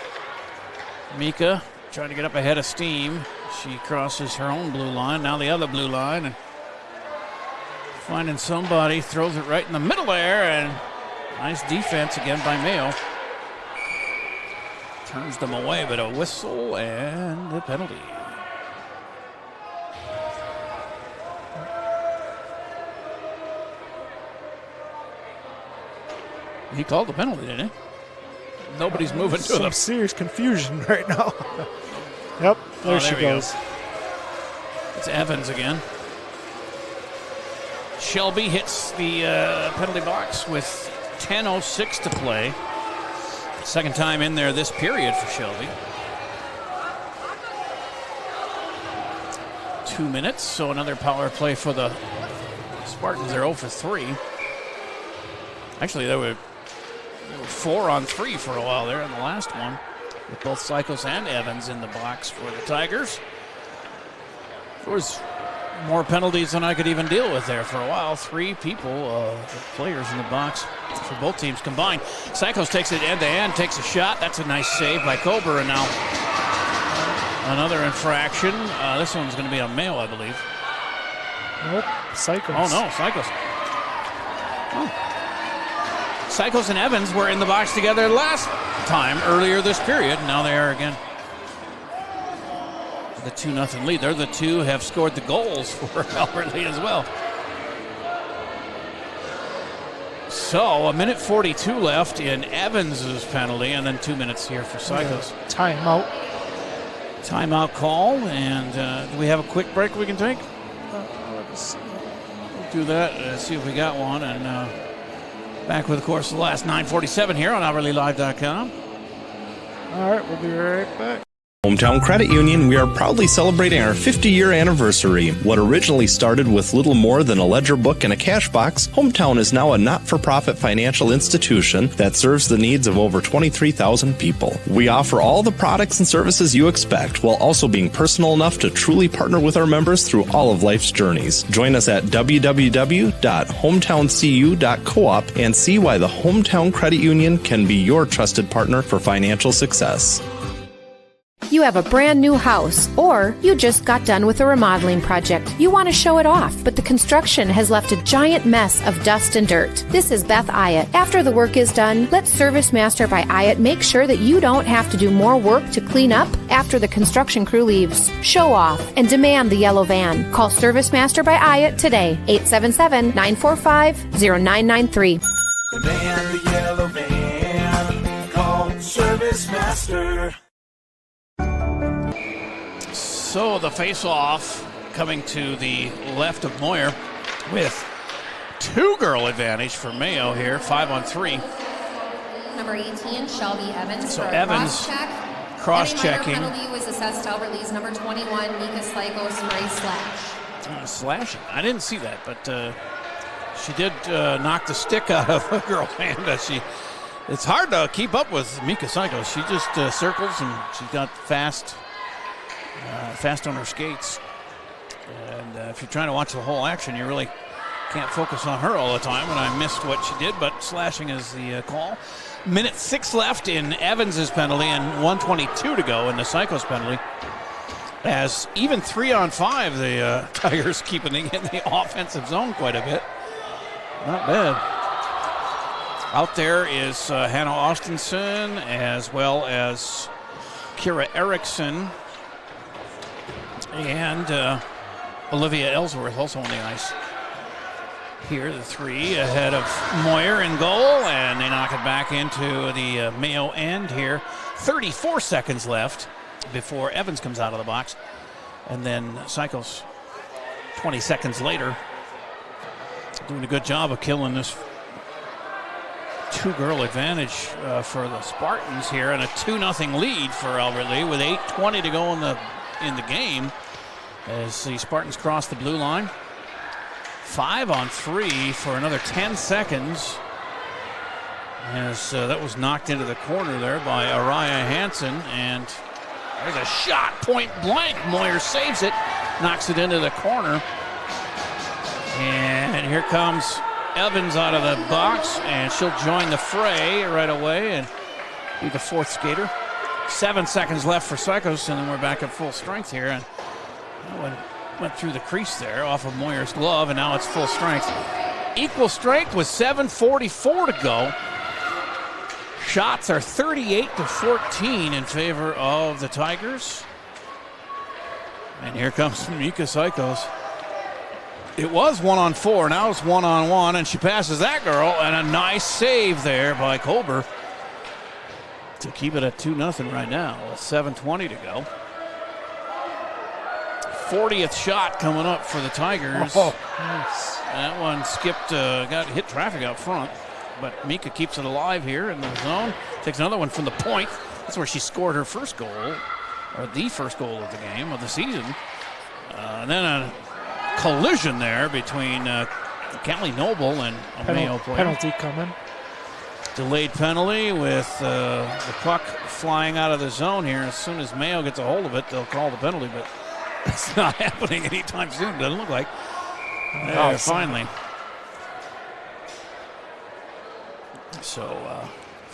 Mika trying to get up ahead of steam. She crosses her own blue line, now the other blue line, and finding somebody, throws it right in the middle there, and nice defense again by Mayo. Turns them away, but a whistle and a penalty. He called the penalty, didn't he? Nobody's moving to them. Some serious confusion right now. Yep, there she goes. It's Evans again. Shelby hits the penalty box with 10:06 to play. Second time in there this period for Shelby. 2 minutes, so another power play for the Spartans. They're 0 for 3. Actually, they were 4 on 3 for a while there in the last one, with both Psychos and Evans in the box for the Tigers. There was more penalties than I could even deal with there for a while. 3 people, players in the box for both teams combined. Psychos takes it end-to-end, takes a shot. That's a nice save by Kober, and now another infraction. This one's going to be on Mayo, I believe. Nope, Psychos. Oh, no, Psychos. Oh. Psychos and Evans were in the box together last time, earlier this period. Now they are again. The 2-0 lead. They're the two have scored the goals for Albert Lea as well. So 1:42 left in Evans's penalty, and then 2 minutes here for Psychos. Timeout. Timeout call, and do we have a quick break we can take? Let's We'll do that, see if we got one, and back with, of course, the last 9:47 here on OurlyLive.com. All right, we'll be right back. Hometown Credit Union, we are proudly celebrating our 50-year anniversary. What originally started with little more than a ledger book and a cash box, Hometown is now a not-for-profit financial institution that serves the needs of over 23,000 people. We offer all the products and services you expect, while also being personal enough to truly partner with our members through all of life's journeys. Join us at www.hometowncu.coop and see why the Hometown Credit Union can be your trusted partner for financial success. You have a brand new house, or you just got done with a remodeling project. You want to show it off, but the construction has left a giant mess of dust and dirt. This is Beth Ayatt. After the work is done, let Service Master by Ayatt make sure that you don't have to do more work to clean up after the construction crew leaves. Show off and demand the yellow van. Call Service Master by Ayatt today, 877-945-0993. Demand the yellow van. Call Service Master. So the face-off coming to the left of Moyer with 2-girl advantage for Mayo here, 5-on-3. Number 18, Shelby Evans. So for a Evans cross-checking. Any minor penalty was assessed to Albert Lea's number 21, Mika Slikos, for a slash. Slashing. I didn't see that, but she did knock the stick out of a girl's hand. It's hard to keep up with Mika Slikos. She just circles, and she's got fast on her skates. And if you're trying to watch the whole action, you really can't focus on her all the time, and I missed what she did, but slashing is the call. 1:06 left in Evans's penalty and 1:22 to go in the Psychos penalty. As even 3-on-5, the Tigers keeping it in the offensive zone quite a bit. Not bad. Out there is Hannah Austenson as well as Kira Erickson. And Olivia Ellsworth also on the ice. Here, the 3 ahead of Moyer in goal, and they knock it back into the Mayo end here. 34 seconds left before Evans comes out of the box. And then Cycles 20 seconds later doing a good job of killing this 2-girl advantage for the Spartans here, and a 2-0 lead for Albert Lea with 8:20 to go in the game as the Spartans cross the blue line. 5-on-3 for another 10 seconds as that was knocked into the corner there by Araya Hansen, and there's a shot, point blank. Moyer saves it, knocks it into the corner, and here comes Evans out of the box, and she'll join the fray right away and be the 4th skater. 7 seconds left for Cycles, and then we're back at full strength here. And that one went through the crease there off of Moyer's glove, and now it's full strength. Equal strength with 7:44 to go. Shots are 38-14 in favor of the Tigers. And here comes Mika Cycles. It was 1-on-4, now it's 1-on-1, and she passes that girl, and a nice save there by Colber to keep it at 2-0 right now with 7:20 to go. 40th shot coming up for the Tigers. Oh, nice. That one skipped, got hit traffic out front, but Mika keeps it alive here in the zone. Takes another one from the point. That's where she scored her first goal, or the first goal of the game, of the season. And then a collision there between Callie Noble and a Mayo player. Penalty coming. Delayed penalty with the puck flying out of the zone here. As soon as Mayo gets a hold of it, they'll call the penalty, but it's not happening anytime soon, doesn't look like. There, finally. So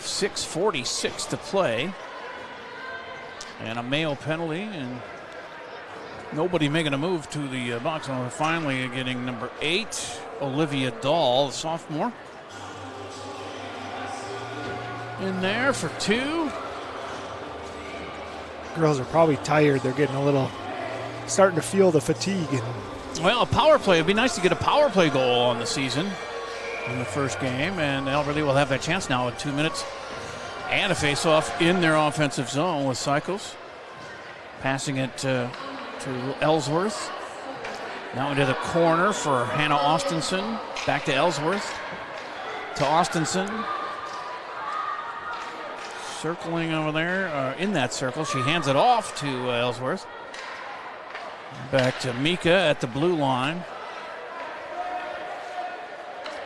6:46 to play. And a Mayo penalty, and nobody making a move to the box. And we're finally getting number 8, Olivia Dahl, the sophomore, in there for 2. Girls are probably tired. They're getting starting to feel the fatigue. Well, a power play. It'd be nice to get a power play goal on the season in the first game, and Albert Lea will have that chance now in 2 minutes. And a face-off in their offensive zone with Cycles. Passing it to Ellsworth. Now into the corner for Hannah Austenson. Back to Ellsworth. To Austenson. Circling over there, in that circle. She hands it off to Ellsworth. Back to Mika at the blue line.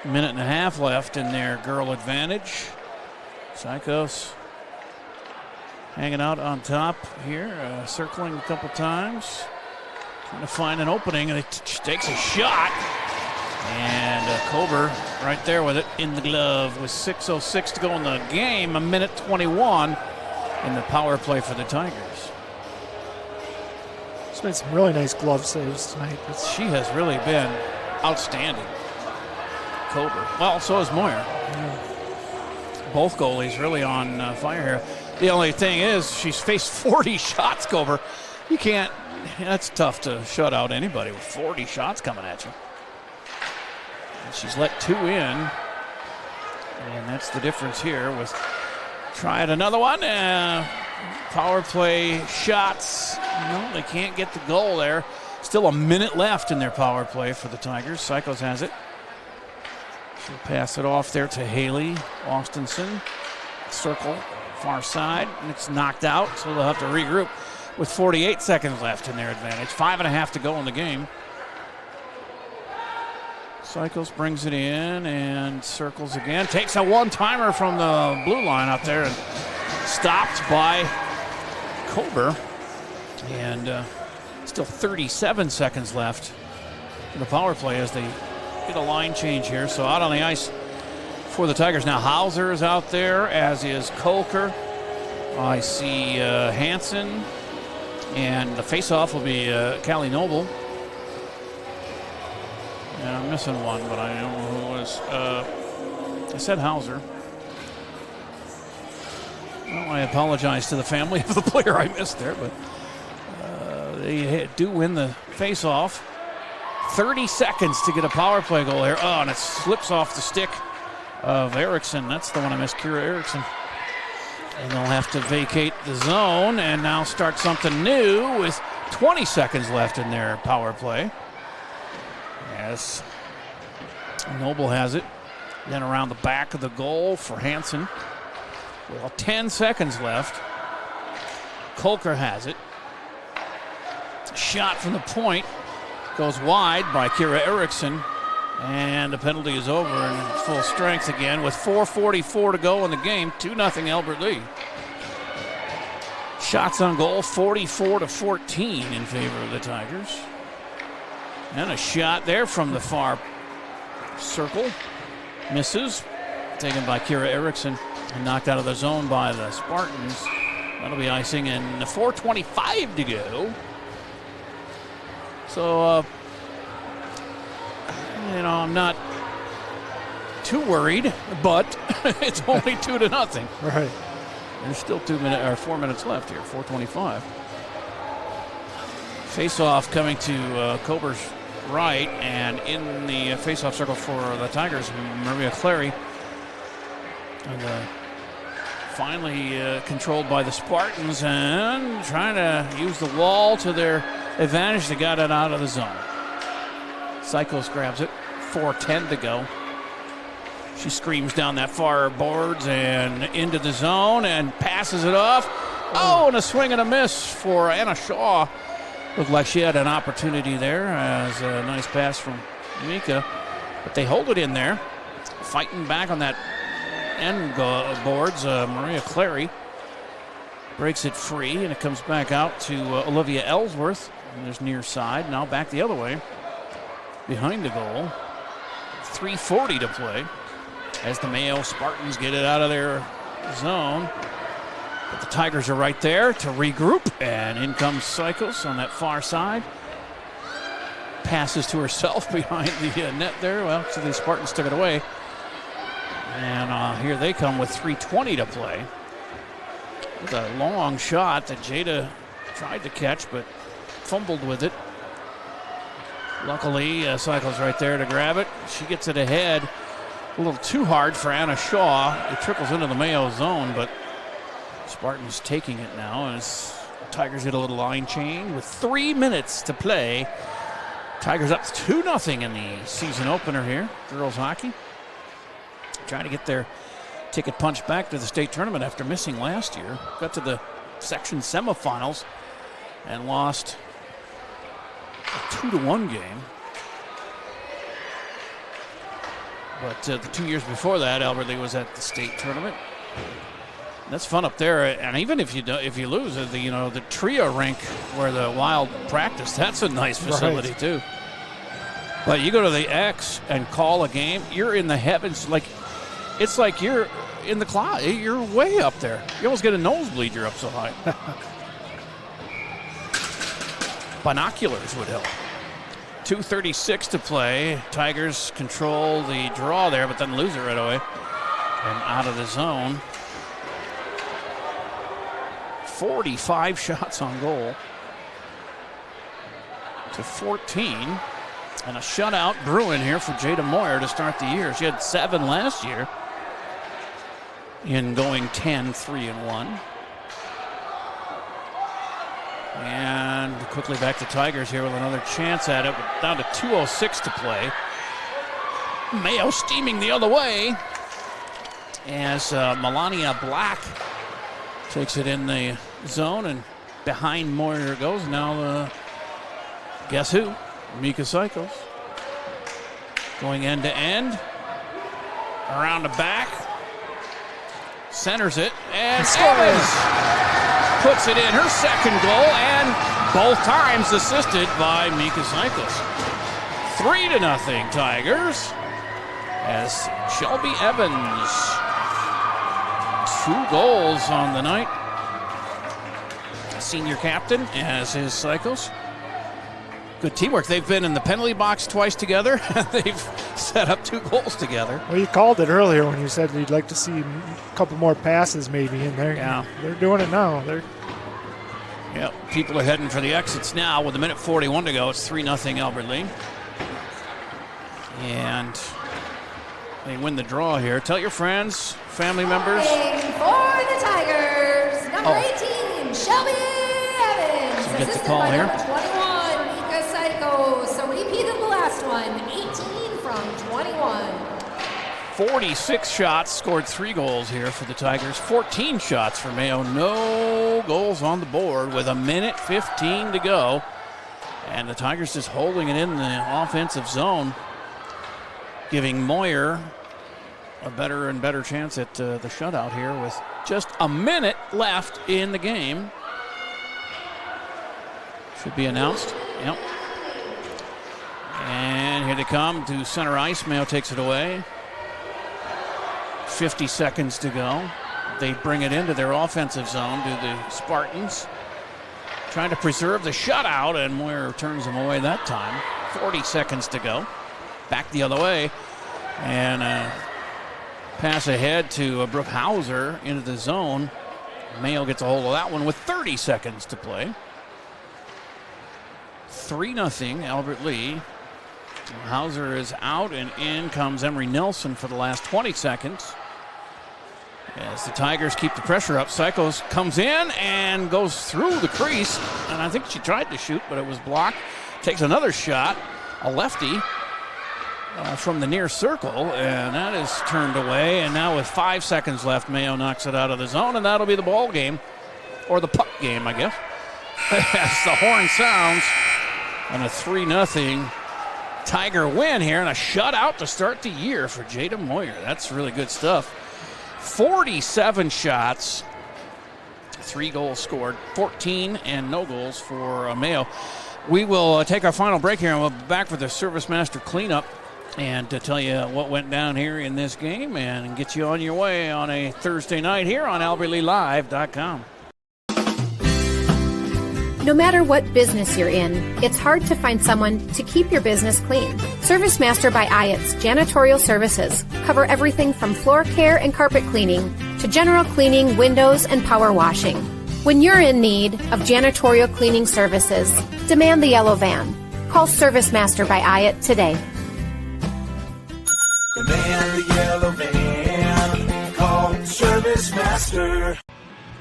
Minute and a half left in their girl advantage. Psychos hanging out on top here, circling a couple times. Trying to find an opening, and she takes a shot. And Colber right there with it in the glove with 6:06 to go in the game. 1:21 in the power play for the Tigers. She's made some really nice glove saves tonight. She has really been outstanding, Colber. Well, so is Moyer. Yeah. Both goalies really on fire here. The only thing is she's faced 40 shots, Colber. You can't, that's tough to shut out anybody with 40 shots coming at you. And she's let 2 in, and that's the difference here with trying another one. Power play shots. No, they can't get the goal there. Still a minute left in their power play for the Tigers. Cycles has it. She'll pass it off there to Haley Austenson. Circle, far side, and it's knocked out, so they'll have to regroup with 48 seconds left in their advantage. 5.5 to go in the game. Cycles brings it in and circles again. Takes a one-timer from the blue line up there and stopped by Colber. And still 37 seconds left in the power play as they get a line change here. So out on the ice for the Tigers now. Hauser is out there, as is Kolker. I see Hansen, and the face-off will be Callie Noble. Yeah, I'm missing one, but I don't know who it was. I said Hauser. Well, I apologize to the family of the player I missed there, but they do win the face-off. 30 seconds to get a power play goal here. Oh, and it slips off the stick of Erickson. That's the one I missed, Kira Erickson. And they'll have to vacate the zone and now start something new with 20 seconds left in their power play. Yes. Noble has it. Then around the back of the goal for Hansen. Well, 10 seconds left. Kolker has it. Shot from the point. Goes wide by Kira Erickson. And the penalty is over and it's full strength again with 4:44 to go in the game. 2-0 Albert Lea. Shots on goal, 44-14 in favor of the Tigers. And a shot there from the far circle. Misses. Taken by Kira Erickson and knocked out of the zone by the Spartans. That'll be icing and 4:25 to go. So, I'm not too worried, but it's only 2-0. Right. There's still 4 minutes left here, 4:25. Face-off coming to Kober's right, and in the face-off circle for the Tigers, Maria Clary. And finally controlled by the Spartans and trying to use the wall to their advantage. They got it out of the zone. Psychos grabs it. 4:10 to go. She screams down that far boards and into the zone and passes it off. Oh, and a swing and a miss for Anna Shaw. Looked like she had an opportunity there as a nice pass from Mika. But they hold it in there. Fighting back on that end boards. Maria Clary breaks it free and it comes back out to Olivia Ellsworth. And there's near side. Now back the other way. Behind the goal. 3:40 to play as the Mayo Spartans get it out of their zone. But the Tigers are right there to regroup, and in comes Psychos on that far side. Passes to herself behind the net there. Well, so the Spartans took it away. And here they come with 3:20 to play. With a long shot that Jada tried to catch, but fumbled with it. Luckily, Cycle's right there to grab it. She gets it ahead. A little too hard for Anna Shaw. It trickles into the Mayo zone, but Spartans taking it now as Tigers hit a little line change with 3 minutes to play. Tigers up 2-0 in the season opener here. Girls hockey. Trying to get their ticket punched back to the state tournament after missing last year. Got to the section semifinals and lost a 2-1 game. But the 2 years before that, Albert Lea was at the state tournament. That's fun up there, and even if you lose, the Tria rink where the Wild practice, that's a nice facility too. But you go to the X and call a game, you're in the heavens, it's like you're in the cloud. You're way up there. You almost get a nosebleed. You're up so high. Binoculars would help. 2:36 to play. Tigers control the draw there, but then lose it right away. And out of the zone. 45 shots on goal to 14. And a shutout brewing here for Jada Moyer to start the year. She had 7 last year in going 10-3-1. And quickly back to Tigers here with another chance at it. Down to 2:06 to play. Mayo steaming the other way as Melania Black takes it in the zone and behind Moyer goes. Now guess who? Mika Psychos. Going end to end. Around the back. Centers it and scores. Puts it in her second goal, and both times assisted by Mika Psychos. 3-0 Tigers as Shelby Evans. 2 goals on the night. Senior captain as is Psychos. Good teamwork. They've been in the penalty box twice together. They've set up 2 goals together. Well, you called it earlier when you said you'd like to see a couple more passes maybe in there. Yeah. They're doing it now. Yeah, people are heading for the exits now with 1:41 to go. It's 3-0 Albert Lea. And they win the draw here. Tell your friends, family members. For the Tigers. Number 18, Shelby Evans. She gets a Assisted call by here. number 21, Mika Psycho. So repeat of the last one, 18 from 21. 46 shots, scored 3 goals here for the Tigers. 14 shots for Mayo. No goals on the board with 1:15 to go. And the Tigers just holding it in the offensive zone, giving Moyer a better and better chance at the shutout here with just a minute left in the game. Should be announced. Yep. And here they come to center ice. Mayo takes it away. 50 seconds to go. They bring it into their offensive zone to the Spartans. Trying to preserve the shutout, and Moyer turns them away that time. 40 seconds to go. Back the other way. And pass ahead to Brooke Hauser into the zone. Mayo gets a hold of that one with 30 seconds to play. 3-0 Albert Lea. Hauser is out, and in comes Emery Nelson for the last 20 seconds. As the Tigers keep the pressure up, Psychos comes in and goes through the crease. And I think she tried to shoot, but it was blocked. Takes another shot, a lefty from the near circle, and that is turned away. And now with 5 seconds left, Mayo knocks it out of the zone, and that'll be the ball game, or the puck game, I guess. As the horn sounds, and a 3-0 Tiger win here, and a shutout to start the year for Jada Moyer. That's really good stuff. 47 shots, 3 goals scored, 14 and no goals for Mayo. We will take our final break here, and we'll be back for the Service Master cleanup and to tell you what went down here in this game and get you on your way on a Thursday night here on AlbertLeeLive.com. No matter what business you're in, it's hard to find someone to keep your business clean. Service Master by Ayatt's Janitorial Services cover everything from floor care and carpet cleaning to general cleaning, windows, and power washing. When you're in need of janitorial cleaning services, demand the yellow van. Call Service Master by Ayatt today. Demand the yellow van. Call Service Master.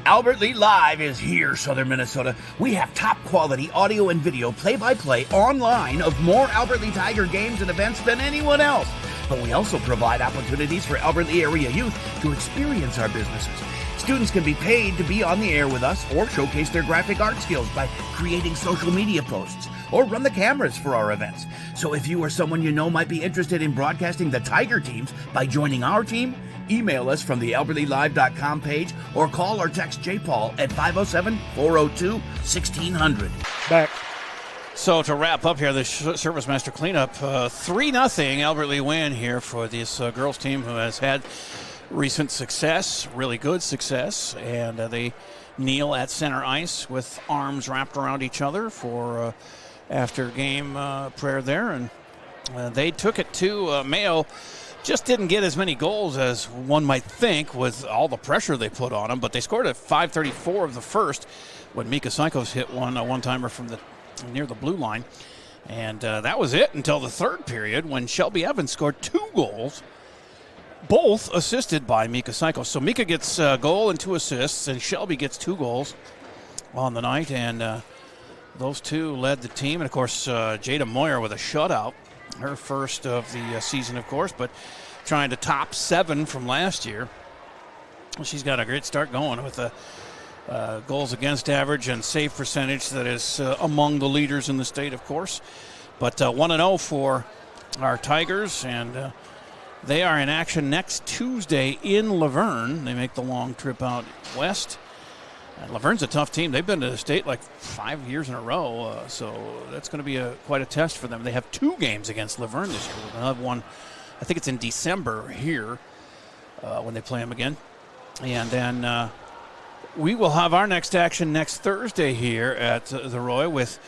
Albert Lea Live is here, Southern Minnesota. We have top quality audio and video play-by-play online of more Albert Lea Tiger games and events than anyone else. But we also provide opportunities for Albert Lea area youth to experience our businesses. Students can be paid to be on the air with us or showcase their graphic art skills by creating social media posts or run the cameras for our events. So if you or someone you know might be interested in broadcasting the Tiger teams by joining our team, email us from the AlbertLeeLive.com page or call or text J. Paul at 507-402-1600. Back. So to wrap up here, the Service Master cleanup, 3-0 Albert Lea win here for this girls team who has had recent success, really good success, and they kneel at center ice with arms wrapped around each other for after game prayer there, and they took it to Mayo. Just didn't get as many goals as one might think with all the pressure they put on them, but they scored at 5:34 of the first when Mika Psychos hit one-timer from near the blue line. And that was it until the third period when Shelby Evans scored 2 goals, both assisted by Mika Psychos. So Mika gets a goal and 2 assists, and Shelby gets 2 goals on the night, and those two led the team. And, of course, Jada Moyer with a shutout. Her first of the season, of course, but trying to top 7 from last year. She's got a great start going with a goals against average and save percentage that is among the leaders in the state, of course. But 1-0 for our Tigers, and they are in action next Tuesday in Laverne. They make the long trip out west. And Laverne's a tough team. They've been to the state like 5 years in a row, so that's going to be quite a test for them. They have 2 games against Laverne this year. They'll have one, I think it's in December here when they play them again. And then we will have our next action next Thursday here at the Roy with,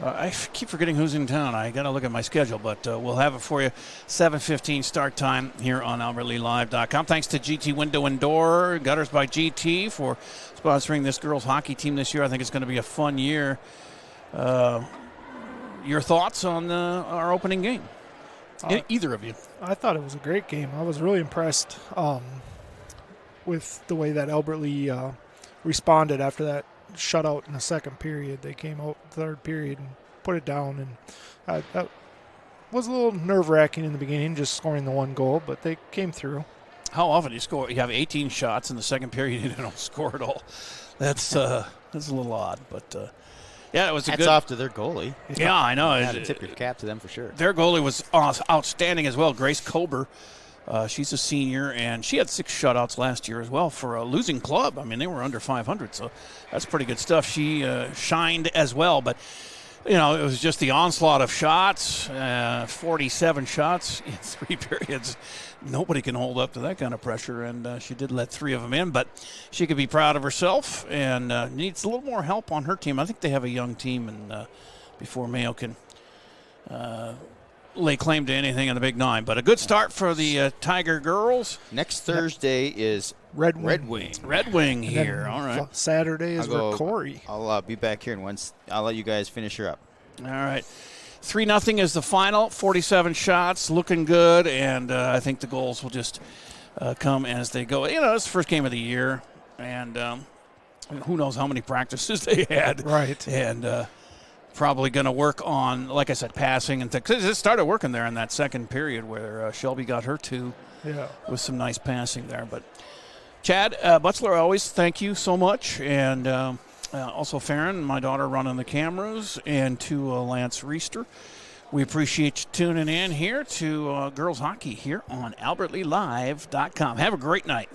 I keep forgetting who's in town. I got to look at my schedule, but we'll have it for you. 7:15 start time here on AlbertLeeLive.com. Thanks to GT Window and Door, Gutters by GT for sponsoring this girls hockey team this year. I think it's going to be a fun year. Your thoughts on our opening game? Either of you? I thought it was a great game. I was really impressed with the way that Albert Lea responded after that shutout in the second period. They came out third period and put it down, and that was a little nerve-wracking in the beginning, just scoring the one goal, but they came through. How often do you score? You have 18 shots in the second period and you don't score at all. That's a little odd, but yeah, it was a Hats good. off to their goalie. Yeah, I know. You gotta tip your cap to them for sure. Their goalie was outstanding as well, Grace Kober. She's a senior, and she had 6 shutouts last year as well for a losing club. I mean, they were under 500, so that's pretty good stuff. She shined as well, but it was just the onslaught of shots, 47 shots in 3 periods. Nobody can hold up to that kind of pressure, and she did let 3 of them in, but she could be proud of herself and needs a little more help on her team. I think they have a young team, and before Mayo can lay claim to anything in the Big Nine. But a good start for the Tiger girls. Next Thursday is Red Wing here. All right. Saturday is for Corey. I'll be back here, and I'll let you guys finish her up. All right. 3-0 is the final. 47 shots, looking good, and I think the goals will just come as they go. It's the first game of the year, and who knows how many practices they had. Right. And probably going to work on, like I said, passing and things. It started working there in that second period where Shelby got her 2 with some nice passing there. But Chad Butzler, always thank you so much, and also Farron, my daughter, running the cameras, and to Lance Reister. We appreciate you tuning in here to girls hockey here on AlbertLeeLive.com. Have a great night.